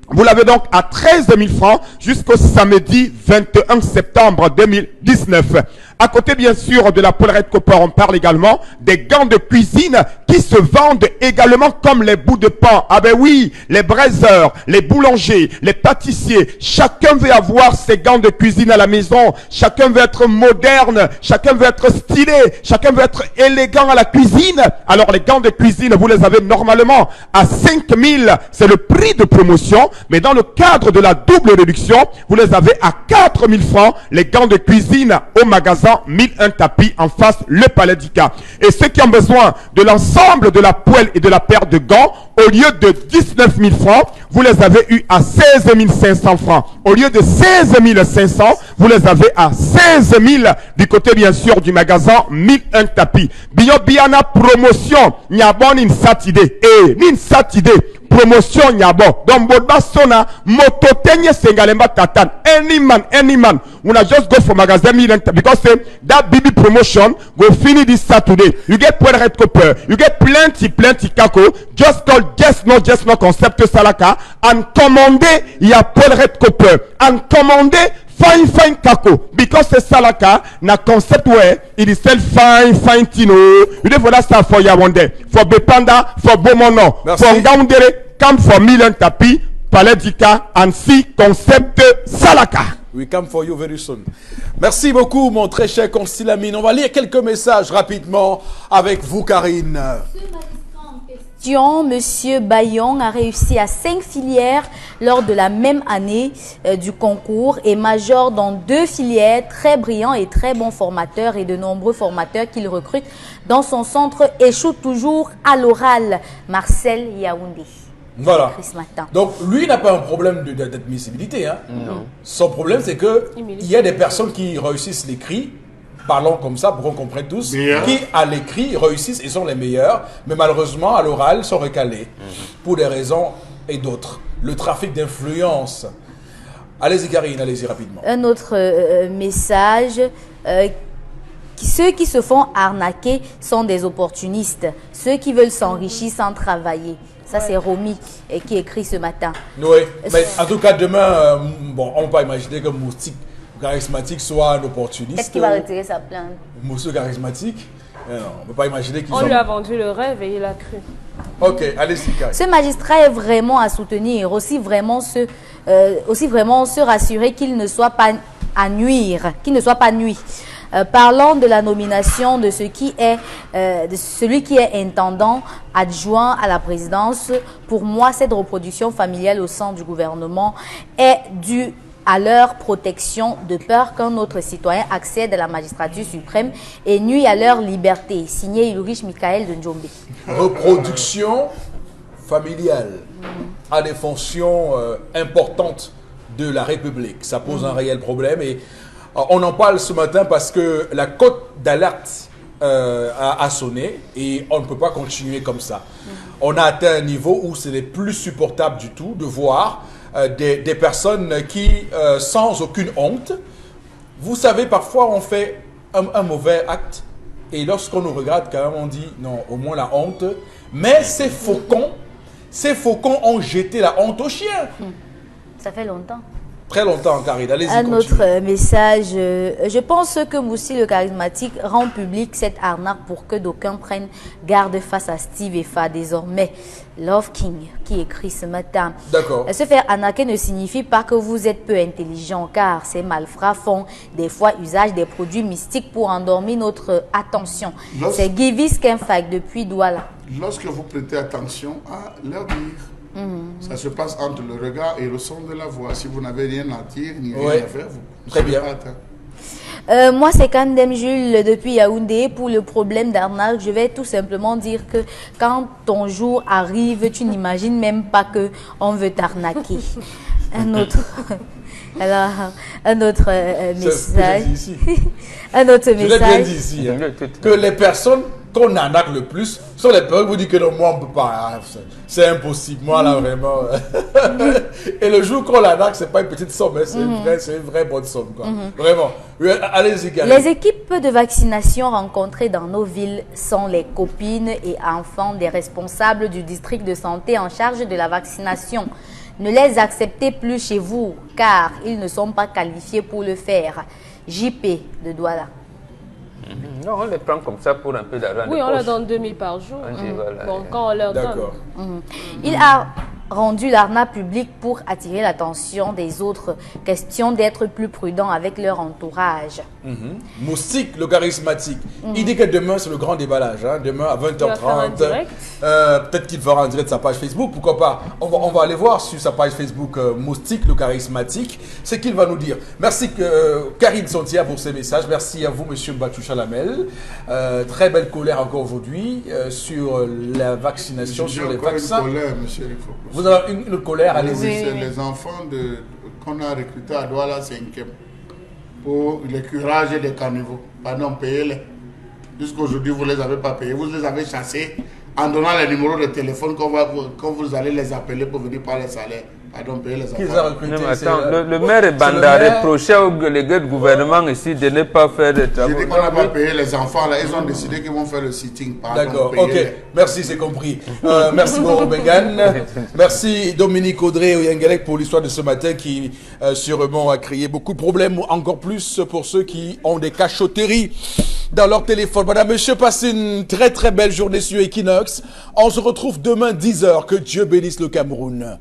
Vous l'avez donc à 13 000 francs jusqu'au samedi 21 septembre 2019. À côté, bien sûr, de la poêle Red Copper, on parle également des gants de cuisine qui se vendent également comme les bouts de pain. Ah ben oui, les braiseurs, les boulangers, les pâtissiers, chacun veut avoir ses gants de cuisine à la maison. Chacun veut être moderne, chacun veut être stylé, chacun veut être élégant à la cuisine. Alors les gants de cuisine, vous les avez normalement à 5 000, c'est le prix de promotion. Mais dans le cadre de la double réduction, vous les avez à 4 000 francs, les gants de cuisine au magasin magasin 1001 tapis en face le Palais d'Ika. Et ceux qui ont besoin de l'ensemble de la poêle et de la paire de gants, au lieu de 19 000 francs, vous les avez eu à 16 500 francs. Au lieu de 16 500, vous les avez à 16 000 du côté bien sûr du magasin 1001 tapis. Bio Biana promotion, Nyabon in Saturday. Et nin Saturday, promotion Nyabon. Donc, Bodba Sona, Mototenye Sengalemba Tatan. Any man. Una just go for magazine 1001 tapis. Because that BB promotion go finish this Saturday. You get Poel Red Copper. You get plenty kako. Just call Just No Concept Salaka and commandez ya Poel Red Copper and commandez fine kako because the Salaka na concept where it is sell fine tino. You dey for that stuff for Yaoundé, for Bepanda, for Bomono, for Ngaoundéré, come for 1001 tapis, Palais d'Ika and see concept Salaka. We come for you very soon. Merci beaucoup, mon très cher Constilamine. On va lire quelques messages rapidement avec vous, Karine. Monsieur Bayon a réussi à 5 filières lors de la même année du concours et major dans 2 filières, très brillant et très bon formateur et de nombreux formateurs qu'il recrute dans son centre échouent toujours à l'oral. Marcel Yaoundé. Voilà. Donc, lui n'a pas un problème d'admissibilité. Hein. Non. Son problème, c'est qu'il y a des personnes qui réussissent l'écrit, parlons comme ça pour qu'on comprenne tous, qui à l'écrit réussissent et sont les meilleurs, mais malheureusement à l'oral sont recalés pour des raisons et d'autres. Le trafic d'influence. Allez-y Karine, allez-y rapidement. Un autre message, ceux qui se font arnaquer sont des opportunistes, ceux qui veulent s'enrichir sans travailler. Ça, c'est Romy qui écrit ce matin. Oui, mais en tout cas, demain, bon, on ne peut pas imaginer que Moustique charismatique soit un opportuniste. Est-ce qu'il va retirer sa plainte? Monsieur charismatique, non, on ne peut pas imaginer qu'il On lui a vendu le rêve et il a cru. Ok, allez-y, Karine. Ce magistrat est vraiment à soutenir, aussi vraiment se rassurer qu'il ne soit pas à nuire, qu'il ne soit pas nuit. Parlant de la nomination de celui qui est intendant adjoint à la présidence, pour moi, cette reproduction familiale au sein du gouvernement est due à leur protection de peur qu'un autre citoyen accède à la magistrature suprême et nuit à leur liberté. Signé Ulrich Michael de Njombe. Reproduction familiale à des fonctions importantes de la République. Ça pose un réel problème et on en parle ce matin parce que la cote d'alerte a sonné et on ne peut pas continuer comme ça. On a atteint un niveau où ce n'est plus supportable du tout de voir des personnes qui, sans aucune honte, vous savez, parfois on fait un mauvais acte et lorsqu'on nous regarde quand même on dit non, au moins la honte. Mais ces faucons ont jeté la honte aux chiens. Ça fait longtemps. Très longtemps, Karine. Allez-y, un continue. autre message. Je pense que Moussi le charismatique rend public cette arnaque pour que d'aucuns prennent garde face à Steve et Fa désormais. Love King qui écrit ce matin. D'accord. Se faire arnaquer ne signifie pas que vous êtes peu intelligent car ces malfrats font des fois usage des produits mystiques pour endormir notre attention. C'est Givis Kenfag depuis Douala. Lorsque vous prêtez attention à leur dire, ça se passe entre le regard et le son de la voix. Si vous n'avez rien à dire ni rien à faire, vous très bien. Moi, c'est Kandem Jules depuis Yaoundé. Pour le problème d'arnaque, je vais tout simplement dire que quand ton jour arrive, tu n'imagines même pas qu'on veut t'arnaquer. Un autre... Alors, un autre message. Un autre message. Je l'ai bien dit ici, hein, que les personnes qu'on arnaque le plus sont les personnes qui vous disent que non, moi on ne peut pas. C'est impossible. Moi là vraiment. Et le jour qu'on l'arnaque, c'est pas une petite somme, hein, c'est une vraie bonne somme. Quoi. Vraiment. Allez-y, Karine. Les équipes de vaccination rencontrées dans nos villes sont les copines et enfants des responsables du district de santé en charge de la vaccination. Ne les acceptez plus chez vous, car ils ne sont pas qualifiés pour le faire. JP de Douala. Non, on les prend comme ça pour un peu d'argent. Oui, on leur donne 2000 par jour. Voilà. Bon, quand on leur donne. D'accord. Il a rendu l'arna public pour attirer l'attention des autres. Question d'être plus prudent avec leur entourage. Moustique, le charismatique. Il dit que demain, c'est le grand déballage. Hein. Demain, à 20h30. Peut-être qu'il fera un direct de sa page Facebook. Pourquoi pas? On va aller voir sur sa page Facebook Moustique, le charismatique. C'est qu'il va nous dire. Merci Karine Santia pour ces messages. Merci à vous, monsieur Batoucha Lamel. Très belle colère encore aujourd'hui sur la vaccination, sur les vaccins. Une colère, monsieur. Vous avez une colère, allez-y. C'est les enfants qu'on a recrutés à Douala 5e pour les curages et les caniveaux. Pardon, payez-les. Jusqu'aujourd'hui, vous ne les avez pas payés. Vous les avez chassés en donnant les numéros de téléphone quand vous allez les appeler pour venir par les salaires. Pardon, payer les enfants. Le maire est Banda reproché aux délégués de gouvernement ici de ne pas faire de travaux. J'ai dit qu'on n'a pas payé les enfants. Là. Ils ont décidé qu'ils vont faire le sitting. D'accord, ok. Merci, c'est compris. Merci Goro Bengan. Merci Dominique Audrey Oyengelek pour l'histoire de ce matin qui sûrement a créé beaucoup de problèmes, encore plus pour ceux qui ont des cachotteries dans leur téléphone. Madame, monsieur, passez une très très belle journée sur Equinox. On se retrouve demain 10h. Que Dieu bénisse le Cameroun.